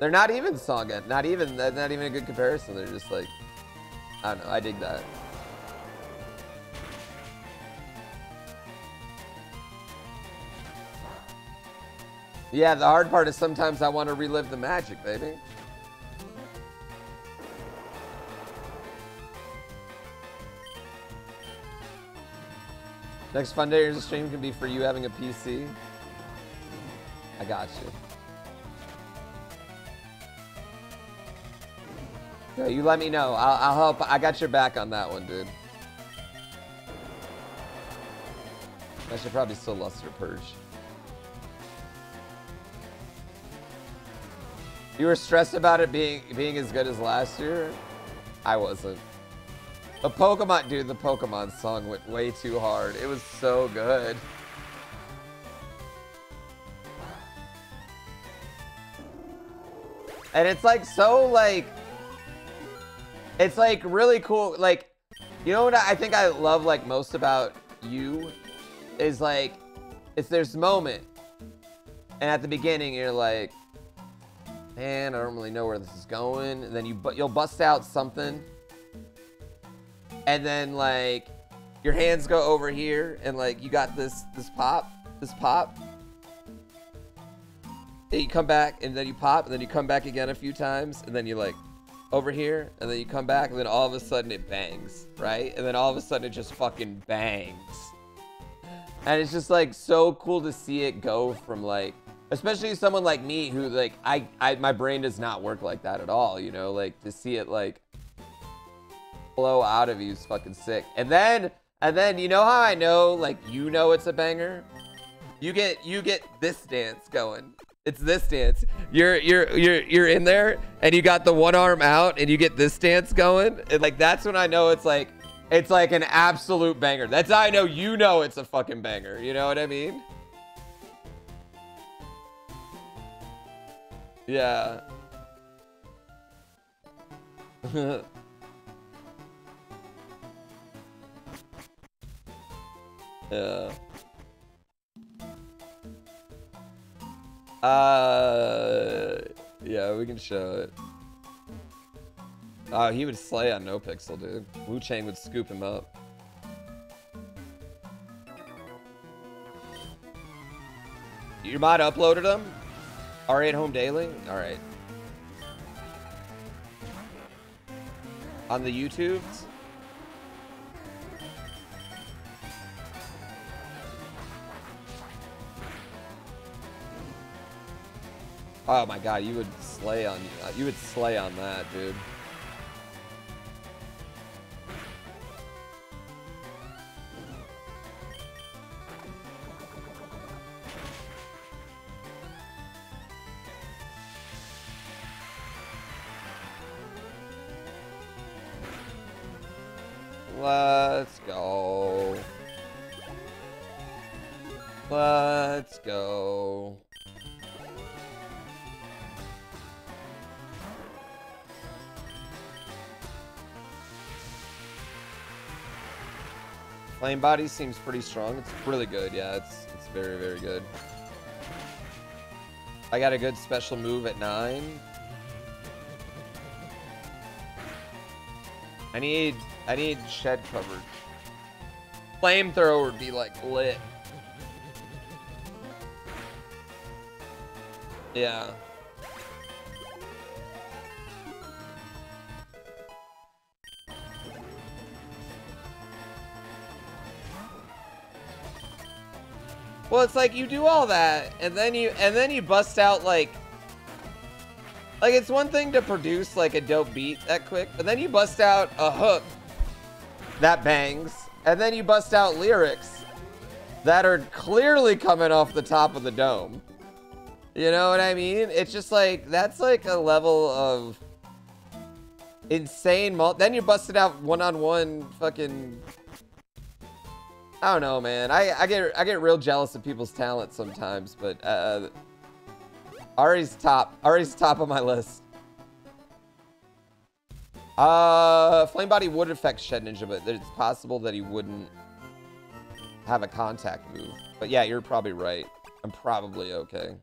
They're not even not even a good comparison. They're just like, I don't know, I dig that. Yeah, the hard part is sometimes I want to relive the magic, baby. Next fun day of the stream can be for you having a PC. I got you. Yeah, you let me know. I'll help. I got your back on that one, dude. I should probably still luster purge. You were stressed about it being as good as last year? I wasn't. The Pokemon, dude, the Pokemon song went way too hard. It was so good. And it's like so like, it's like really cool. Like, you know what I think I love like most about you is like, it's there's moment. And at the beginning you're like, man, I don't really know where this is going. And then you'll bust out something. And then like your hands go over here and like you got this pop. And you come back and then you pop and then you come back again a few times and then you like over here and then you come back and then all of a sudden it bangs, right? And then all of a sudden it just fucking bangs. And it's just like so cool to see it go from like, especially someone like me who like, my brain does not work like that at all, you know? Like to see it like flow out of you is fucking sick. And then you know how I know, like, you know it's a banger? You get this dance going. It's this dance. You're in there and you got the one arm out and you get this dance going. And like that's when I know it's like an absolute banger. That's how I know you know it's a fucking banger. You know what I mean? Yeah. Yeah. Yeah, we can show it. Oh, he would slay on No Pixel, dude. Wu Chang would scoop him up. Your mod uploaded them? R8 Home Daily? Alright. On the YouTubes? Oh my god, you would slay on that, dude. Let's go. Let's go. Flame body seems pretty strong. It's really good. Yeah, it's very, very good. I got a good special move at 9. I need shed coverage. Flamethrower would be like lit. Yeah. Well, it's like you do all that, and then you bust out like it's one thing to produce like a dope beat that quick, but then you bust out a hook that bangs, and then you bust out lyrics that are clearly coming off the top of the dome. You know what I mean? It's just like that's like a level of insane. Then you busted out one-on-one fucking. I don't know, man. I get real jealous of people's talent sometimes, but Ari's top of my list. Flame Body would affect Shed Ninja, but it's possible that he wouldn't have a contact move. But yeah, you're probably right. I'm probably okay.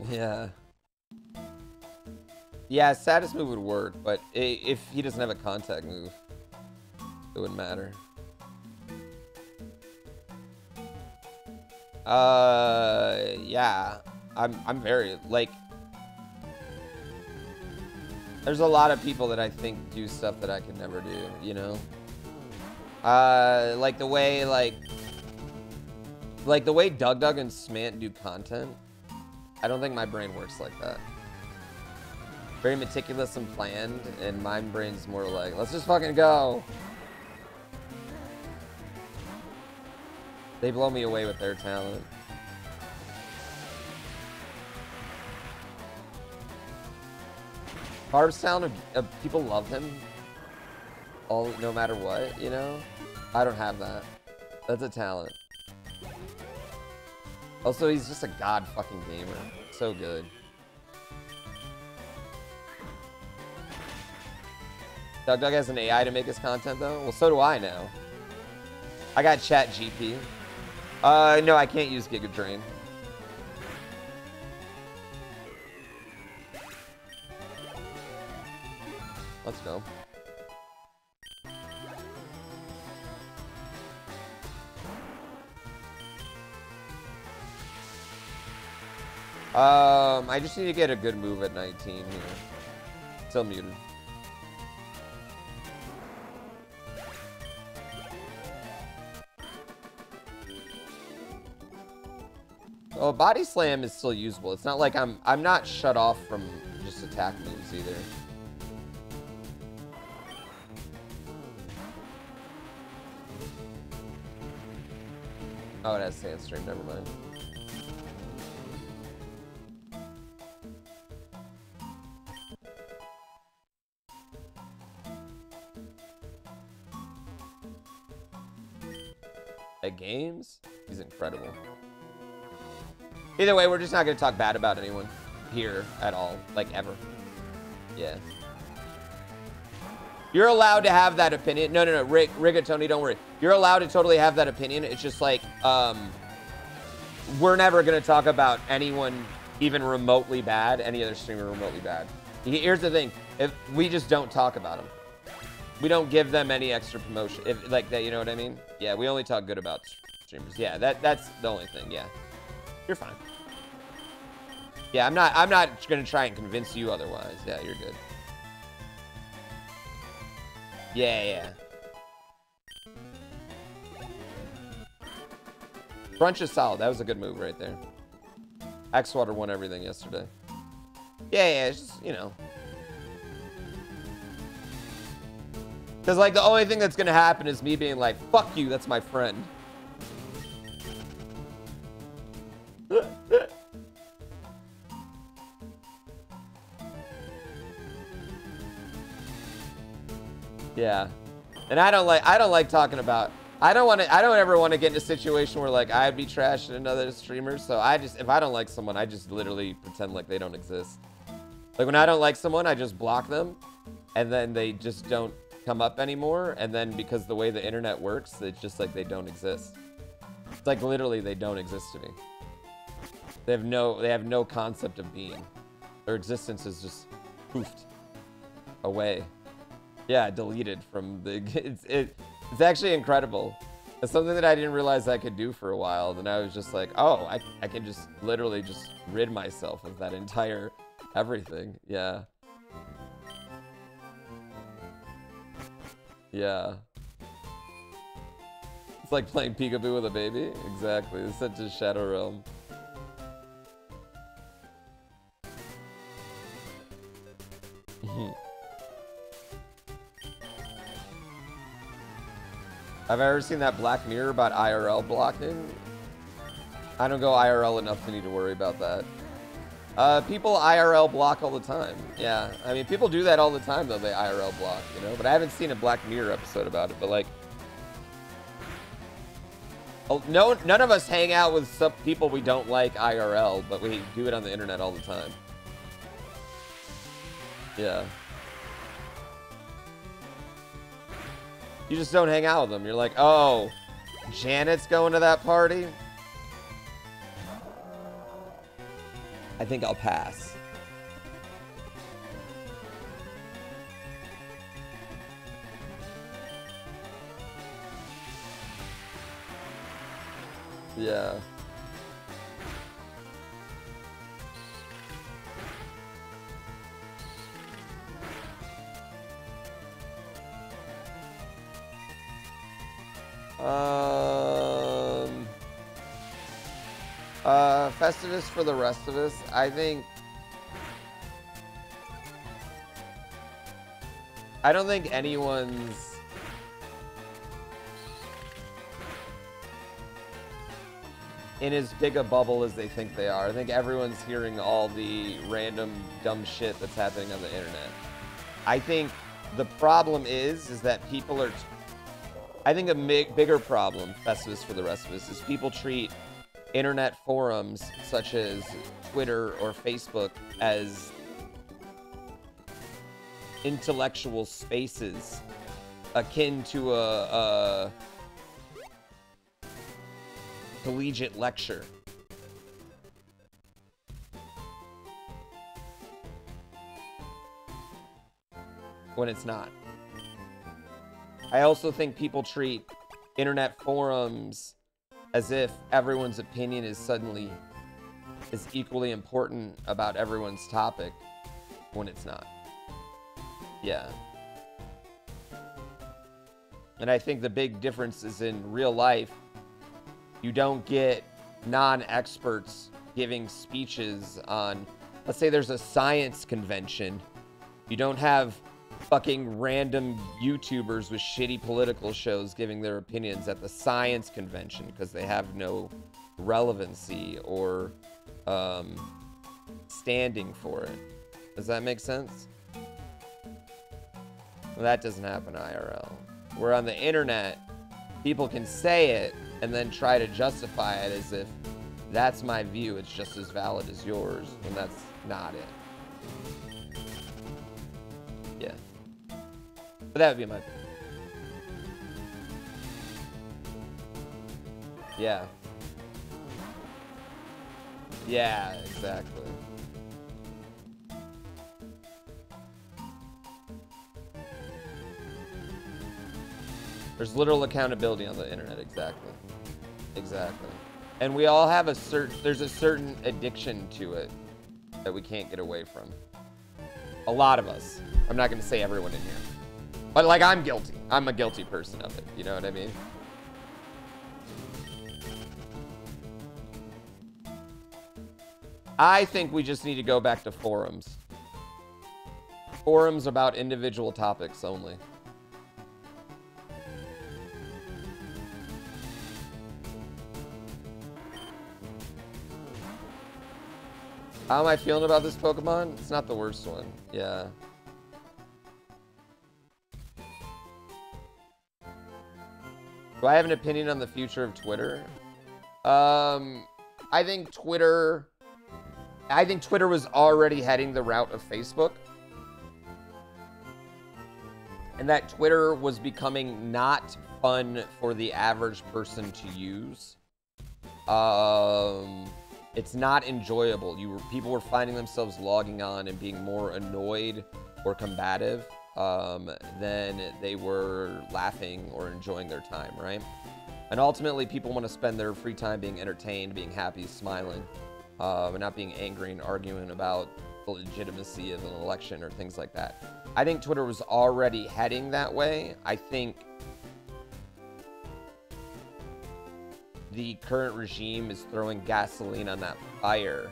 Yeah. Yeah, saddest move would work, but if he doesn't have a contact move, it wouldn't matter. Yeah. I'm very, like... There's a lot of people that I think do stuff that I could never do, you know? Like the way, like the way Doug and Smant do content, I don't think my brain works like that. Very meticulous and planned, and my brain's more like, let's just fucking go. They blow me away with their talent. Barb's talent, people love him. No matter what, you know? I don't have that. That's a talent. Also, he's just a god fucking gamer. So good. Doug has an AI to make his content, though? Well, so do I now. I got ChatGPT. No, I can't use Giga Drain. Let's go. I just need to get a good move at 19 here. Still muted. Oh, body slam is still usable. It's not like I'm not shut off from just attack moves either. Oh, it has Sandstream, never mind. At games, he's incredible. Either way, we're just not going to talk bad about anyone here at all, like ever. Yeah. You're allowed to have that opinion. No, Rigatoni, don't worry. You're allowed to totally have that opinion. It's just like, we're never going to talk about anyone even remotely bad, any other streamer remotely bad. Here's the thing. If we just don't talk about them. We don't give them any extra promotion. If, like that, you know what I mean? Yeah, we only talk good about streamers. Yeah, that's the only thing, yeah. You're fine. Yeah, I'm not gonna try and convince you otherwise. Yeah, you're good. Yeah. Brunch is solid. That was a good move right there. X-Water won everything yesterday. Yeah, it's just, you know. Because, like, the only thing that's gonna happen is me being like, fuck you, that's my friend. Yeah. And I don't like talking about, I don't ever want to get in a situation where, like, I'd be trashing another streamer. So if I don't like someone, I just literally pretend like they don't exist. Like, when I don't like someone, I just block them, and then they just don't come up anymore. And then because the way the internet works, it's just like they don't exist. It's like literally they don't exist to me. They have no concept of being. Their existence is just poofed away. Yeah, deleted from the... It's actually incredible. It's something that I didn't realize I could do for a while. Then I was just like, oh, I can just literally just rid myself of that entire everything. Yeah. Yeah. It's like playing peekaboo with a baby. Exactly. It's sent to Shadow Realm. Have I ever seen that Black Mirror about IRL blocking? I don't go IRL enough to need to worry about that. People IRL block all the time. Yeah, I mean, people do that all the time, though. They IRL block, you know? But I haven't seen a Black Mirror episode about it. But, like... none of us hang out with some people we don't like IRL, but we do it on the internet all the time. Yeah. You just don't hang out with them. You're like, oh, Janet's going to that party? I think I'll pass. Yeah. Festivus for the rest of us. I don't think anyone's in as big a bubble as they think they are. I think everyone's hearing all the random dumb shit that's happening on the internet. I think the problem is that people are... I think a bigger problem, Festivus for the rest of us, is people treat internet forums such as Twitter or Facebook as intellectual spaces akin to a collegiate lecture. When it's not. I also think people treat internet forums as if everyone's opinion is suddenly equally important about everyone's topic when it's not. Yeah. And I think the big difference is in real life, you don't get non-experts giving speeches on, let's say there's a science convention. You don't have fucking random YouTubers with shitty political shows giving their opinions at the science convention because they have no relevancy or standing for it. Does that make sense? Well, that doesn't happen IRL. Where on the internet, people can say it and then try to justify it as if that's my view, it's just as valid as yours, when that's not it. Yeah. But that would be my opinion. Yeah. Yeah, exactly. There's little accountability on the internet, exactly. Exactly. And we all have there's a certain addiction to it that we can't get away from. A lot of us. I'm not gonna say everyone in here. But like, I'm guilty. I'm a guilty person of it, you know what I mean? I think we just need to go back to forums. Forums about individual topics only. How am I feeling about this Pokemon? It's not the worst one. Yeah. Do I have an opinion on the future of Twitter? I think Twitter was already heading the route of Facebook. And that Twitter was becoming not fun for the average person to use. It's not enjoyable. People were finding themselves logging on and being more annoyed or combative than they were laughing or enjoying their time, right? And ultimately, people want to spend their free time being entertained, being happy, smiling, and not being angry and arguing about the legitimacy of an election or things like that. I think Twitter was already heading that way. I think the current regime is throwing gasoline on that fire.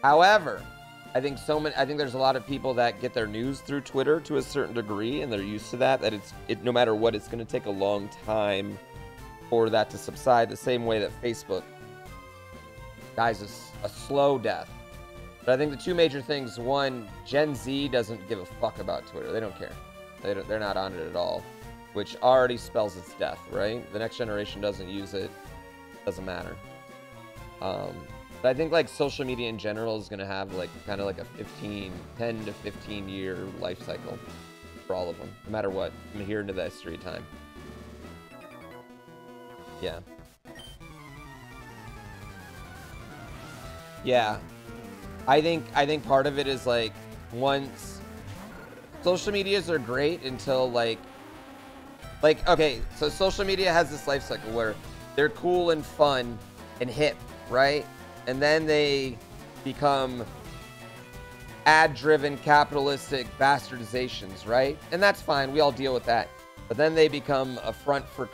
However, I think there's a lot of people that get their news through Twitter to a certain degree, and they're used to that. No matter what, it's going to take a long time for that to subside. The same way that Facebook dies a slow death. But I think the two major things: one, Gen Z doesn't give a fuck about Twitter. They don't care. They're not on it at all, which already spells its death, right? The next generation doesn't use it. Doesn't matter. But I think like social media in general is going to have like kind of like a 10 to 15 year life cycle for all of them, no matter what, from here into the history of time. Yeah. Yeah. I think part of it is like, once social medias are great until like okay, so social media has this life cycle where they're cool and fun and hip, right? And then they become ad-driven, capitalistic bastardizations, right? And that's fine. We all deal with that. But then they become a front for,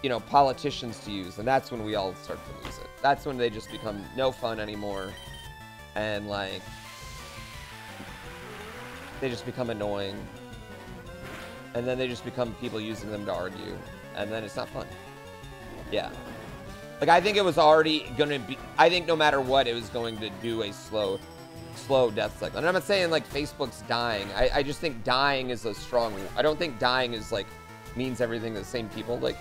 you know, politicians to use, and that's when we all start to lose it. That's when they just become no fun anymore, and like they just become annoying, and then they just become people using them to argue, and then it's not fun. Yeah. Like, I think it was already gonna be, I think no matter what, it was going to do a slow death cycle. And I'm not saying like Facebook's dying. I just think dying is a strong, I don't think dying is like means everything to the same people. Like,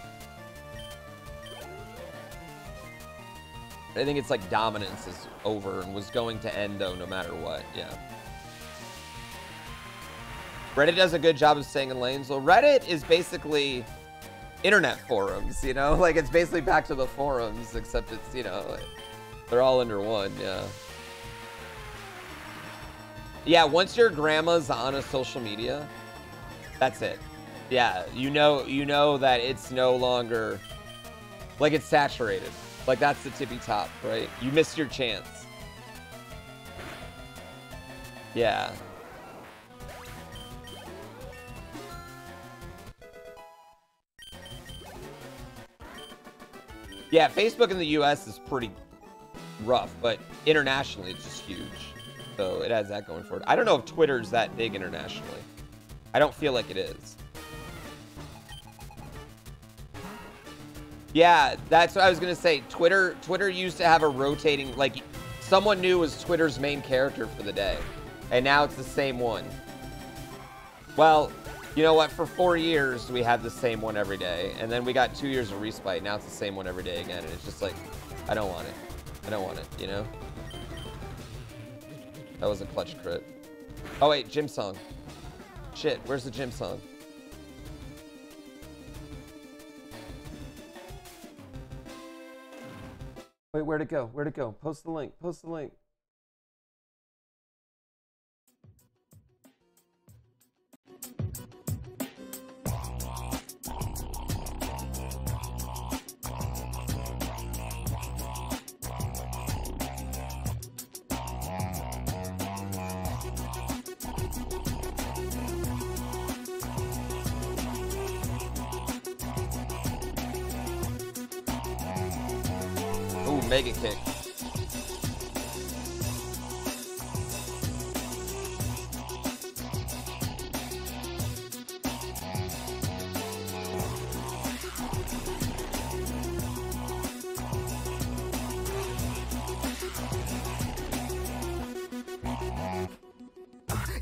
I think it's like dominance is over and was going to end though no matter what. Yeah. Reddit does a good job of staying in lanes. Well, Reddit is basically internet forums, you know? Like, it's basically back to the forums, except it's, you know, they're all under one, yeah. Yeah, once your grandma's on a social media, that's it. Yeah, you know that it's no longer, like, it's saturated. Like, that's the tippy top, right? You missed your chance. Yeah. Yeah, Facebook in the US is pretty rough, but internationally it's just huge. So it has that going for it. I don't know if Twitter's that big internationally. I don't feel like it is. Yeah, that's what I was gonna say. Twitter used to have a rotating, like, someone new was Twitter's main character for the day, and now it's the same one. Well, you know what? For 4 years we had the same one every day, and then we got 2 years of respite. Now it's the same one every day again, and it's just like, I don't want it. I don't want it. You know? That was a clutch crit. Oh wait, gym song. Shit, where's the gym song? Wait, where'd it go? Where'd it go? Post the link. Post the link. Mega kick.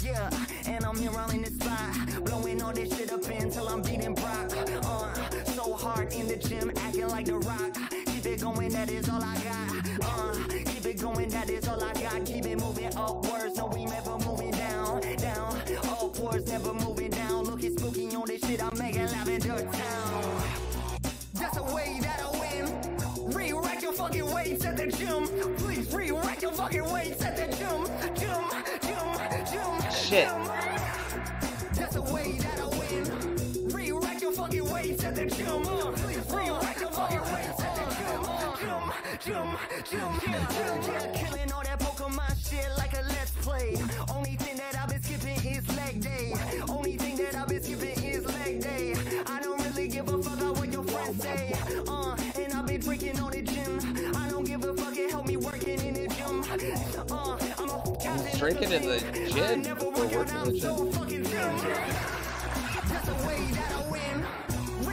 Yeah, and I'm here rolling this spot, blowing all this shit up until I'm beating Brock. So hard in the gym, acting like The Rock. Keep it going, that is all I got. Keep it going, that is all I got. Keep it moving upwards, no, we never moving down, down. Upwards, never moving down. Looking spooky on this shit, I'm making Lavender Town. That's the way that I win. Re-rack your fucking weights at the gym. Please re-rack your fucking weights at the gym.
Shit.
That's the way that I win. Re-rack your fucking weights at the gym. Please re-rack your fucking weights at the gym. Killing all that Pokemon shit like a let's play. Only thing that I've been skipping is leg day. Only thing that I've been skipping is leg day. I don't really give a fuck about what your friends say. And I've been drinking on the gym. I don't give a fuck, it help me working in the gym.
He's drinking in the gym or working in the gym.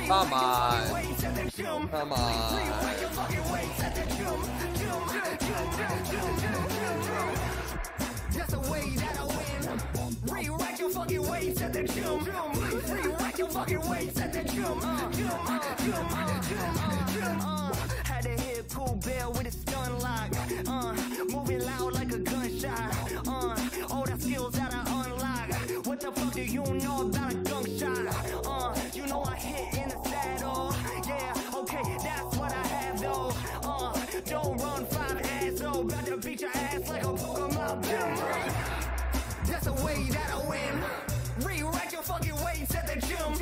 Come on. Come on.
That's the way that I win. Re-rack your fucking weights at the gym. Re-rack your fucking weights at the gym. Had to hit PooBear with a stun lock. Moving loud like a gunshot. All the skills that I unlock. What the fuck do you know about a gunshot? You know I hit in the saddle. Yeah, okay, that's what I have though. Don't run 5 ass though. About to beat your ass like a Pokemon. That's the way that I win. Re-rack your fucking weights at the gym.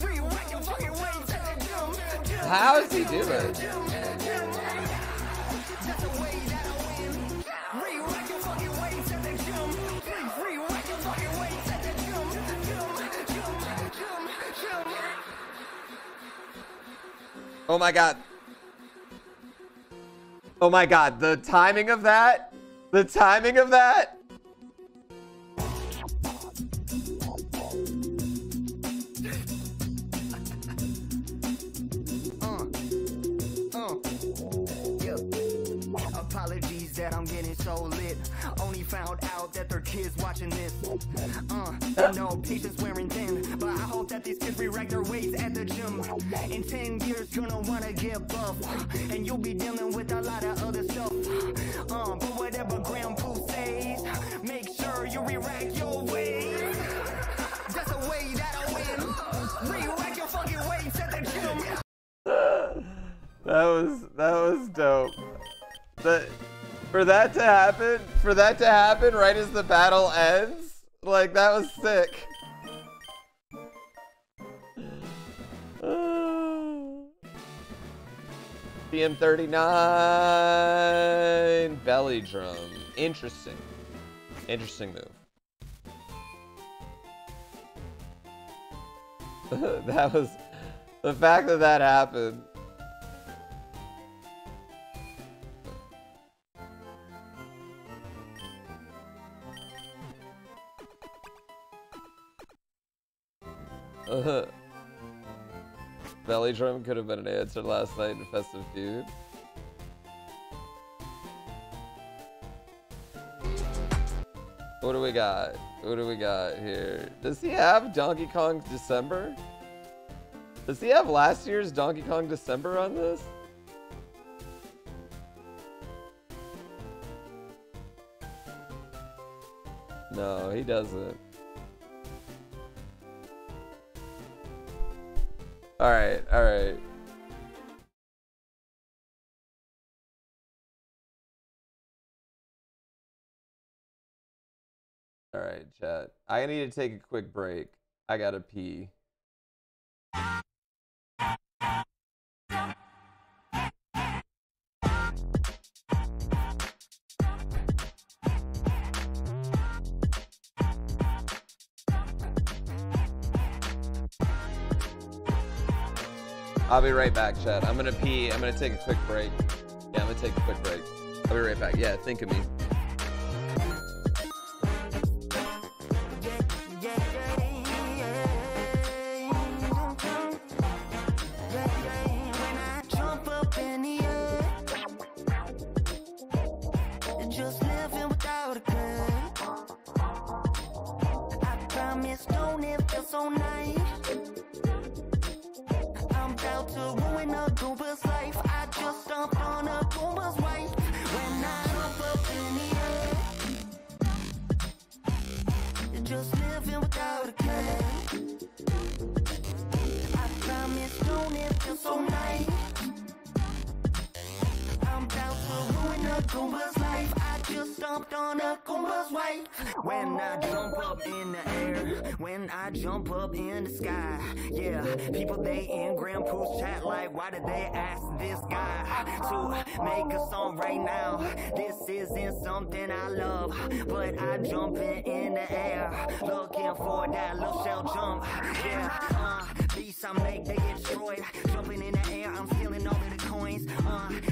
Re-rack your fucking weights at the gym.
How is he doing?
That's the way that I win. Re-rack your fucking weights at the gym. Re-rack your fucking weights at the gym.
Oh my god. Oh my god, the timing of that? The timing of that?
Apologies that I'm getting so lit. Only found out that their kids watching this. I know patience wearing thin, but I hope that these kids re-rack their weights at the gym. In 10 years, gonna wanna get buff, and you'll be dealing with a lot of other stuff. But whatever GrandPoo says, make sure you re-rack your weights. That's the way that I win. Re-rack your fucking weights at the gym.
That was dope. For that to happen right as the battle ends, like that was sick. BM39 belly drum. Interesting move. That was the fact that happened. Belly drum could have been an answer last night in Festive Feud. What do we got? What do we got here? Does he have Donkey Kong December? Does he have last year's Donkey Kong December on this? No, he doesn't. Alright. Alright, chat. I need to take a quick break. I gotta pee. I'll be right back, chat. I'm gonna pee. I'm gonna take a quick break. Yeah, I'm gonna take a quick break. I'll be right back. Yeah, think of me.
Just living without a plan. I promise, don't it feel so nice? I'm about to ruin a Goomba's life. I just stomped on a Goomba's wife. When I jump up in the air, just living without a care. I promise, don't it feel so nice? I'm about to ruin a Goomba's life. I just stomped on a Goomba's wife. When I jump up in the air, when I jump up in the sky, yeah, people they in GrandPoo's chat like, why did they ask this guy to make a song right now? This isn't something I love, but I jump in the air, looking for that little shell jump, yeah, beats I make, they get destroyed, jumping in the air, I'm stealing all of the coins,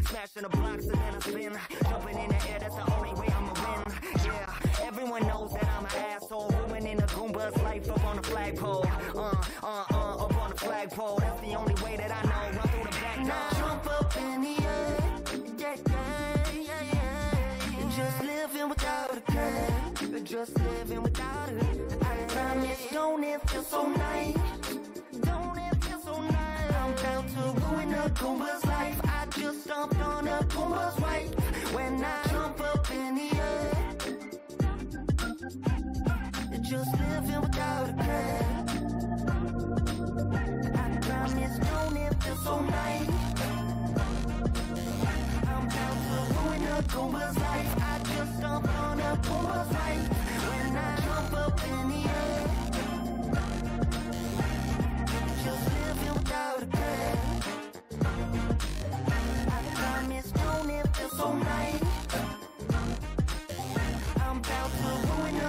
smashing the blocks and then I spin, jumping in the air, that's the only way I'ma win, yeah, everyone knows that I'm an asshole, ruining a Goomba's life up on the flagpole, up on the flagpole, that's the only way that I know, run through the back door, jump up in the air, yeah, just living without a care, just living without it, I promise, don't it feel so nice, don't it feel so nice, I'm about to ruin a Goomba's life, I just stomped on a Goomba's wife, when I jump up in the air, just living without a care, I promise, don't it feel so nice, I'm about to ruin a Goomba's life, I just stomped on a Goomba's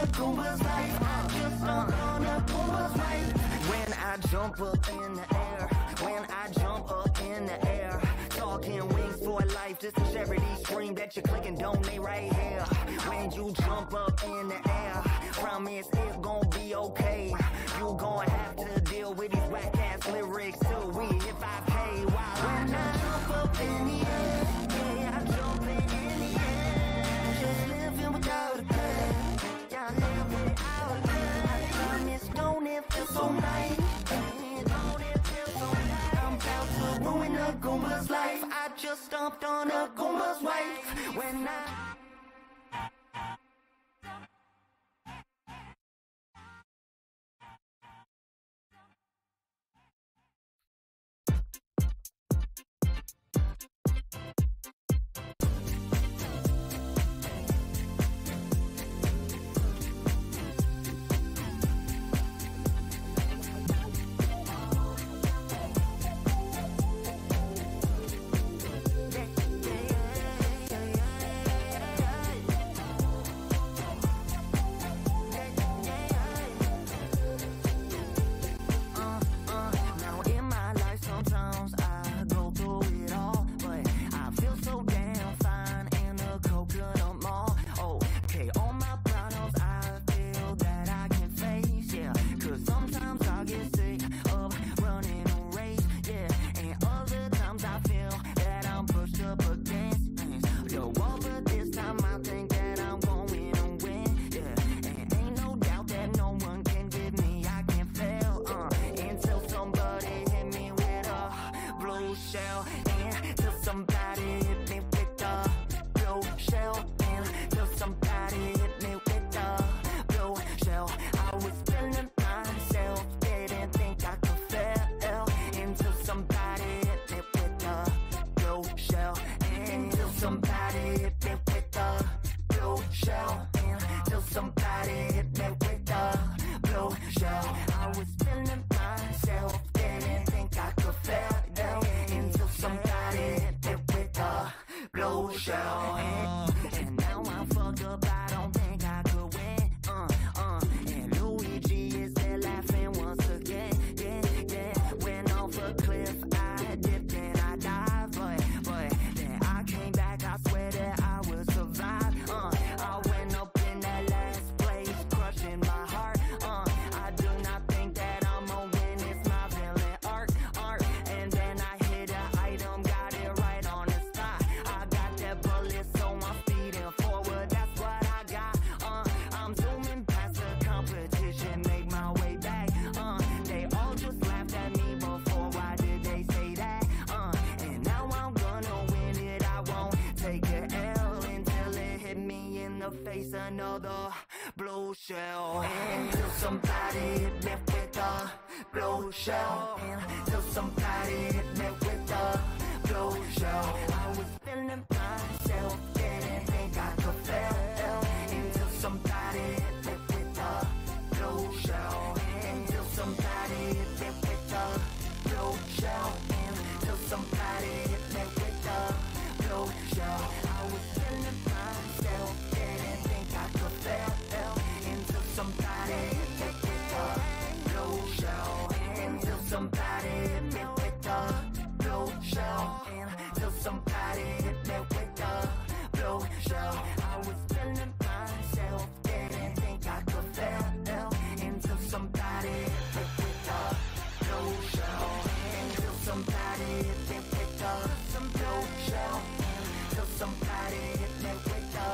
a Goomba's life. I just stomped on a Goomba's life. When I jump up in the air, when I jump up in the air, talking wings for life, just a charity scream that you click and donate right here. When you jump up in the air, promise it's gonna be okay. You gonna have to deal with these whack ass lyrics till we hit 5K. When I jump up in the air, yeah, I jump in the air, just living without a care. Yeah, I live without a care. I promise, don't it feel so nice? Don't it feel so nice? I'm about to ruin a Goomba's life. I just stomped on a Goomba's wife. When I another blue shell. Until somebody hit me with a blue shell. Until somebody hit me with a blue shell. I was feeling myself, didn't think I could fail. Until somebody hit me with a blue shell. Until somebody hit me with a blue shell. Until somebody hit me with a blue shell. I was feeling myself, didn't think I could fail. Until somebody hit me with a blue shell. Until somebody hit me with a blue shell. Until somebody hit me with a blue shell. I was feeling myself, didn't think I could fail. Until somebody hit me with a blue shell. Until somebody hit me with a blue shell. Until somebody hit me with a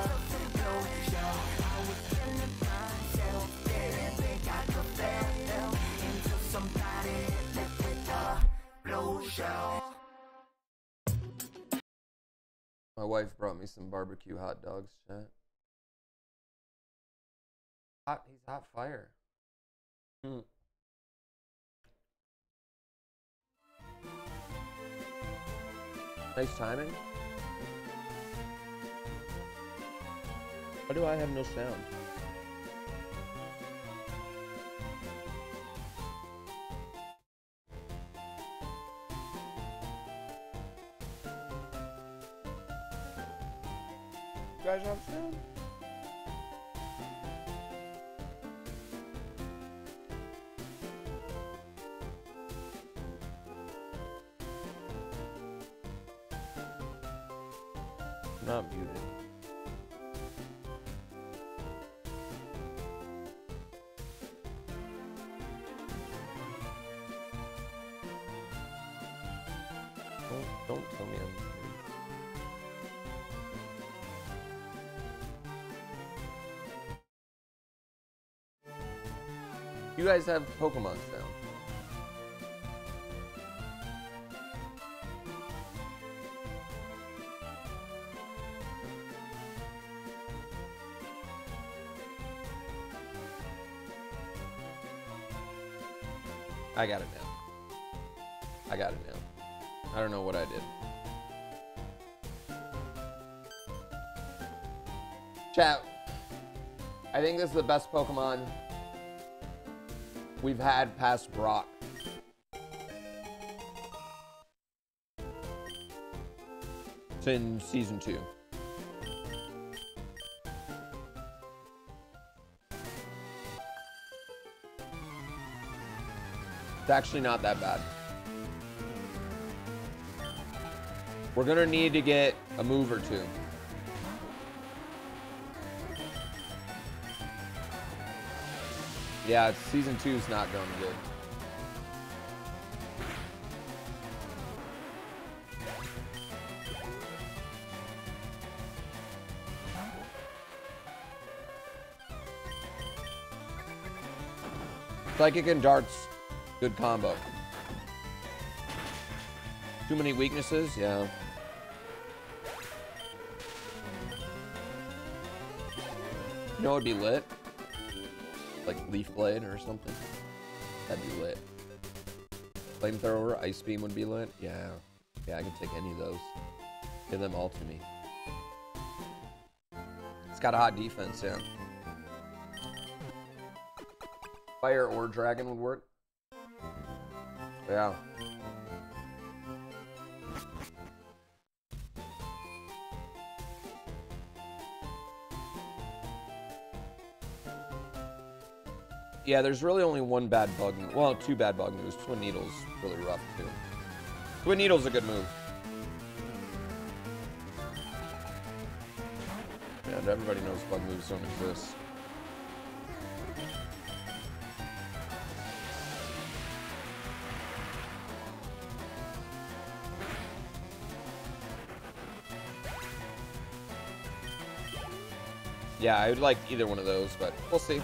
blue shell. I was feeling myself, didn't think I could fail. Until somebody hit me with a blue shell.
My wife brought me some barbecue hot dogs, chat. He's hot fire. Nice timing. Why do I have no sound? You guys have sound? Not muted. Don't tell me I'm muted. You guys have Pokemon sound. I got it now. I got it now. I don't know what I did. Chat. I think this is the best Pokemon we've had past Brock. It's in Season 2. It's actually not that bad. We're gonna need to get a move or two. Yeah, Season 2 is not going good. Psychic and Darts, good combo. Too many weaknesses? Yeah. You know what would be lit? Like Leaf Blade or something. That'd be lit. Flamethrower, Ice Beam would be lit. Yeah. Yeah, I can take any of those. Give them all to me. It's got a hot defense, yeah. Fire or Dragon would work. Yeah. Yeah, there's really only one bad bug move. Well, two bad bug moves. Twin Needle's really rough, too. Twin Needle's a good move. And everybody knows bug moves don't exist. Yeah, I would like either one of those, but we'll see.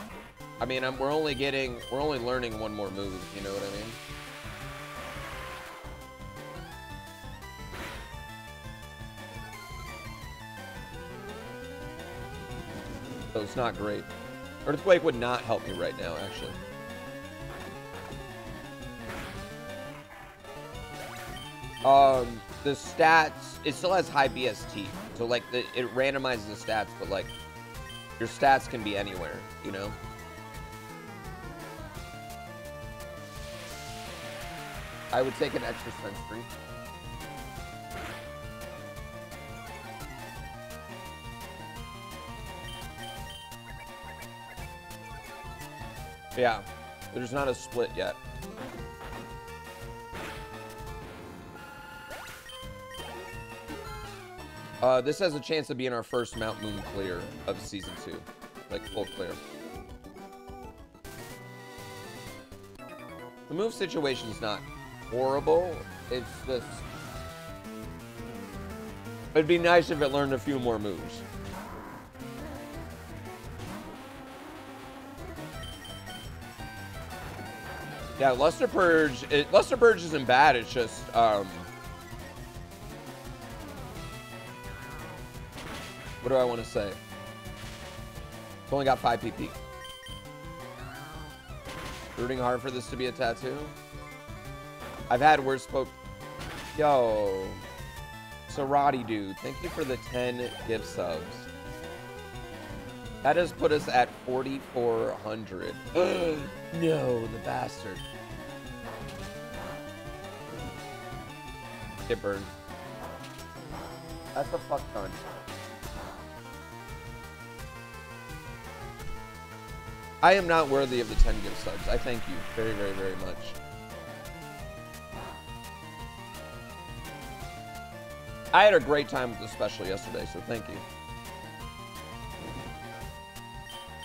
I mean, we're only learning one more move, you know what I mean? So it's not great. Earthquake would not help me right now, actually. The stats, it still has high BST. So, like, it randomizes the stats, but, like, your stats can be anywhere, you know? I would take an extra sensory. Yeah, there's not a split yet. This has a chance of being our first Mount Moon clear of Season 2. Like, full clear. The move situation's not horrible. It's just... It'd be nice if it learned a few more moves. Yeah, Luster Purge isn't bad, it's just, what do I want to say? It's only got 5 PP. Rooting hard for this to be a tattoo. I've had worse Yo. Sarati dude, thank you for the 10 gift subs. That has put us at 4,400. No, the bastard. Get burned. That's a fuck ton. I am not worthy of the 10 gift subs. I thank you very, very, very much. I had a great time with the special yesterday, so thank you.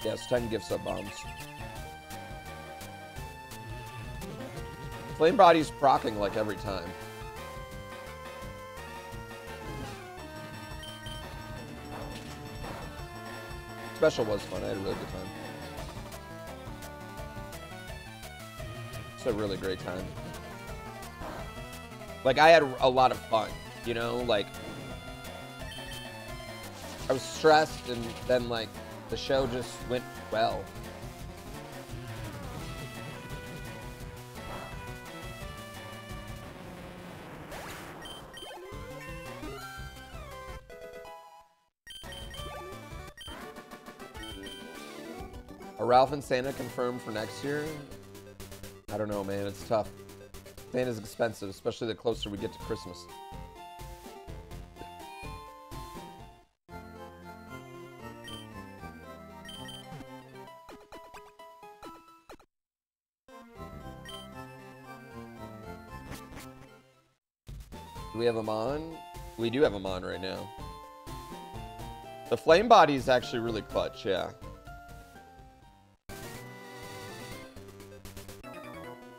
Yes, 10 gift sub bombs. Flame Body's procking like every time. Special was fun. I had a really good time. It's a really great time. Like, I had a lot of fun, you know? Like, I was stressed, and then, like, the show just went well. Are Ralph and Santa confirmed for next year? I don't know, man. It's tough. Santa's expensive, especially the closer we get to Christmas. Do we have him on? We do have him on right now. The flame body is actually really clutch, yeah.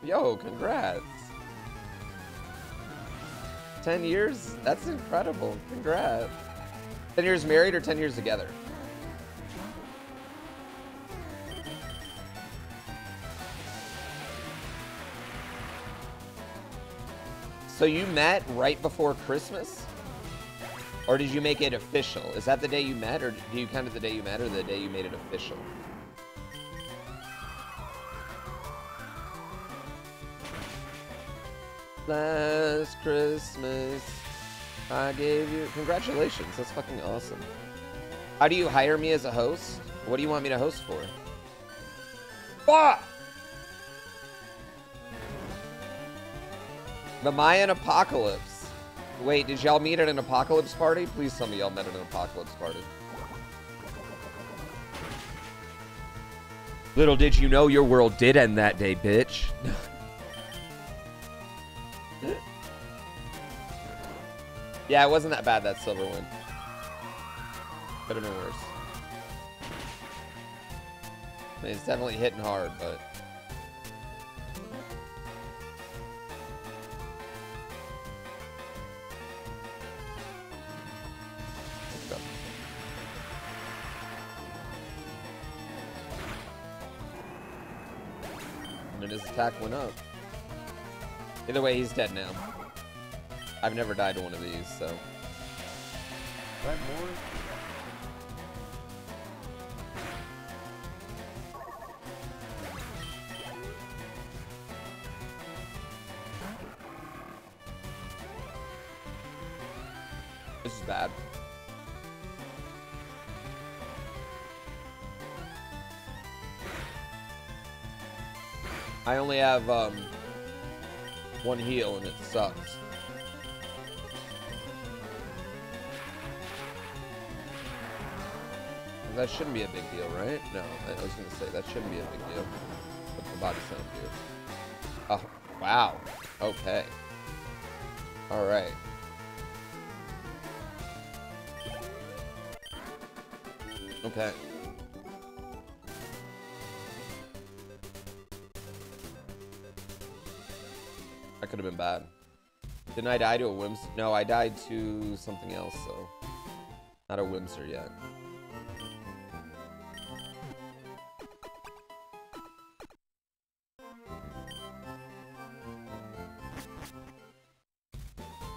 Yo, congrats. 10 years? That's incredible. Congrats. 10 years married or 10 years together? So you met right before Christmas? Or did you make it official? Is that the day you met, or do you count it the day you met, or the day you made it official? Last Christmas, I gave you... Congratulations, that's fucking awesome. How do you hire me as a host? What do you want me to host for? Fuck! The Mayan Apocalypse. Wait, did y'all meet at an apocalypse party? Please tell me y'all met at an apocalypse party. Little did you know your world did end that day, bitch. Yeah, it wasn't that bad, that silver one. Could have been worse. I mean, it's definitely hitting hard, but... Let's go. And then his attack went up. Either way, he's dead now. I've never died to one of these, so. Right, more? This is bad. I only have one heal and it sucks. That shouldn't be a big deal, right? No, I was gonna say that shouldn't be a big deal. What's the body sound do? Oh, wow. Okay. All right. Okay. That could have been bad. Didn't I die to a Whimsy? No, I died to something else, so. Not a Whimsy yet.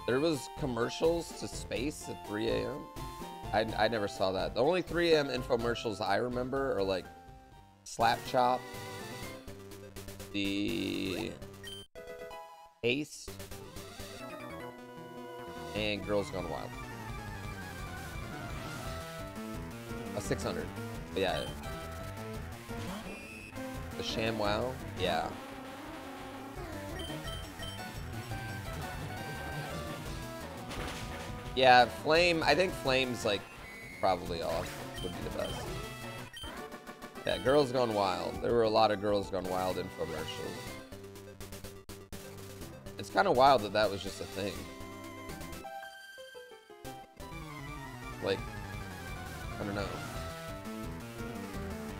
There was commercials to space at 3 a.m. I never saw that. The only 3 a.m. infomercials I remember are like Slap Chop, the Ace, and Girls Gone Wild. A 600. Yeah. The ShamWow. Yeah. Yeah, Flame, I think Flame's like probably off, would be the best. Yeah, Girls Gone Wild. There were a lot of Girls Gone Wild infomercials. It's kind of wild that that was just a thing.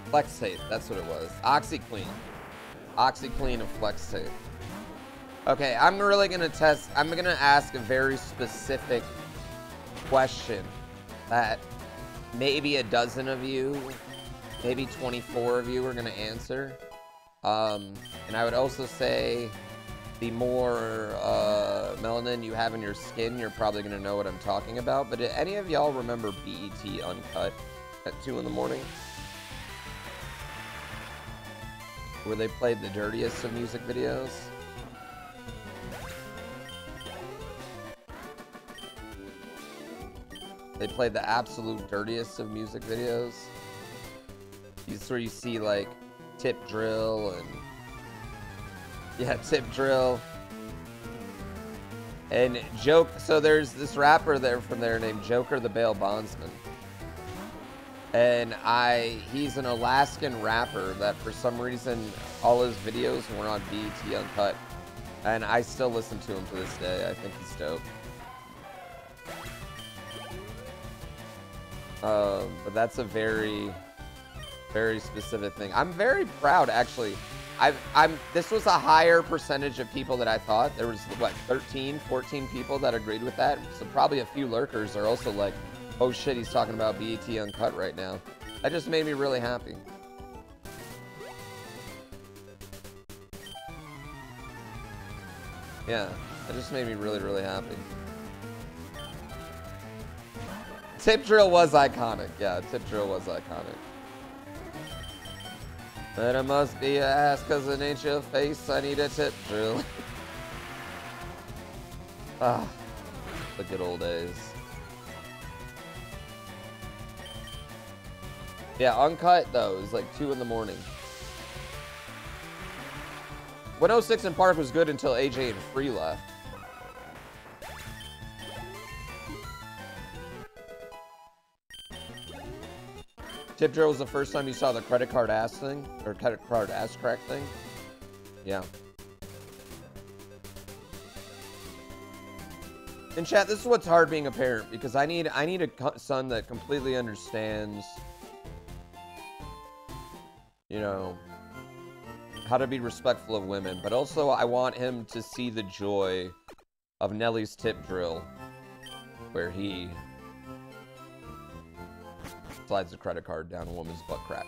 Flex tape, that's what it was. OxyClean. OxyClean and Flex tape. Okay, I'm really gonna test, I'm gonna ask a very specific question that maybe a dozen of you, maybe 24 of you are gonna answer. And I would also say the more melanin you have in your skin, you're probably gonna know what I'm talking about. But do any of y'all remember BET Uncut at 2 in the morning? Where they played the dirtiest of music videos? They played the absolute dirtiest of music videos. It's where you see like Tip Drill and yeah, Tip Drill and Joke. So there's this rapper there from there named Joker the Bail Bondsman, and he's an Alaskan rapper that for some reason all his videos were on BET Uncut, and I still listen to him to this day. I think he's dope. But that's a very, very specific thing. I'm very proud, actually. This was a higher percentage of people that I thought. There was, what, 13, 14 people that agreed with that. So probably a few lurkers are also like, oh shit, he's talking about BET Uncut right now. That just made me really happy. Yeah, that just made me really, really happy. Tip Drill was iconic. Yeah, Tip Drill was iconic. But it must be your ass, cause it ain't your face. I need a tip drill. Ah, the good old days. Yeah, Uncut though is like 2 in the morning. 106 in Park was good until AJ and Free left. Tip Drill was the first time you saw the credit card ass thing, or credit card ass crack thing. Yeah. In chat, this is what's hard being a parent, because I need a son that completely understands, you know, how to be respectful of women, but also I want him to see the joy of Nelly's Tip Drill, where he slides the credit card down a woman's butt crack.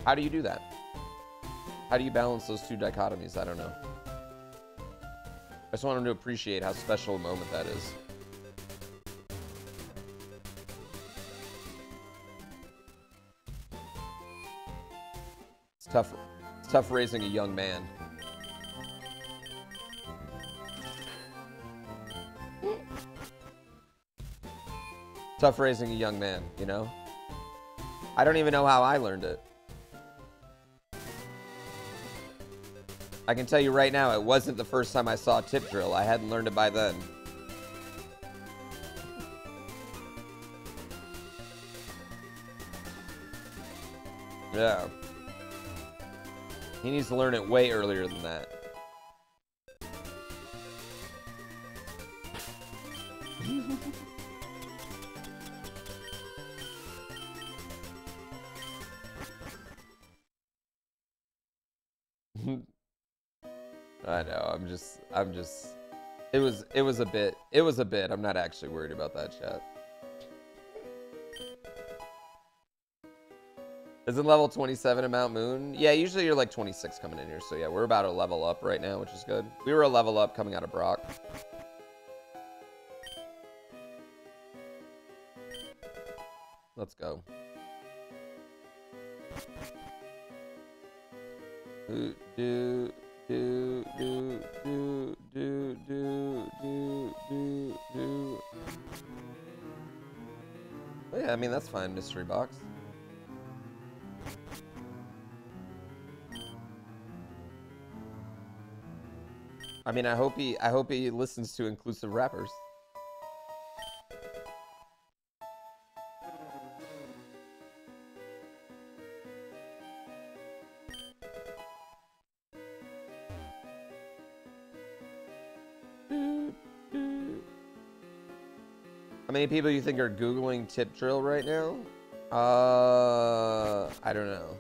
How do you do that? How do you balance those two dichotomies? I don't know. I just want him to appreciate how special a moment that is. It's tough raising a young man. Tough raising a young man, you know? I don't even know how I learned it. I can tell you right now, it wasn't the first time I saw Tip Drill. I hadn't learned it by then. Yeah. He needs to learn it way earlier than that. I know, it was a bit. I'm not actually worried about that, chat. Isn't level 27 in Mount Moon? Yeah, usually you're like 26 coming in here, so yeah, we're about a level up right now, which is good. We were a level up coming out of Brock. Let's go. Oh, yeah, I mean, that's fine, mystery box. I mean, I hope he listens to inclusive rappers. How many people you think are Googling Tip Drill right now? I I don't know.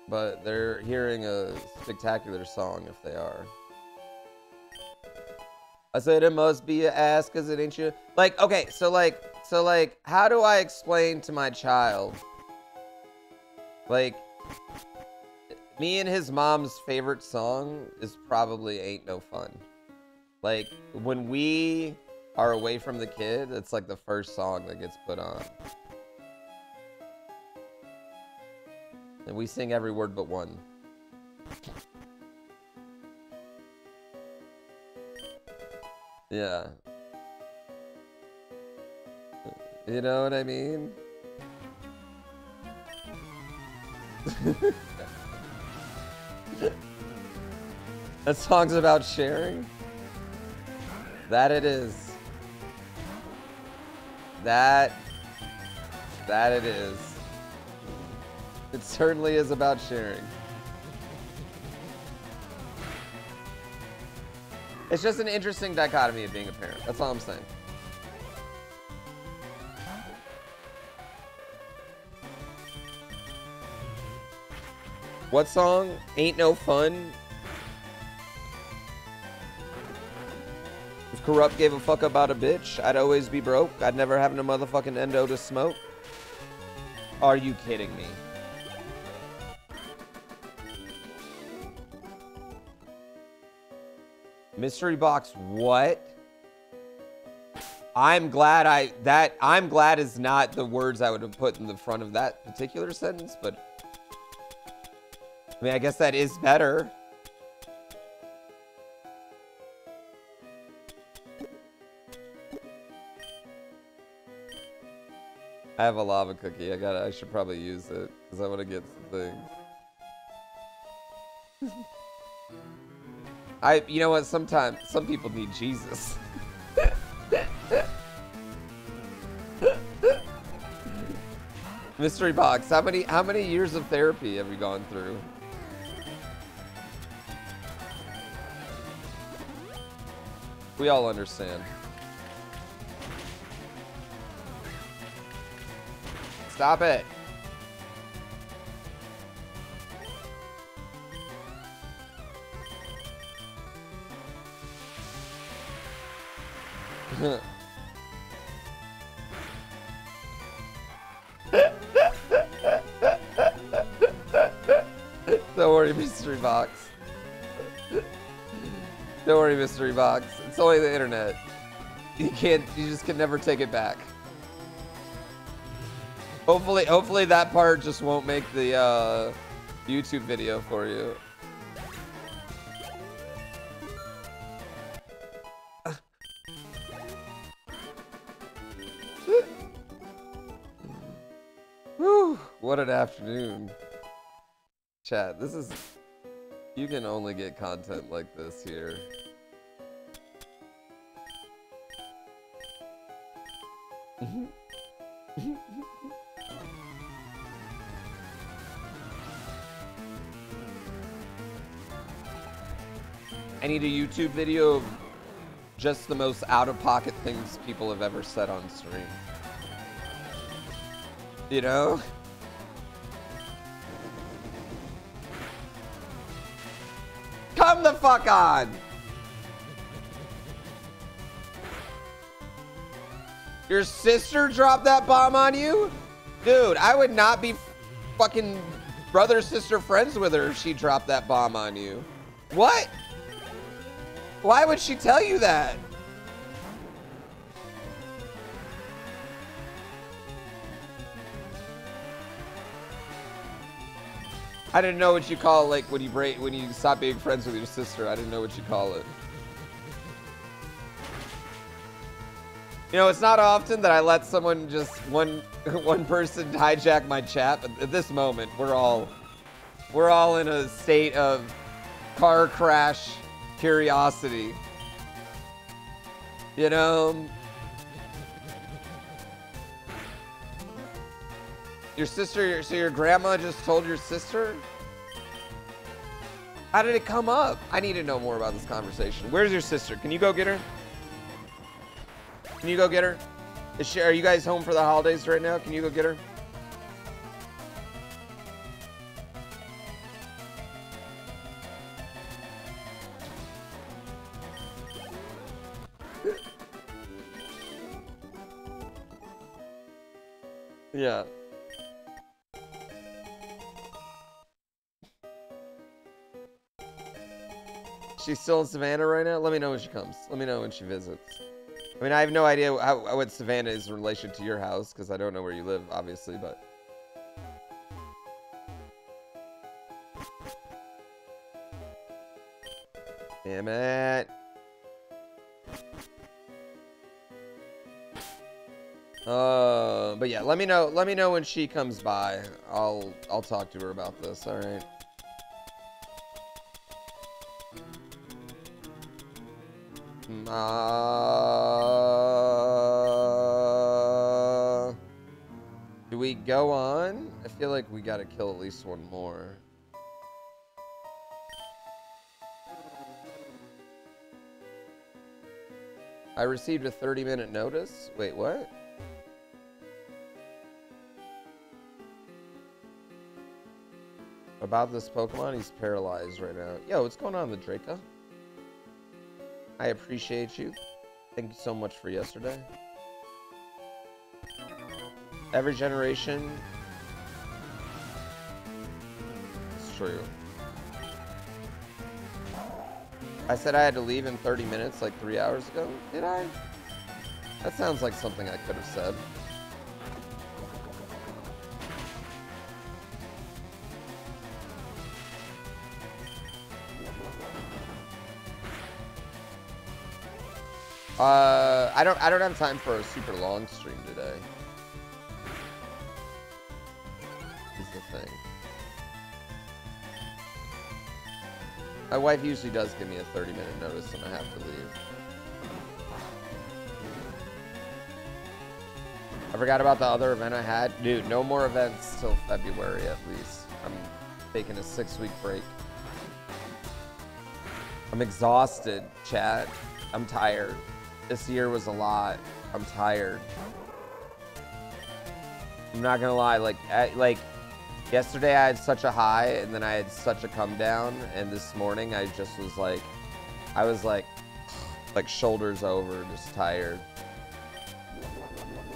But they're hearing a spectacular song if they are. I said it must be your ass cause it ain't you. Like, okay, so like, how do I explain to my child? Like, me and his mom's favorite song is probably Ain't No Fun. Like, when we are away from the kid, it's like the first song that gets put on. And we sing every word but one. Yeah. You know what I mean? That song's about sharing? That it is. That it is. It certainly is about sharing. It's just an interesting dichotomy of being a parent. That's all I'm saying. What song? Ain't No Fun? If Corrupt gave a fuck about a bitch, I'd always be broke. I'd never have no motherfucking endo to smoke. Are you kidding me? Mystery box, what? I'm glad I'm glad is not the words I would have put in the front of that particular sentence, but I mean, I guess that is better. I have a lava cookie. I should probably use it because I want to get some things. You know what? Sometimes some people need Jesus. Mystery box. How many years of therapy have you gone through? We all understand. Stop it. Don't worry, mystery box. Don't worry, mystery box. It's only the internet. You just can never take it back. Hopefully that part just won't make the YouTube video for you. Whew, what an afternoon. Chat, this is... You can only get content like this here. I need a YouTube video of just the most out-of-pocket things people have ever said on stream. You know? Come the fuck on! Your sister dropped that bomb on you? Dude, I would not be fucking brother-sister friends with her if she dropped that bomb on you. What? Why would she tell you that? I didn't know what you call it, like when you stop being friends with your sister. I didn't know what you call it. You know, it's not often that I let someone just one person hijack my chat, but at this moment, we're all in a state of car crash curiosity. You know? Your sister, so your grandma just told your sister? How did it come up? I need to know more about this conversation. Where's your sister? Can you go get her? Can you go get her? Are you guys home for the holidays right now? Can you go get her? Yeah. She's still in Savannah right now? Let me know when she comes. Let me know when she visits. I mean, I have no idea what Savannah is in relation to your house, because I don't know where you live, obviously, but... Damn it. But yeah, let me know when she comes by. I'll talk to her about this, alright? Do we go on? I feel like we gotta kill at least one more. I received a 30-minute notice. Wait, what? About this Pokemon, he's paralyzed right now. Yo, what's going on with Draco? I appreciate you. Thank you so much for yesterday. Every generation. It's true. I said I had to leave in 30 minutes like 3 hours ago. Did I? That sounds like something I could have said. I don't have time for a super long stream today. Is the thing. My wife usually does give me a 30-minute notice when I have to leave. I forgot about the other event I had. Dude, no more events till February at least. I'm taking a 6-week break. I'm exhausted, chat. I'm tired. This year was a lot. I'm tired. I'm not gonna lie, like yesterday I had such a high and then I had such a come down, and this morning I just was like, I was like shoulders over, just tired.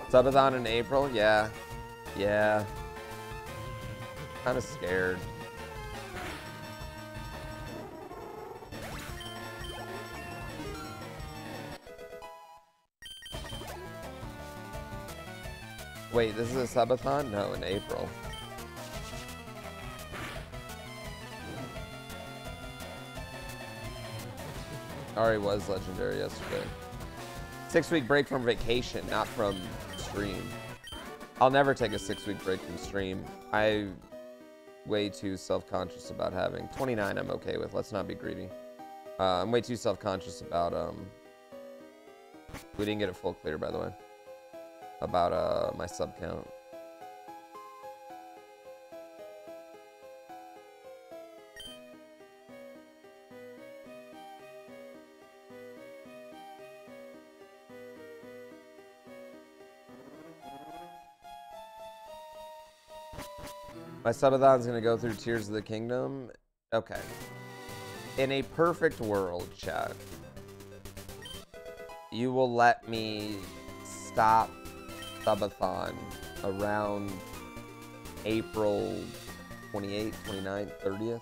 Subathon in April? Yeah. Yeah. Kind of scared. Wait, this is a subathon? No, in April. Already was legendary yesterday. 6-week break from vacation, not from stream. I'll never take a 6-week break from stream. I'm way too self-conscious about having 29. I'm okay with. Let's not be greedy. I'm way too self-conscious about we didn't get it full clear, by the way, about my sub count. My subathon's gonna go through Tears of the Kingdom. Okay. In a perfect world, chat, you will let me stop subathon around April 28th, 29th, 30th.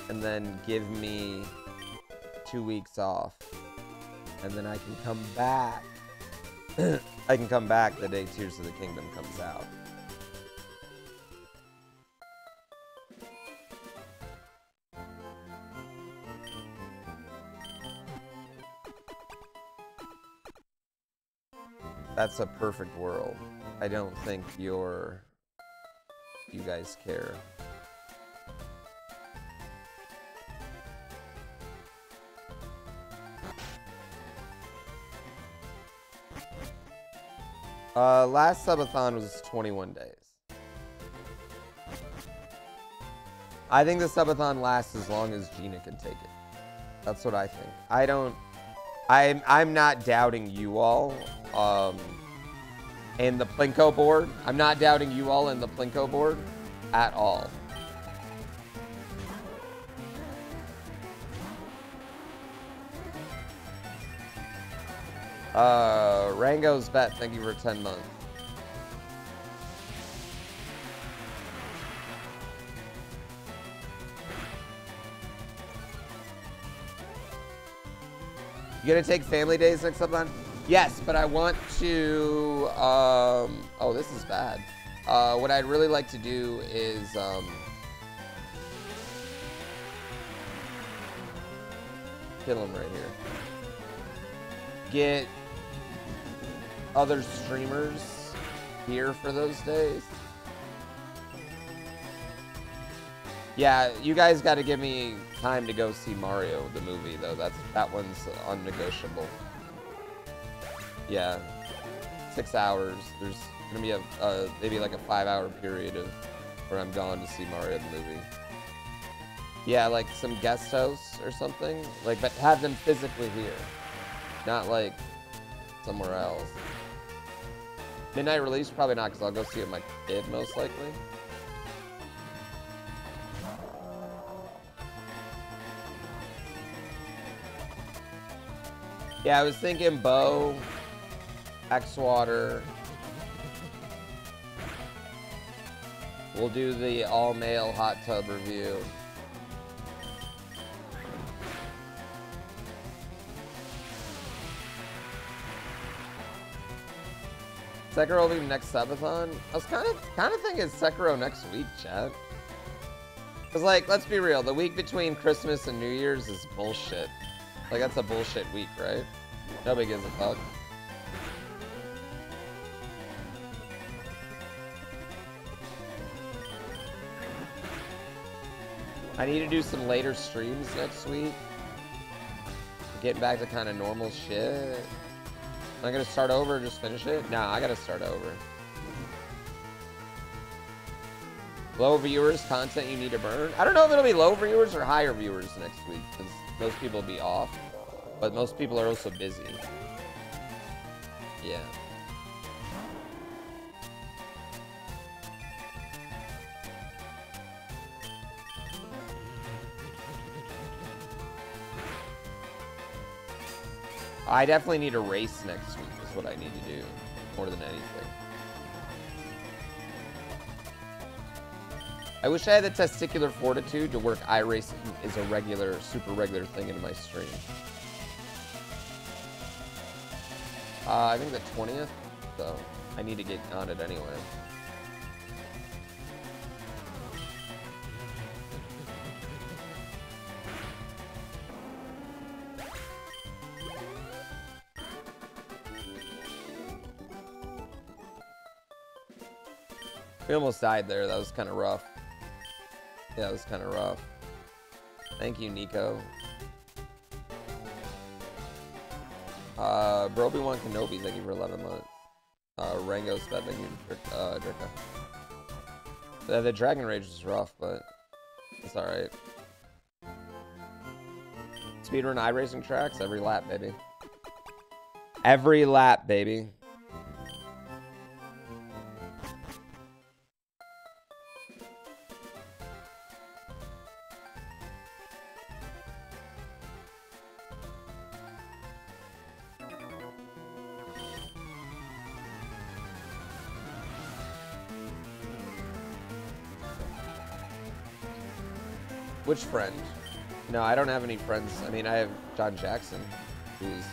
And then give me 2 weeks off. And then I can come back. I can come back the day Tears of the Kingdom comes out. That's a perfect world. I don't think you guys care. Last subathon was 21 days. I think the subathon lasts as long as Gina can take it. That's what I think. I don't I'm not doubting you all. And the Plinko board. I'm not doubting you all in the Plinko board at all. Rango's bet, thank you for 10 months. You gonna take family days next month? Yes, but I want to, oh, this is bad. What I'd really like to do is, kill him right here. Get other streamers here for those days. Yeah, you guys got to give me time to go see Mario, the movie, though. That one's unnegotiable. Yeah, 6 hours. There's gonna be a maybe like a 5-hour period of where I'm gone to see Mario the movie. Yeah, like some guest house or something. Like, but have them physically here, not like somewhere else. Midnight release, probably not, because I'll go see it with my kid most likely. Yeah, I was thinking Bo, X-Water. We'll do the all-male hot tub review. Sekiro will be next subathon. I was kind of thinking Sekiro next week, chat. Cause like, let's be real, the week between Christmas and New Year's is bullshit. Like, that's a bullshit week, right? Nobody gives a fuck. I need to do some later streams next week. Getting back to kind of normal shit. Am I gonna start over and just finish it? Nah, I gotta start over. Low viewers, content you need to burn. I don't know if it'll be low viewers or higher viewers next week, because most people will be off. But most people are also busy. Yeah. I definitely need a race next week is what I need to do, more than anything. I wish I had the testicular fortitude to work iRacing as a regular, super regular thing into my stream. I think the 20th, so I need to get on it anyway. We almost died there. That was kind of rough. Yeah, that was kind of rough. Thank you, Nico. Obi-Wan Kenobi, thank you for 11 months. Rango Sped, thank you, Dricka. The Dragon Rage was rough, but it's alright. Speedrun iRacing tracks, every lap, baby. Every lap, baby. Which friend? No, I don't have any friends. I mean, I have John Jackson, who's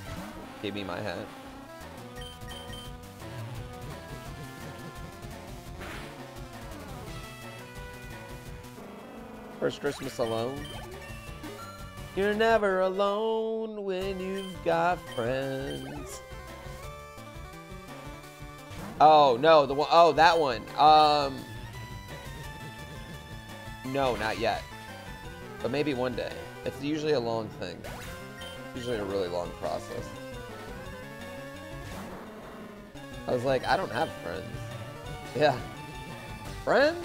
gave me my hat. First Christmas alone. You're never alone when you've got friends. Oh, no, the one, oh, that one. No, not yet. But maybe one day. It's usually a long thing. Usually a really long process. I was like, I don't have friends. Yeah. Friends?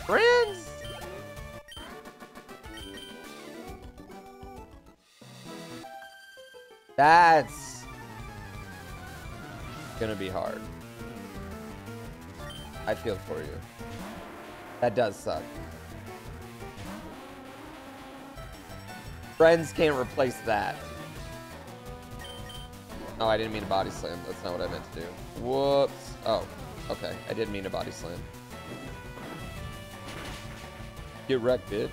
Friends! That's gonna be hard. I feel for you. That does suck. Friends can't replace that. Oh, I didn't mean a body slam. That's not what I meant to do. Whoops. Oh, okay. I didn't mean a body slam. Get wrecked, bitch.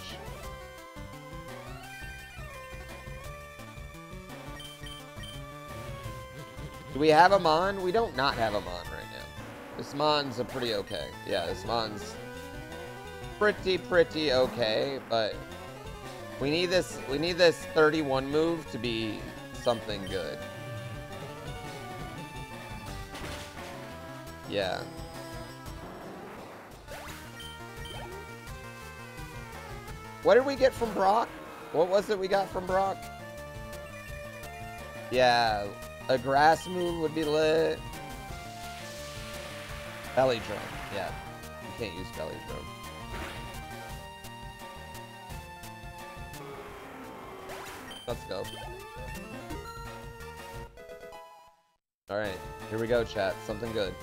Do we have a Mon? We don't not have a Mon right now. This Mon's a pretty okay. Yeah, this Mon's pretty okay, but we need this 31 move to be something good. Yeah. What did we get from Brock? What was it we got from Brock? Yeah, a grass move would be lit. Belly drum. Yeah, you can't use belly drum. Let's go. All right, here we go, chat. Something good.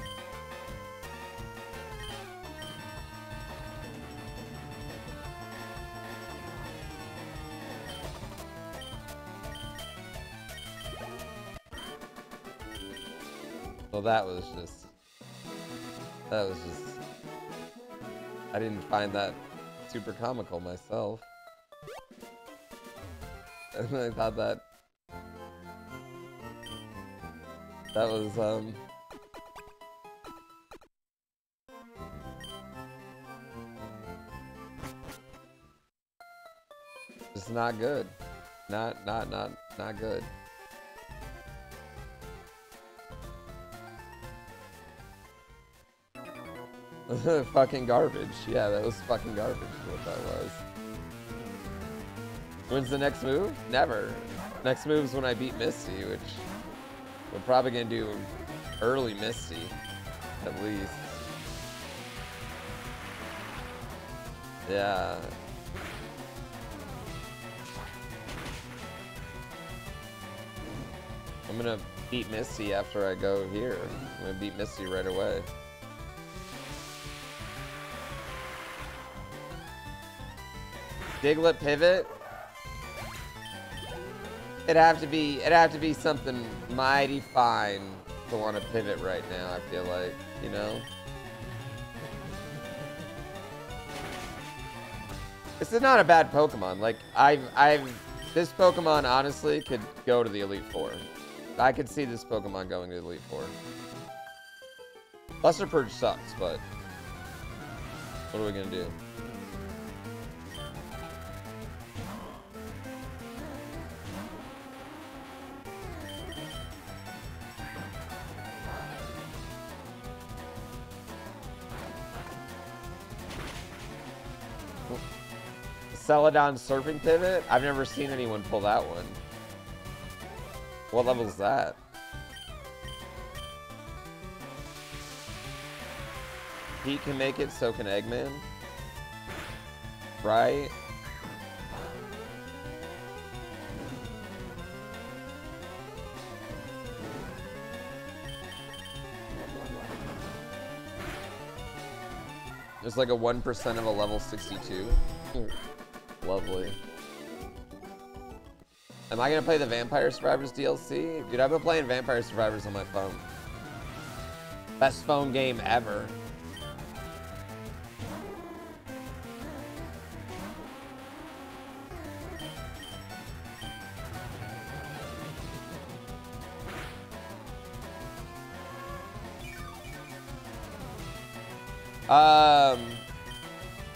Well, that was just, I didn't find that super comical myself. And I thought that was, just not good. Not good. Fucking garbage. Yeah, that was fucking garbage. What that was. When's the next move? Never. Next move's when I beat Misty, which we're probably gonna do early Misty, at least. Yeah. I'm gonna beat Misty after I go here. I'm gonna beat Misty right away. Diglett pivot. It'd have to be something mighty fine to want to pivot right now, I feel like, you know? This is not a bad Pokemon. Like, this Pokemon honestly could go to the Elite Four. I could see this Pokemon going to the Elite Four. Buster Purge sucks, but what are we gonna do? Celadon surfing pivot? I've never seen anyone pull that one. What level is that? Pete can make it, so can Eggman. Right? There's like a 1% of a level 62. Lovely. Am I gonna play the Vampire Survivors DLC? Dude, I've been playing Vampire Survivors on my phone. Best phone game ever.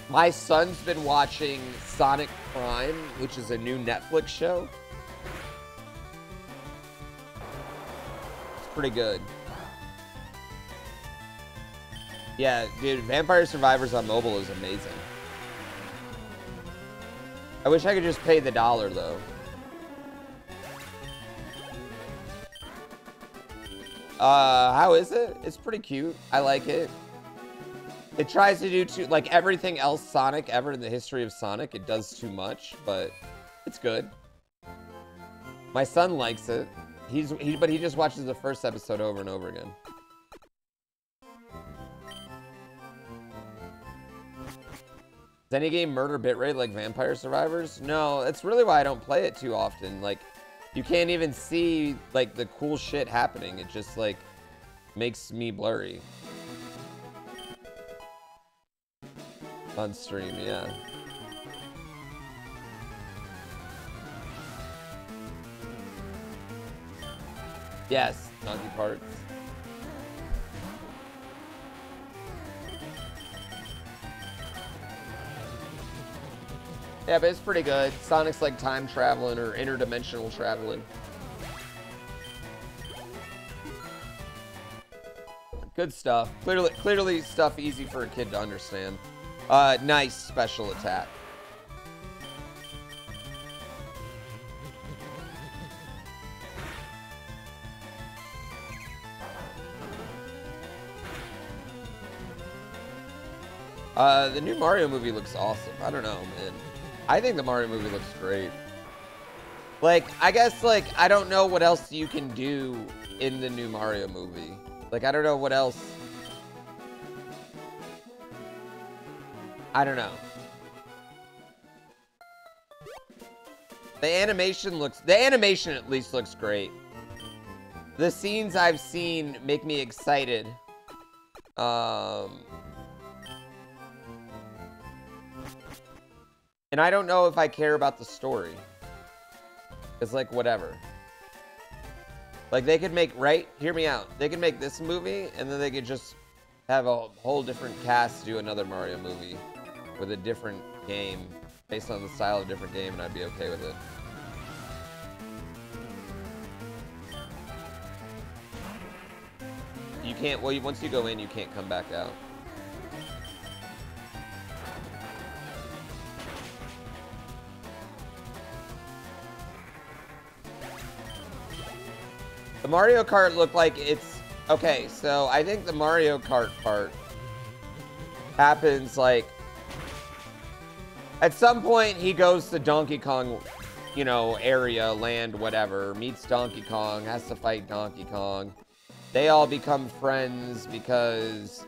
My son's been watching Sonic Prime, which is a new Netflix show. It's pretty good. Yeah, dude, Vampire Survivors on mobile is amazing. I wish I could just pay the $1, though. How is it? It's pretty cute. I like it. It tries to do too, like everything else Sonic ever in the history of Sonic, it does too much, but it's good. My son likes it. But he just watches the first episode over and over again. Does any game murder bitrate like Vampire Survivors? No, that's really why I don't play it too often. Like, you can't even see, like, the cool shit happening. It just, like, makes me blurry. On stream, yeah. Yes, Donkey Parts. Yeah, but it's pretty good. Sonic's like time traveling or interdimensional traveling. Good stuff. Clearly stuff easy for a kid to understand. Nice special attack. The new Mario movie looks awesome. I don't know, man. I think the Mario movie looks great. Like, I guess, like, I don't know what else you can do in the new Mario movie. Like, I don't know what else. I don't know. The animation at least looks great. The scenes I've seen make me excited. And I don't know if I care about the story. It's like, whatever. Like, they could make, right? Hear me out. They could make this movie, and then they could just have a whole different cast do another Mario movie with a different game, based on the style of a different game, and I'd be okay with it. You can't, well, once you go in, you can't come back out. The Mario Kart looked like it's... Okay, so I think the Mario Kart part happens like... At some point, he goes to Donkey Kong, you know, area, land, whatever, meets Donkey Kong, has to fight Donkey Kong. They all become friends because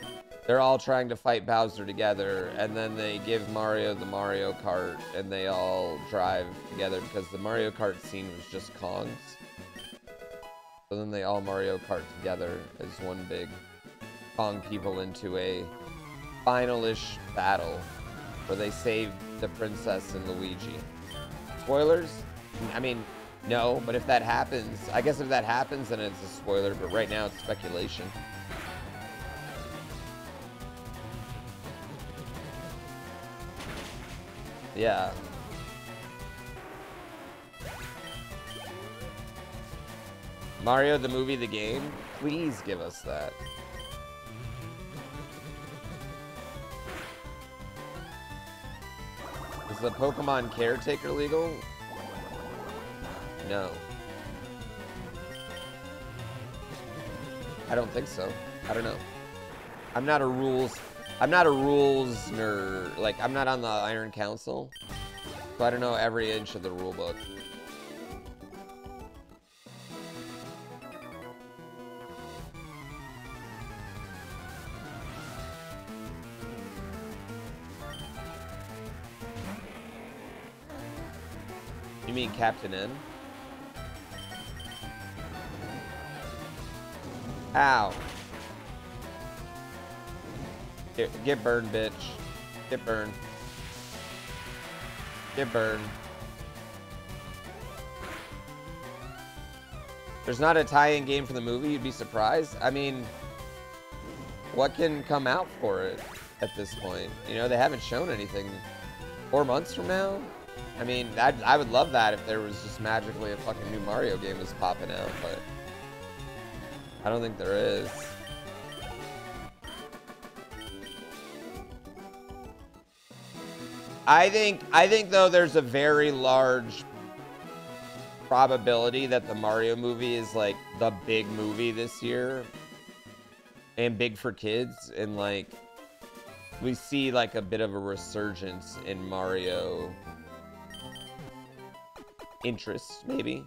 they're all trying to fight Bowser together, and then they give Mario the Mario Kart, and they all drive together because the Mario Kart scene was just Kong's. So then they all Mario Kart together as one big Kong people into a final-ish battle where they save the princess and Luigi. Spoilers? I mean, no, but if that happens, I guess if that happens, then it's a spoiler, but right now it's speculation. Yeah. Mario the movie, the game? Please give us that. Is the Pokemon Caretaker legal? No. I don't think so. I don't know. I'm not a rules nerd. Like, I'm not on the Iron Council, so I don't know every inch of the rule book. You mean Captain N? Ow. Get burned, bitch. Get burned. Get burned. There's not a tie-in game for the movie, you'd be surprised. I mean, what can come out for it at this point? You know, they haven't shown anything. 4 months from now? I mean, I would love that if there was just magically a fucking new Mario game was popping out, but I don't think there is. I think though there's a very large probability that the Mario movie is like the big movie this year and big for kids, and like we see like a bit of a resurgence in Mario interest, maybe.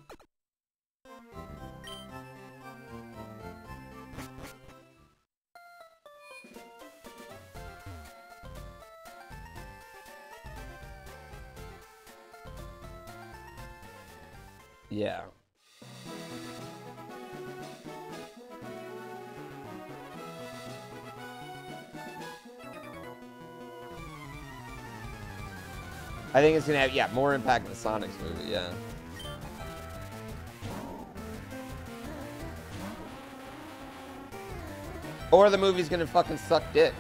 Yeah. I think it's gonna have, yeah, more impact than Sonic's movie, yeah. Or the movie's gonna fucking suck dick.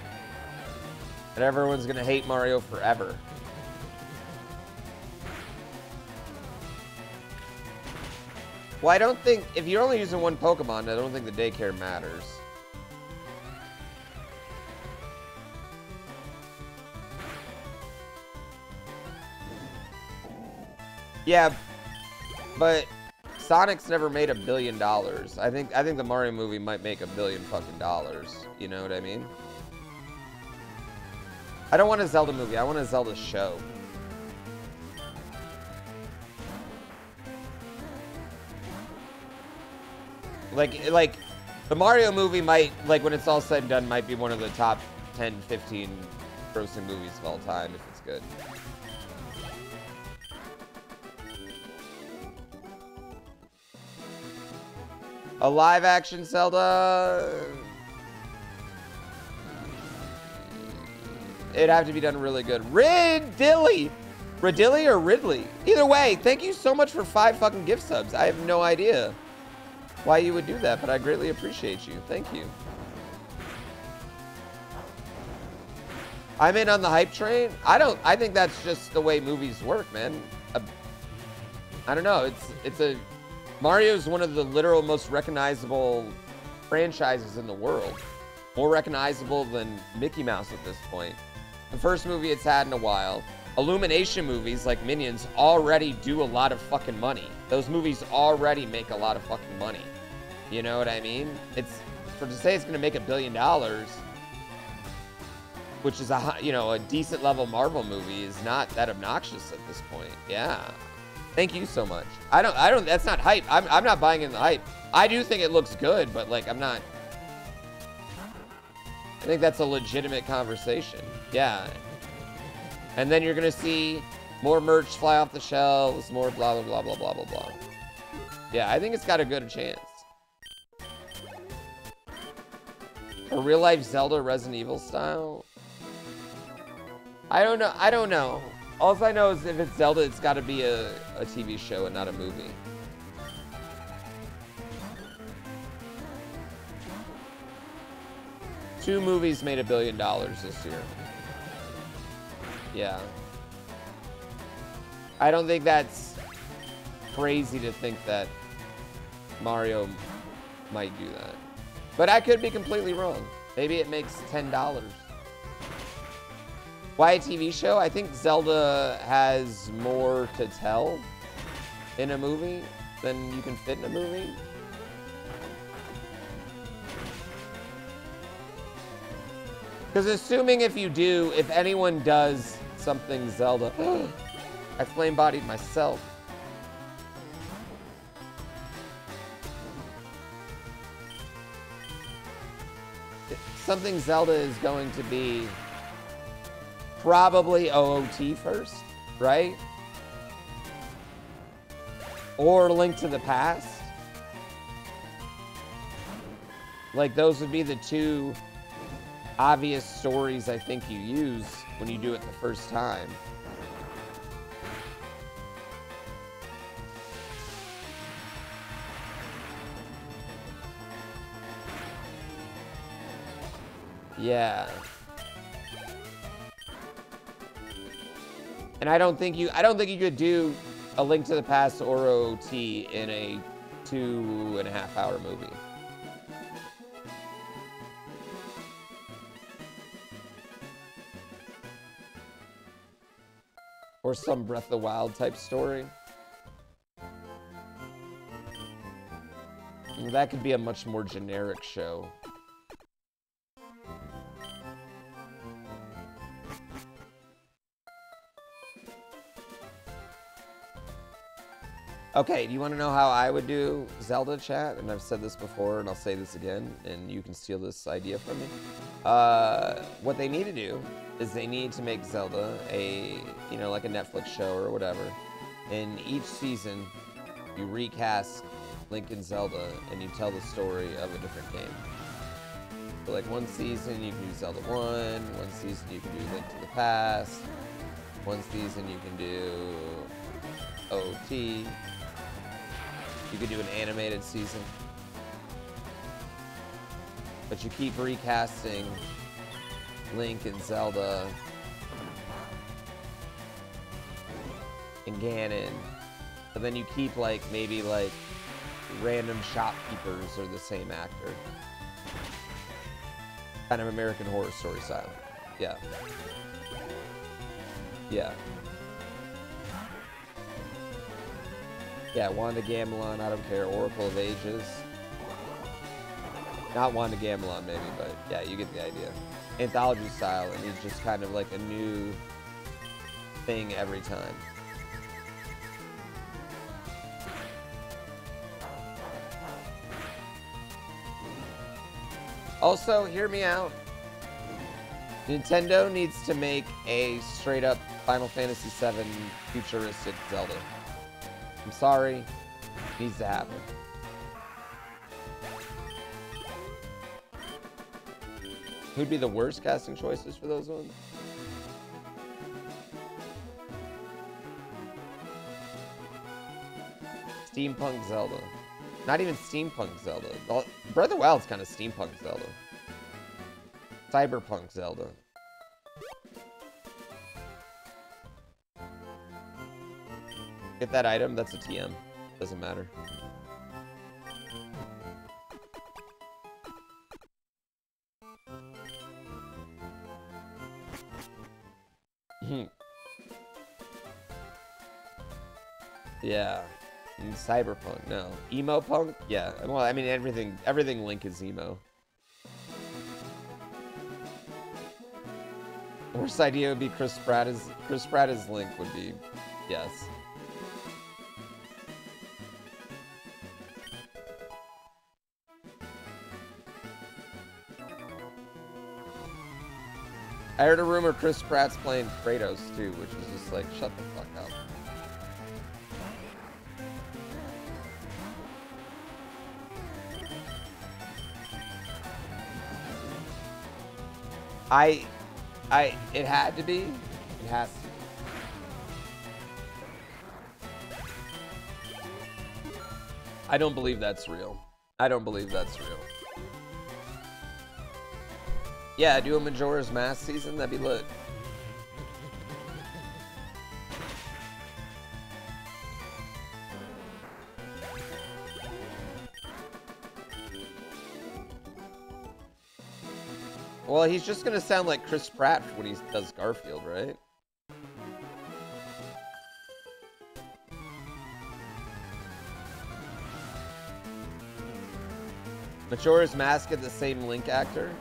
And everyone's gonna hate Mario forever. Well, I don't think, if you're only using one Pokemon, I don't think the daycare matters. Yeah, but Sonic's never made $1 billion. I think the Mario movie might make $1 billion fucking dollars. You know what I mean? I don't want a Zelda movie. I want a Zelda show. Like the Mario movie might, like when it's all said and done, might be one of the top 10, 15 grossing movies of all time if it's good. A live action Zelda, it'd have to be done really good. Ridley or Ridley? Either way, thank you so much for 5 fucking gift subs. I have no idea why you would do that, but I greatly appreciate you. Thank you. I'm in on the hype train. I think that's just the way movies work, man. I don't know. Mario's one of the literal most recognizable franchises in the world. More recognizable than Mickey Mouse at this point. The first movie it's had in a while. Illumination movies like Minions already do a lot of fucking money. Those movies already make a lot of fucking money. You know what I mean? To say it's gonna make $1 billion, which is a decent level Marvel movie, is not that obnoxious at this point. Yeah. Thank you so much. I don't, that's not hype. I'm not buying in the hype. I do think it looks good, but like, I'm not. I think that's a legitimate conversation. Yeah. And then you're gonna see more merch fly off the shelves, more blah, blah, blah, blah, blah, blah, blah. Yeah, I think it's got a good chance. A real life Zelda Resident Evil style? I don't know. All I know is if it's Zelda, it's got to be a TV show and not a movie. Two movies made $1 billion this year. Yeah. I don't think that's crazy to think that Mario might do that. But I could be completely wrong. Maybe it makes $10. Why a TV show? I think Zelda has more to tell in a movie than you can fit in a movie. Because assuming if anyone does something Zelda, I flame-bodied myself. Something Zelda is going to be probably OOT first, right? Or Link to the Past. Like, those would be the two obvious stories I think you use when you do it the first time. Yeah. And I don't think you could do A Link to the Past or OOT in a 2.5 hour movie. Or some Breath of the Wild type story. That could be a much more generic show. Okay, do you want to know how I would do Zelda chat? And I've said this before, and I'll say this again, and you can steal this idea from me. What they need to do is they need to make Zelda a, you know, like a Netflix show or whatever. And each season, you recast Link and Zelda, and you tell the story of a different game. So like one season, you can do Zelda 1. One season, you can do Link to the Past. One season, you can do OT. You could do an animated season. But you keep recasting Link and Zelda and Ganon. But then you keep like maybe like random shopkeepers are the same actor. Kind of American Horror Story style. Yeah. Yeah. Yeah, Wanda Gamelon, I don't care. Oracle of Ages. Not Wanda Gamelon, maybe, but yeah, you get the idea. Anthology style, and it's just kind of like a new thing every time. Also, hear me out. Nintendo needs to make a straight up Final Fantasy VII futuristic Zelda. I'm sorry, it needs to happen. Who'd be the worst casting choices for those ones? Steampunk Zelda. Not even Steampunk Zelda. Breath of the Wild's kind of Steampunk Zelda. Cyberpunk Zelda. Get that item, that's a TM. Doesn't matter. Yeah. Cyberpunk, no. Emo punk? Yeah. Well, I mean everything Link is emo. Worst idea would be Chris Pratt as Link would be, yes. I heard a rumor Chris Pratt's playing Kratos too, which is just like, shut the fuck up. It had to be. It has to be. I don't believe that's real. I don't believe that's real. Yeah, do a Majora's Mask season, that'd be lit. Well, he's just gonna sound like Chris Pratt when he does Garfield, right? Majora's Mask had the same Link actor?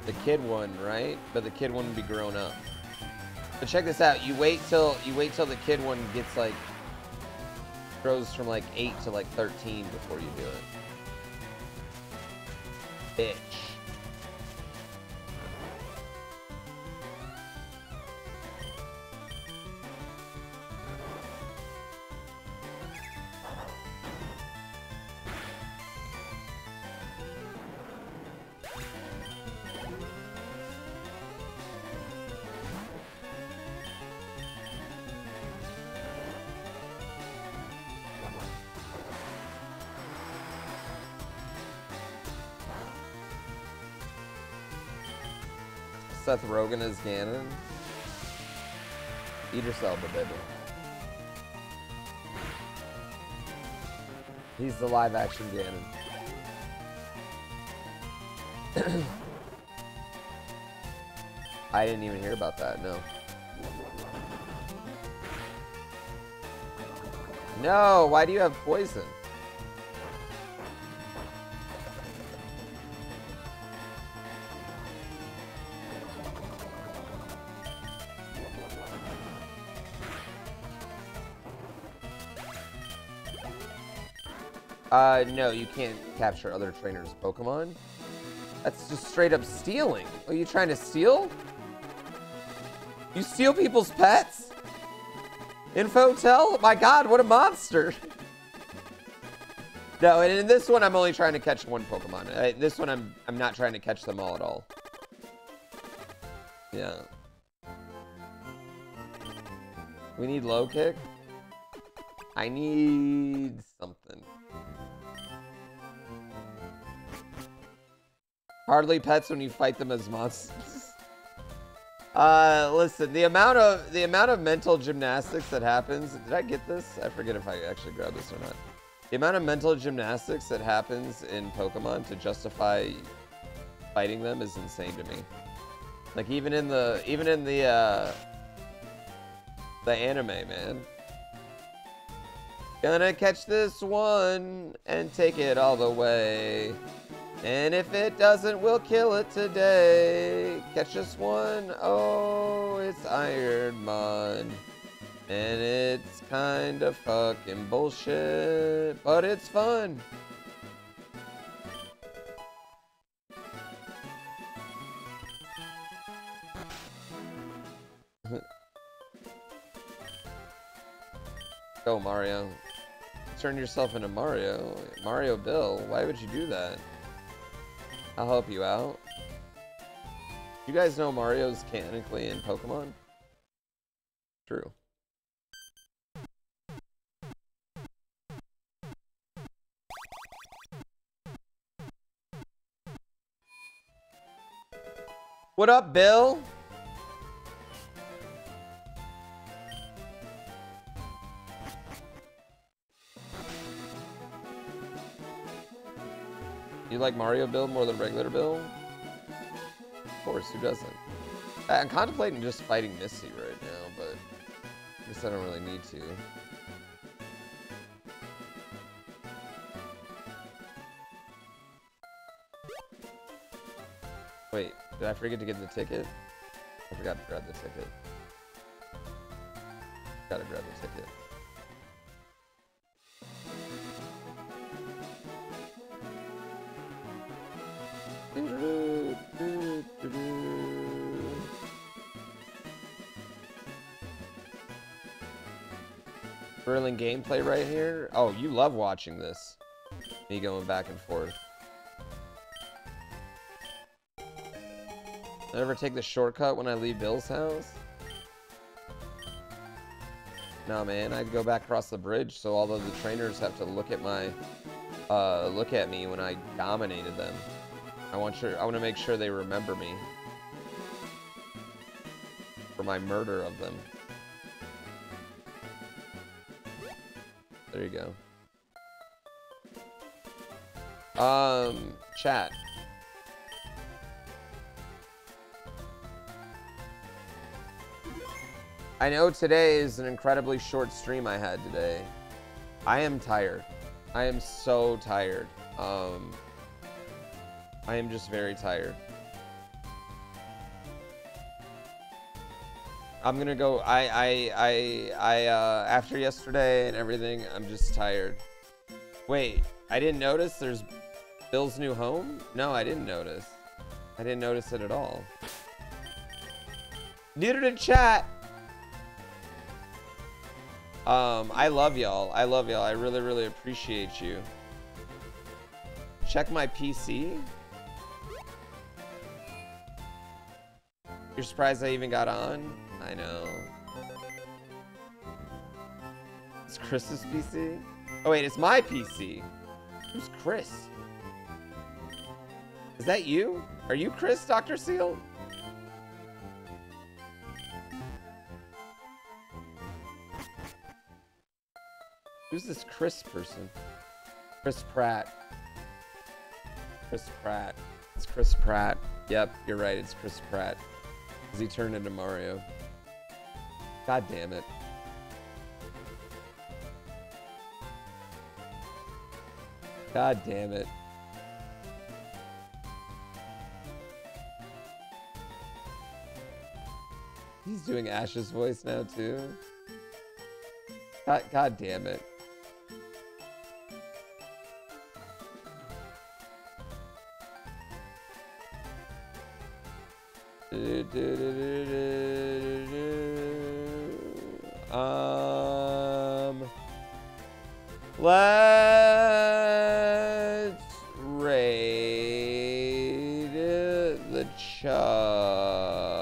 The kid one, right? But the kid one would be grown up. But check this out. You wait till the kid one gets like grows from like 8 to like 13 before you do it. Bitch. Seth Rogen as Ganon. Idris Elba, baby. He's the live action Ganon. I didn't even hear about that, no. No, why do you have poison? No, you can't capture other trainers' Pokemon. That's just straight up stealing. Are you trying to steal? You steal people's pets? Infotel? My god, what a monster. No, and in this one, I'm only trying to catch one Pokemon. This one, I'm not trying to catch them all at all. Yeah. We need low kick. I need something. Hardly pets when you fight them as monsters. Listen, the amount of mental gymnastics that happens. Did I get this? I forget if I actually grabbed this or not. The amount of mental gymnastics that happens in Pokemon to justify fighting them is insane to me. Like even in the anime, man. Gonna catch this one and take it all the way. And if it doesn't, we'll kill it today. Catch this one. Oh, it's Ironmon. And it's kind of fucking bullshit, but it's fun. Go, Mario. Turn yourself into Mario. Mario Bill, why would you do that? I'll help you out. You guys know Mario's canonically in Pokemon? True. What up, Bill? You like Mario Bill more than regular Bill? Of course, who doesn't? I'm contemplating just fighting Misty right now, but I guess I don't really need to. Wait, did I forget to get the ticket? I forgot to grab the ticket. Gotta grab the ticket. Berlin gameplay right here. Oh, you love watching this. Me going back and forth. I ever take the shortcut when I leave Bill's house? No, man, I'd go back across the bridge, so all of the trainers have to look at my, look at me when I dominated them. I want to make sure they remember me for my murder of them. There you go. Chat. I know today is an incredibly short stream I had today. I am tired. I am so tired. I am just very tired. I'm gonna go. After yesterday and everything, I'm just tired. Wait, I didn't notice there's Bill's new home? No, I didn't notice. I didn't notice it at all. Neither did chat. I love y'all. I love y'all. I really, really appreciate you. Check my PC. You're surprised I even got on? I know. It's Chris's PC? Oh wait, it's my PC. Who's Chris? Is that you? Are you Chris, Dr. Seal? Who's this Chris person? Chris Pratt. Chris Pratt. It's Chris Pratt. Yep, you're right, it's Chris Pratt. Because he turned into Mario. God damn it. God damn it. He's doing Ash's voice now too. God damn it. Let's raid the chug.